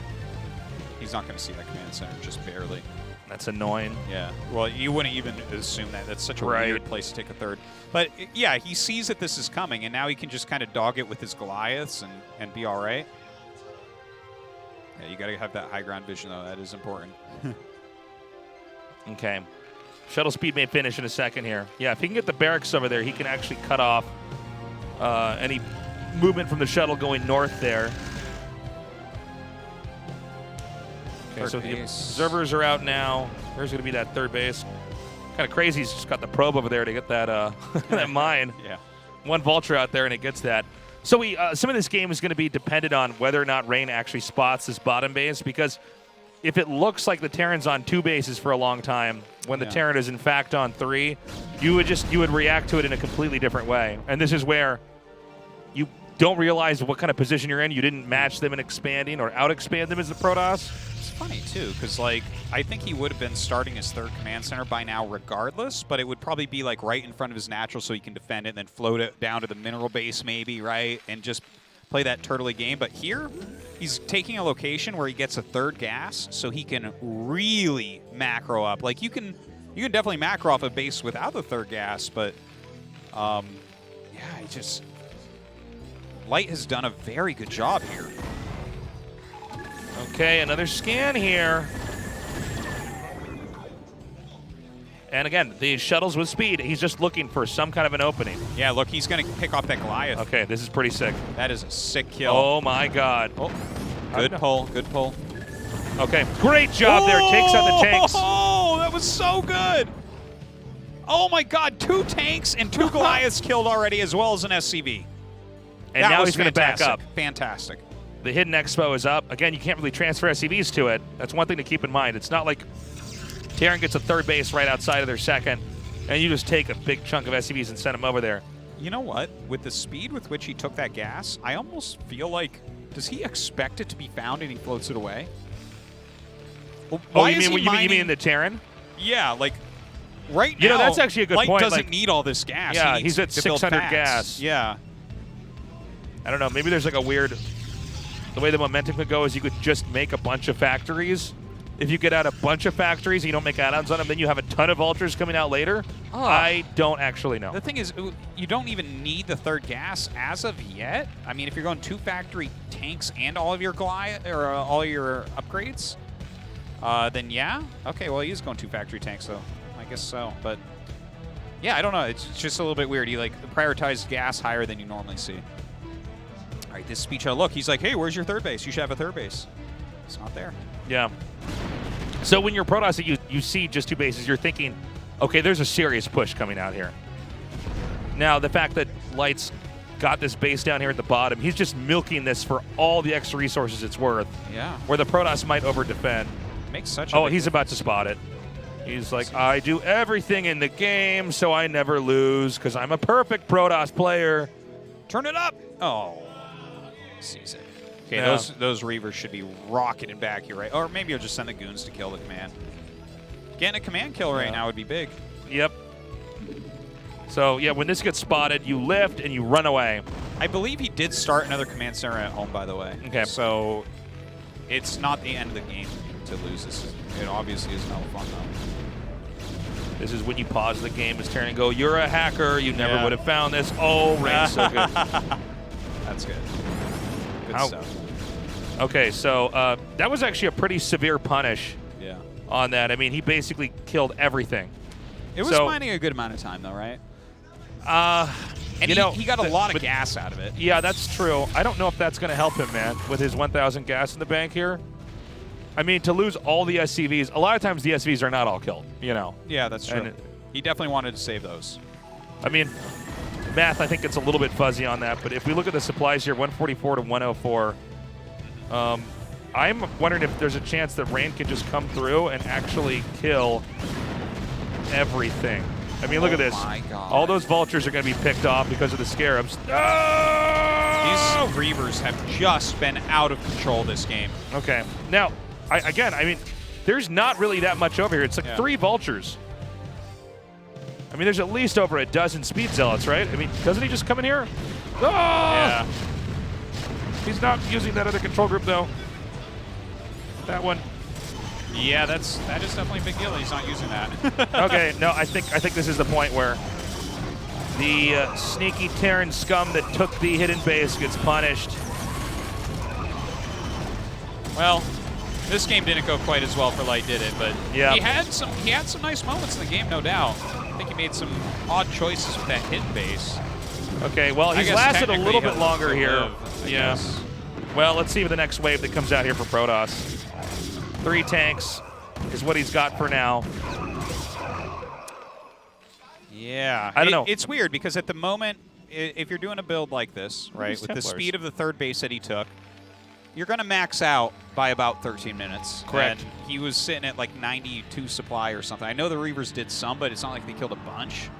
He's not going to see that command center, just barely. That's annoying. Yeah. Well, you wouldn't even assume that. That's such a weird place to take a third. But, yeah, he sees that this is coming, and now he can just kind of dog it with his Goliaths and be all right. Yeah, you got to have that high ground vision, though. That is important. Okay. Shuttle speed may finish in a second here. Yeah, if he can get the barracks over there, he can actually cut off any movement from the shuttle going north there. Okay, so the observers are out now. There's going to be that third base. Kind of crazy. He's just got the probe over there to get that that mine. Yeah. One Vulture out there, and it gets that. So some of this game is going to be dependent on whether or not Rain actually spots this bottom base, because if it looks like the Terran's on 2 bases for a long time, when the Terran is in fact on 3, you would react to it in a completely different way. And this is where you don't realize what kind of position you're in. You didn't match them in expanding or out-expand them as the Protoss. It's funny, too, because, like, I think he would have been starting his third command center by now regardless, but it would probably be, like, right in front of his natural so he can defend it and then float it down to the mineral base maybe, right, and just play that turtley game. But here, he's taking a location where he gets a third gas so he can really macro up. Like, you can definitely macro off a base without the third gas, but, yeah, he just... Light has done a very good job here. Okay, another scan here. And again, the shuttles with speed. He's just looking for some kind of an opening. Yeah, look, he's going to pick off that Goliath. Okay, this is pretty sick. That is a sick kill. Oh, my God. Oh, good pull, good pull. Okay, great job there. Takes out the tanks. Oh, that was so good. Oh, my God, 2 tanks and 2 Goliaths killed already, as well as an SCV. And now he's going to back up. Fantastic. The Hidden Expo is up. Again, you can't really transfer SCVs to it. That's one thing to keep in mind. It's not like Terran gets a third base right outside of their second, and you just take a big chunk of SCVs and send them over there. You know what? With the speed with which he took that gas, I almost feel like, does he expect it to be found and he floats it away? Well, why you mean the Terran? Yeah, like right now. You know, that's actually a good Light point. Doesn't like, need all this gas. Yeah, he he's at 600 gas. Yeah. I don't know. Maybe there's like a weird. The way the momentum could go is you could just make a bunch of factories. If you get out a bunch of factories and you don't make add-ons on them, then you have a ton of Vultures coming out later. Oh. I don't actually know. The thing is, you don't even need the third gas as of yet. I mean, if you're going 2 factory tanks and all of your Goliath or all your upgrades, then yeah. Okay, well, he is going 2 factory tanks, though. I guess so. But yeah, I don't know. It's just a little bit weird. He like prioritized gas higher than you normally see. All right, this speech. Look, he's like, hey, where's your third base? You should have a third base. It's not there. Yeah. So when you're Protoss, you see just 2 bases, you're thinking, okay, there's a serious push coming out here. Now, the fact that Light's got this base down here at the bottom, he's just milking this for all the extra resources it's worth. Yeah. Where the Protoss might over-defend. Makes such a Oh, he's about to spot it. He's like, I do everything in the game so I never lose because I'm a perfect Protoss player. Turn it up. Oh. Sees it. Okay, yeah. those Reavers should be rocketing back here, right? Or maybe I'll just send the goons to kill the command. Getting a command kill right now would be big. Yep. So, yeah, when this gets spotted, you lift and you run away. I believe he did start another command center at home, by the way. Okay. So it's not the end of the game to lose this. It obviously is no fun, though. This is when you pause the game as Terran and go, you're a hacker. You never would have found this. Oh, Rain's so good. That's good. Good stuff. Okay, so that was actually a pretty severe punish Yeah. on that. I mean, he basically killed everything. It was So- finding a good amount of time, though, right? And you know, he got a lot of gas out of it. Yeah, that's true. I don't know if that's going to help him, man, with his 1,000 gas in the bank here. I mean, to lose all the SCVs, a lot of times the SCVs are not all killed, you know. Yeah, that's true. And He definitely wanted to save those. I mean, math, I think it's a little bit fuzzy on that, but if we look at the supplies here, 144 to 104, I'm wondering if there's a chance that Rain can just come through and actually kill everything. I mean, look at this. My God. All those vultures are going to be picked off because of the scarabs. These Reavers have just been out of control this game. Okay. Now, I mean, there's not really that much over here. It's like 3 vultures. I mean, there's at least over a dozen speed zealots, right? I mean, doesn't he just come in here? Oh! Yeah. He's not using that other control group, though. That one. Yeah, that is definitely a big deal. He's not using that. Okay, no, I think this is the point where the sneaky Terran scum that took the hidden base gets punished. Well, this game didn't go quite as well for Light, did it? But yeah. he had some nice moments in the game, no doubt. I think he made some odd choices with that hidden base. Okay, well, he's lasted a little bit longer here. Yeah. Well, let's see the next wave that comes out here for Protoss. 3 tanks is what he's got for now. Yeah. I don't know. It's weird because at the moment, if you're doing a build like this, right, with the speed of the third base that he took, you're going to max out by about 13 minutes. Correct. And he was sitting at like 92 supply or something. I know the Reavers did some, but it's not like they killed a bunch.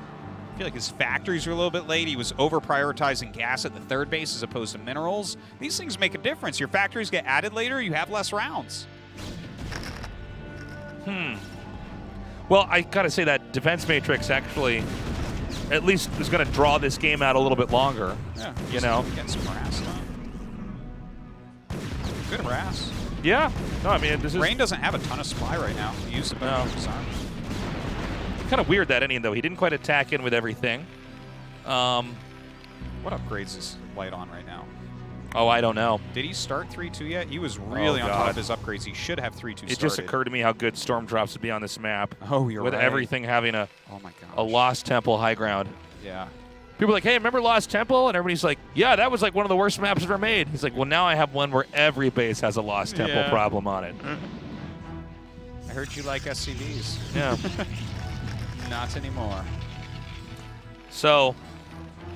I feel like his factories were a little bit late. He was over-prioritizing gas at the third base as opposed to minerals. These things make a difference. Your factories get added later, you have less rounds. Well, I gotta say that defense matrix actually, at least, is gonna draw this game out a little bit longer. Yeah, you know, getting some harass done. Good harass. Yeah. No, I mean, this is Rain doesn't have a ton of supply right now. He used it No. Kind of weird that inning though. He didn't quite attack in with everything. What upgrades is Light on right now? Oh, I don't know. Did he start 3-2 yet? He was really on top of his upgrades. He should have 3-2 started. It just occurred to me how good storm drops would be on this map. Oh, you're with right. everything having a my gosh. a Lost Temple high ground. Yeah. People are like, hey, remember Lost Temple? And everybody's like, yeah, that was like one of the worst maps ever made. He's like, well, now I have one where every base has a Lost Temple problem on it. I heard you like SCVs. Yeah. Not anymore. So,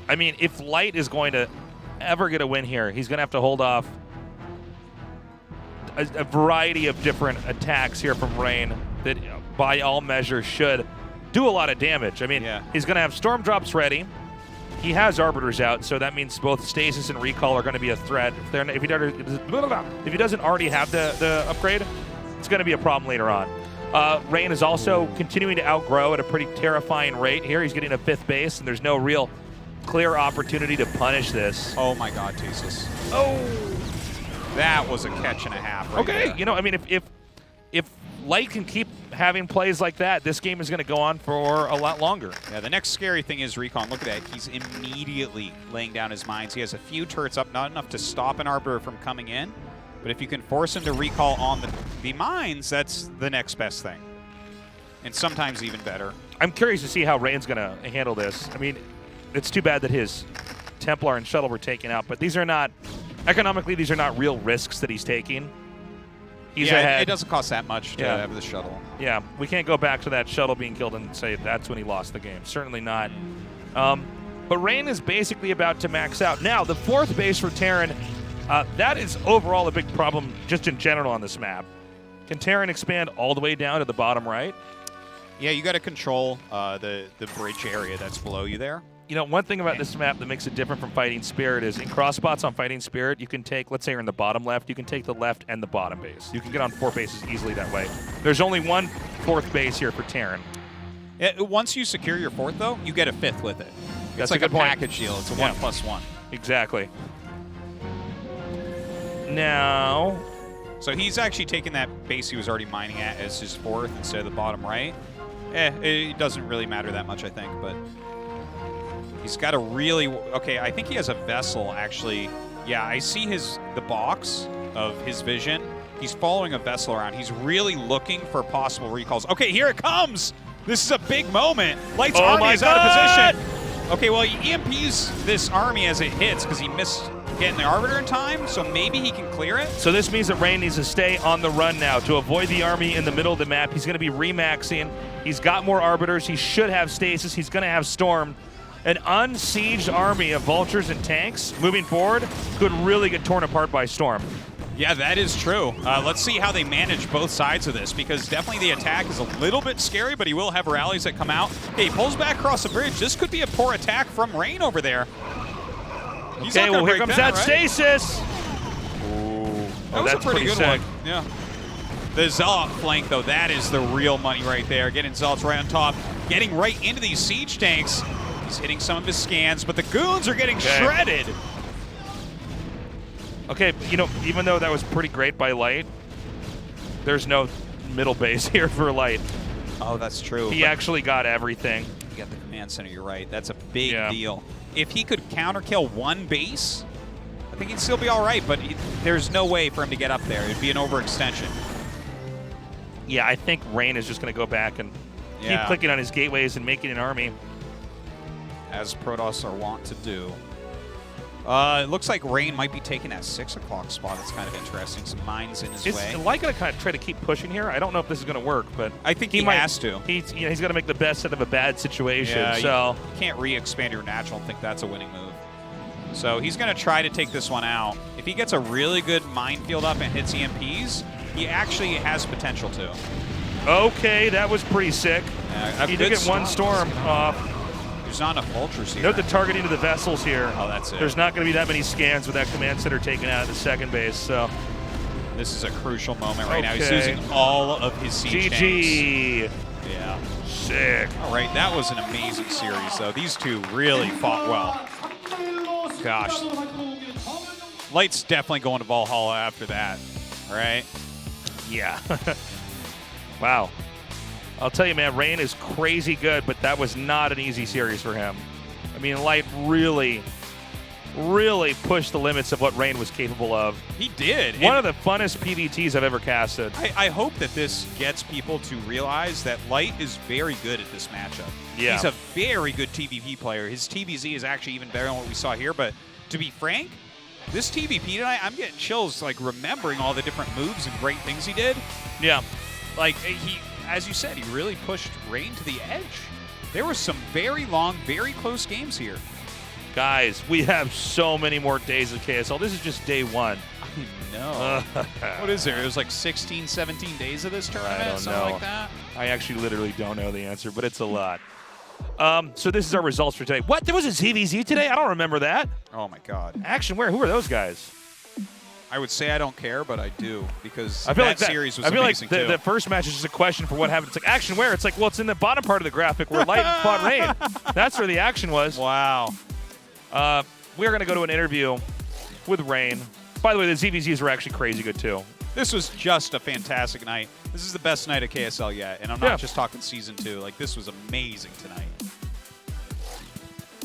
I mean, if Light is going to ever get a win here, he's going to have to hold off a variety of different attacks here from Rain that, by all measures, should do a lot of damage. I mean, he's going to have Storm Drops ready. He has Arbiters out, so that means both Stasis and Recall are going to be a threat. If he doesn't already have the upgrade, it's going to be a problem later on. Rain is also continuing to outgrow at a pretty terrifying rate here. He's getting a 5th base, and there's no real clear opportunity to punish this. Oh my God, Jesus. Oh, that was a catch and a half right okay, there. you know, I mean, if Light can keep having plays like that, this game is going to go on for a lot longer. Yeah, the next scary thing is Recon. Look at that. He's immediately laying down his mines. He has a few turrets up, not enough to stop an Arbiter from coming in. But if you can force him to recall on the mines, that's the next best thing. And sometimes even better. I'm curious to see how Rain's going to handle this. I mean, it's too bad that his Templar and Shuttle were taken out, but these are not, economically, these are not real risks that he's taking. He's ahead. It doesn't cost that much to have the shuttle. Yeah, we can't go back to that shuttle being killed and say that's when he lost the game. Certainly not. But Rain is basically about to max out. Now, the 4th base for Terran, that is overall a big problem just in general on this map. Can Terran expand all the way down to the bottom right? Yeah, you got to control the bridge area that's below you there. You know, one thing about this map that makes it different from Fighting Spirit is in crossbots on Fighting Spirit, you can take, let's say you're in the bottom left, you can take the left and the bottom base. You can get on 4 bases easily that way. There's only one 4th base here for Terran. Once you secure your 4th, though, you get a 5th with it. That's it's like a good a point. package deal. It's a 1+1. Exactly. Now, so he's actually taking that base he was already mining at as his 4th instead of the bottom right. It doesn't really matter that much, I think, but he's got a really... Okay, I think he has a vessel, actually. Yeah, I see the box. of his vision. He's following a vessel around. He's really looking for possible recalls. Okay, here it comes. This is a big moment. Light's army is out of position. Okay, well, he EMPs this army as it hits because he missed getting the Arbiter in time, so maybe he can clear it. So this means that Rain needs to stay on the run now to avoid the army in the middle of the map. He's going to be remaxing. He's got more Arbiters. He should have Stasis. He's going to have Storm. An unsieged army of Vultures and tanks moving forward could really get torn apart by Storm. Yeah, that is true. Let's see how they manage both sides of this, because definitely the attack is a little bit scary, but he will have rallies that come out. Okay, he pulls back across the bridge. This could be a poor attack from Rain over there. He's okay, well, here comes that right? Stasis. That was that's a pretty good sick. one. Yeah. The Zealot flank, though, that is the real money right there. Getting Zealots right on top, getting right into these siege tanks. He's hitting some of his scans, but the goons are getting shredded. Okay, you know, even though that was pretty great by Light, there's no middle base here for Light. Oh, that's true. He actually got everything. You got the command center, you're right. That's a big deal. If he could counter kill one base, I think he'd still be all right, but there's no way for him to get up there. It'd be an overextension. Yeah, I think Rain is just going to go back and keep clicking on his gateways and making an army. As Protoss are wont to do. It looks like Rain might be taking that 6 o'clock spot. It's kind of interesting. Some mines in his way. Is Light going to kind of try to keep pushing here? I don't know if this is going to work, but I think he has to. He's got to make the best out of a bad situation. Yeah, so you can't re-expand your natural and think that's a winning move. So he's going to try to take this one out. If he gets a really good minefield up and hits EMPs, he actually has potential to. Okay, that was pretty sick. He did get one storm off. There's not enough Vultures here. Note the targeting to the vessels here. Oh, that's it. There's not going to be that many scans with that command center taken out of the second base. So this is a crucial moment right now. He's using all of his siege GG. tanks. Yeah. Sick. All right, that was an amazing series, though. These two really fought well. Gosh. Light's definitely going to Valhalla after that, right? Yeah. Wow. I'll tell you, man, Rain is crazy good, but that was not an easy series for him. I mean, Light really pushed the limits of what Rain was capable of. He did. One of the funnest PvTs I've ever casted. I hope that this gets people to realize that Light is very good at this matchup. Yeah. He's a very good TVP player. His TVZ is actually even better than what we saw here, but to be frank, this TVP tonight, I'm getting chills, like, remembering all the different moves and great things he did. Yeah. Like, he, as you said, he really pushed Rain to the edge. There were some very long, very close games here. Guys, we have so many more days of KSL. This is just day one. I know. What is there? It was like 16, 17 days of this tournament? I don't something know. like that? I actually literally don't know the answer, but it's a lot. So this is our results for today. What? There was a ZVZ today? I don't remember that. Oh, my God. Action where? Who are those guys? I would say I don't care, but I do, because I feel that like series was I feel amazing, like too. the first match is just a question for what happened. It's like, action where? It's like, well, it's in the bottom part of the graphic where Light fought Rain. That's where the action was. Wow. We're going to go to an interview with Rain. By the way, the ZVZs were actually crazy good, too. This was just a fantastic night. This is the best night of KSL yet, and I'm not just talking Season 2. Like, this was amazing tonight.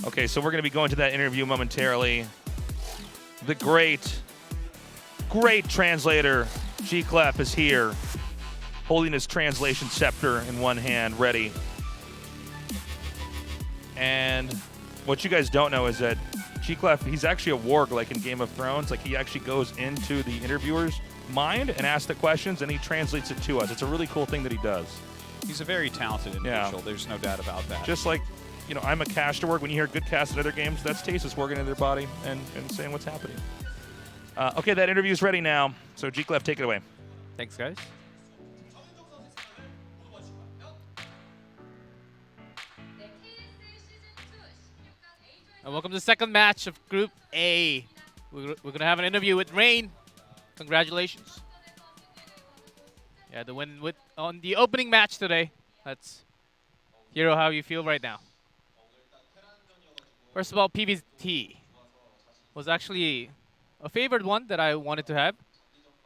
Okay, so we're going to be going to that interview momentarily. The great translator, G-Clef, is here, holding his translation scepter in one hand, ready. And what you guys don't know is that G-Clef, he's actually a warg, like in Game of Thrones. Like, he actually goes into the interviewer's mind and asks the questions, and he translates it to us. It's a really cool thing that he does. He's a very talented individual. There's no doubt about that. Just like, you know, I'm a caster warg. When you hear good cast in other games, that's Tasis warging in their body and saying what's happening. Okay, that interview's ready now. So G-Clef, take it away. Thanks, guys. And welcome to the second match of Group A. We're going to have an interview with Rain. Congratulations. Yeah, the win on the opening match today. Let's hear how you feel right now. First of all, PvT was actually a favored one that I wanted to have,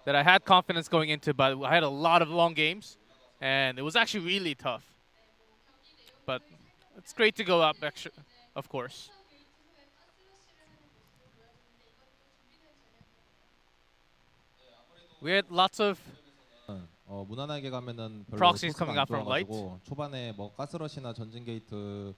that I had confidence going into, but I had a lot of long games, and it was actually really tough. But it's great to go up, of course. We had lots of 무난하게 가면은 별로 proxies 토스가 coming 안 up from light. 좋아가지고 초반에 뭐 가스러시나 전진 게이트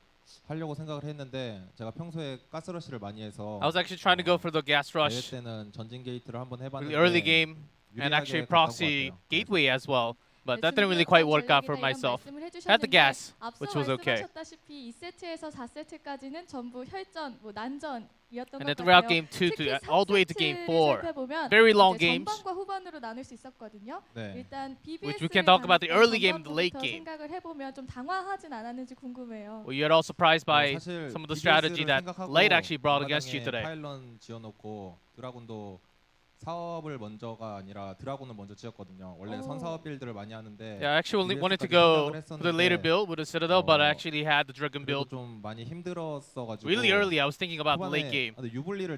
하려고 생각을 했는데 제가 평소에 가스러시를 많이 해서 I was actually trying to go for the gas 대회 rush 때는 전진 게이트를 한번 really 해봤는데 early game and actually proxy gateway as well. But that didn't really quite work out for myself. Had the gas, which was okay. 말씀하셨다시피 2세트에서 4세트까지는 전부 혈전, 뭐 난전이었던 And then 것 throughout 같아요. game 2 특히 to all the way to game 4, 살펴보면 very long 이제 games, 전반과 후반으로 나눌 수 있었거든요. 네. 일단 which we BBS를 can talk about the early game and the late 전반부터 game. 생각을 해보면 좀 당황하진 않았는지 궁금해요. Were you at all surprised by 사실 some of the strategy BBS를 that 생각하고 Light actually brought against you today? 파일런 지어놓고 드라군도 사업을 먼저가 아니라 드라군을 먼저 지었거든요. 원래 선사업 빌드를 많이 하는데 Yeah, I actually wanted to BBS까지 go 생각을 for the later 했었는데 build with the Citadel, but I actually had the Dragon 그래도 build 좀 많이 힘들었어가지고 really early. I was thinking about the late 초반에 game. 근데 유불리를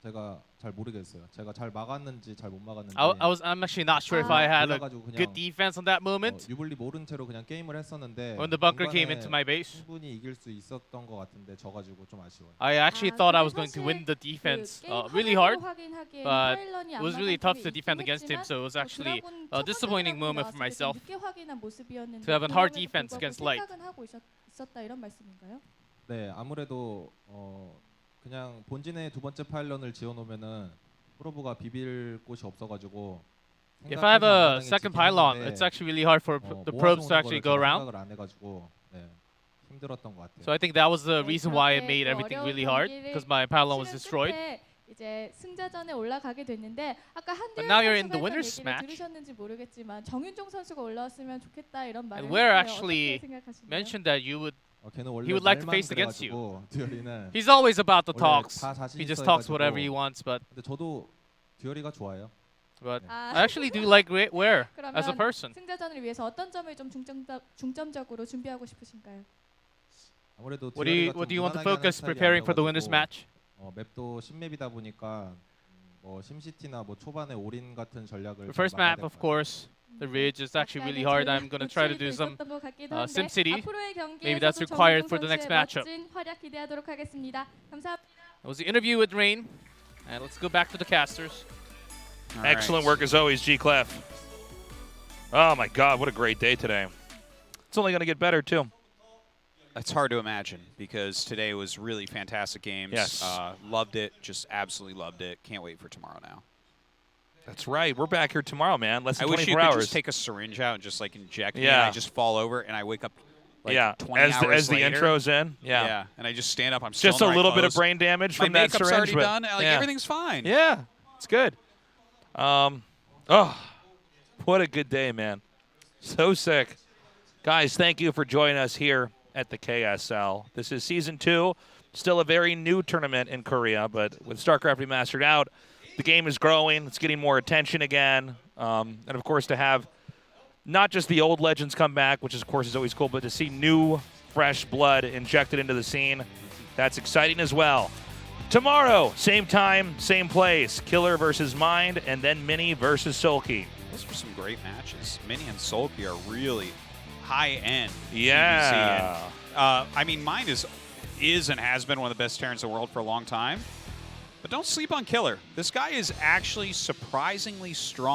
제가 잘 모르겠어요. 제가 잘 막았는지 잘 못 막았는지. I'm actually not sure if I had a 몰라가지고 그냥 good defense on that moment. 유불리 모른 채로 그냥 게임을 했었는데 When the bunker came 중간에 into my base, 충분히 이길 수 있었던 것 같은데 져가지고 좀 아쉬워요. I actually thought I was going to win the defense really hard, but it was really tough to defend against him. So it was actually a disappointing moment for myself to have a hard defense against Light. 있었다 이런 말씀인가요? 네, 아무래도 그냥 본진의 두 번째 파일런을 지어놓으면은 프로브가 비빌 곳이 없어가지고. If I have a second pylon, it's actually really hard for the probes to actually go around. 안 해가지고 힘들었던 것 같아요. So I think that was the reason why it made everything really hard, because my pylon was destroyed. 이제 승자전에 올라가게 됐는데 아까 But now you're 한두현 in the 선수가 winners 했던 얘기를 match. 들으셨는지 모르겠지만 정윤종 선수가 올라왔으면 좋겠다 이런 말을 And where 했어요. actually 어떻게 생각하시나요? mentioned that he would he would like to face against you. 듀얼이는 He's always about the 원래 talks. 다 자신 He just 있어 talks 해가지고. whatever he wants, but 근데 저도 듀얼이가 좋아요. I actually do like Ware as a 그러면 person. 승자전을 위해서 어떤 점을 좀 중점적으로 준비하고 싶으신가요? 아무래도 What do you want to focus preparing for the winners match? 맵도 신맵이다 보니까 뭐 심시티나 뭐 초반에 올인 같은 전략을 The first map, of course, the Ridge is actually really hard. I'm going to try to do some SimCity. Maybe that's required for the next matchup. 활약 기대하도록 하겠습니다. 감사합니다. That was the interview with Rain. And let's go back to the casters. Excellent work as always, G. Clef. Oh my God, what a great day today. It's only going to get better too. It's hard to imagine because today was really fantastic games. Yes. Loved it. Just absolutely loved it. Can't wait for tomorrow now. That's right. We're back here tomorrow, man. Less than I wish 24 you could hours. just take a syringe out and just like inject me Yeah. and I just fall over and I wake up like yeah, 20 as hours the later. intro's in. Yeah. Yeah, and I just stand up. I'm still Just in a the little right bit of clothes. brain damage My from that makeup's syringe. already but done. Like yeah. everything's fine. Yeah, it's good. Oh, what a good day, man. So sick. Guys, thank you for joining us here at the KSL. This is Season 2. Still a very new tournament in Korea, but with StarCraft Remastered out, the game is growing. It's getting more attention again. And, of course, to have not just the old legends come back, which, of course, is always cool, but to see new, fresh blood injected into the scene, that's exciting as well. Tomorrow, same time, same place. Killer versus Mind, and then Mini versus Sulky. Those were some great matches. Mini and Sulky are really high-end. Yeah. PvC. I mean, Mind is and has been one of the best Terrans in the world for a long time. But don't sleep on Killer. This guy is actually surprisingly strong.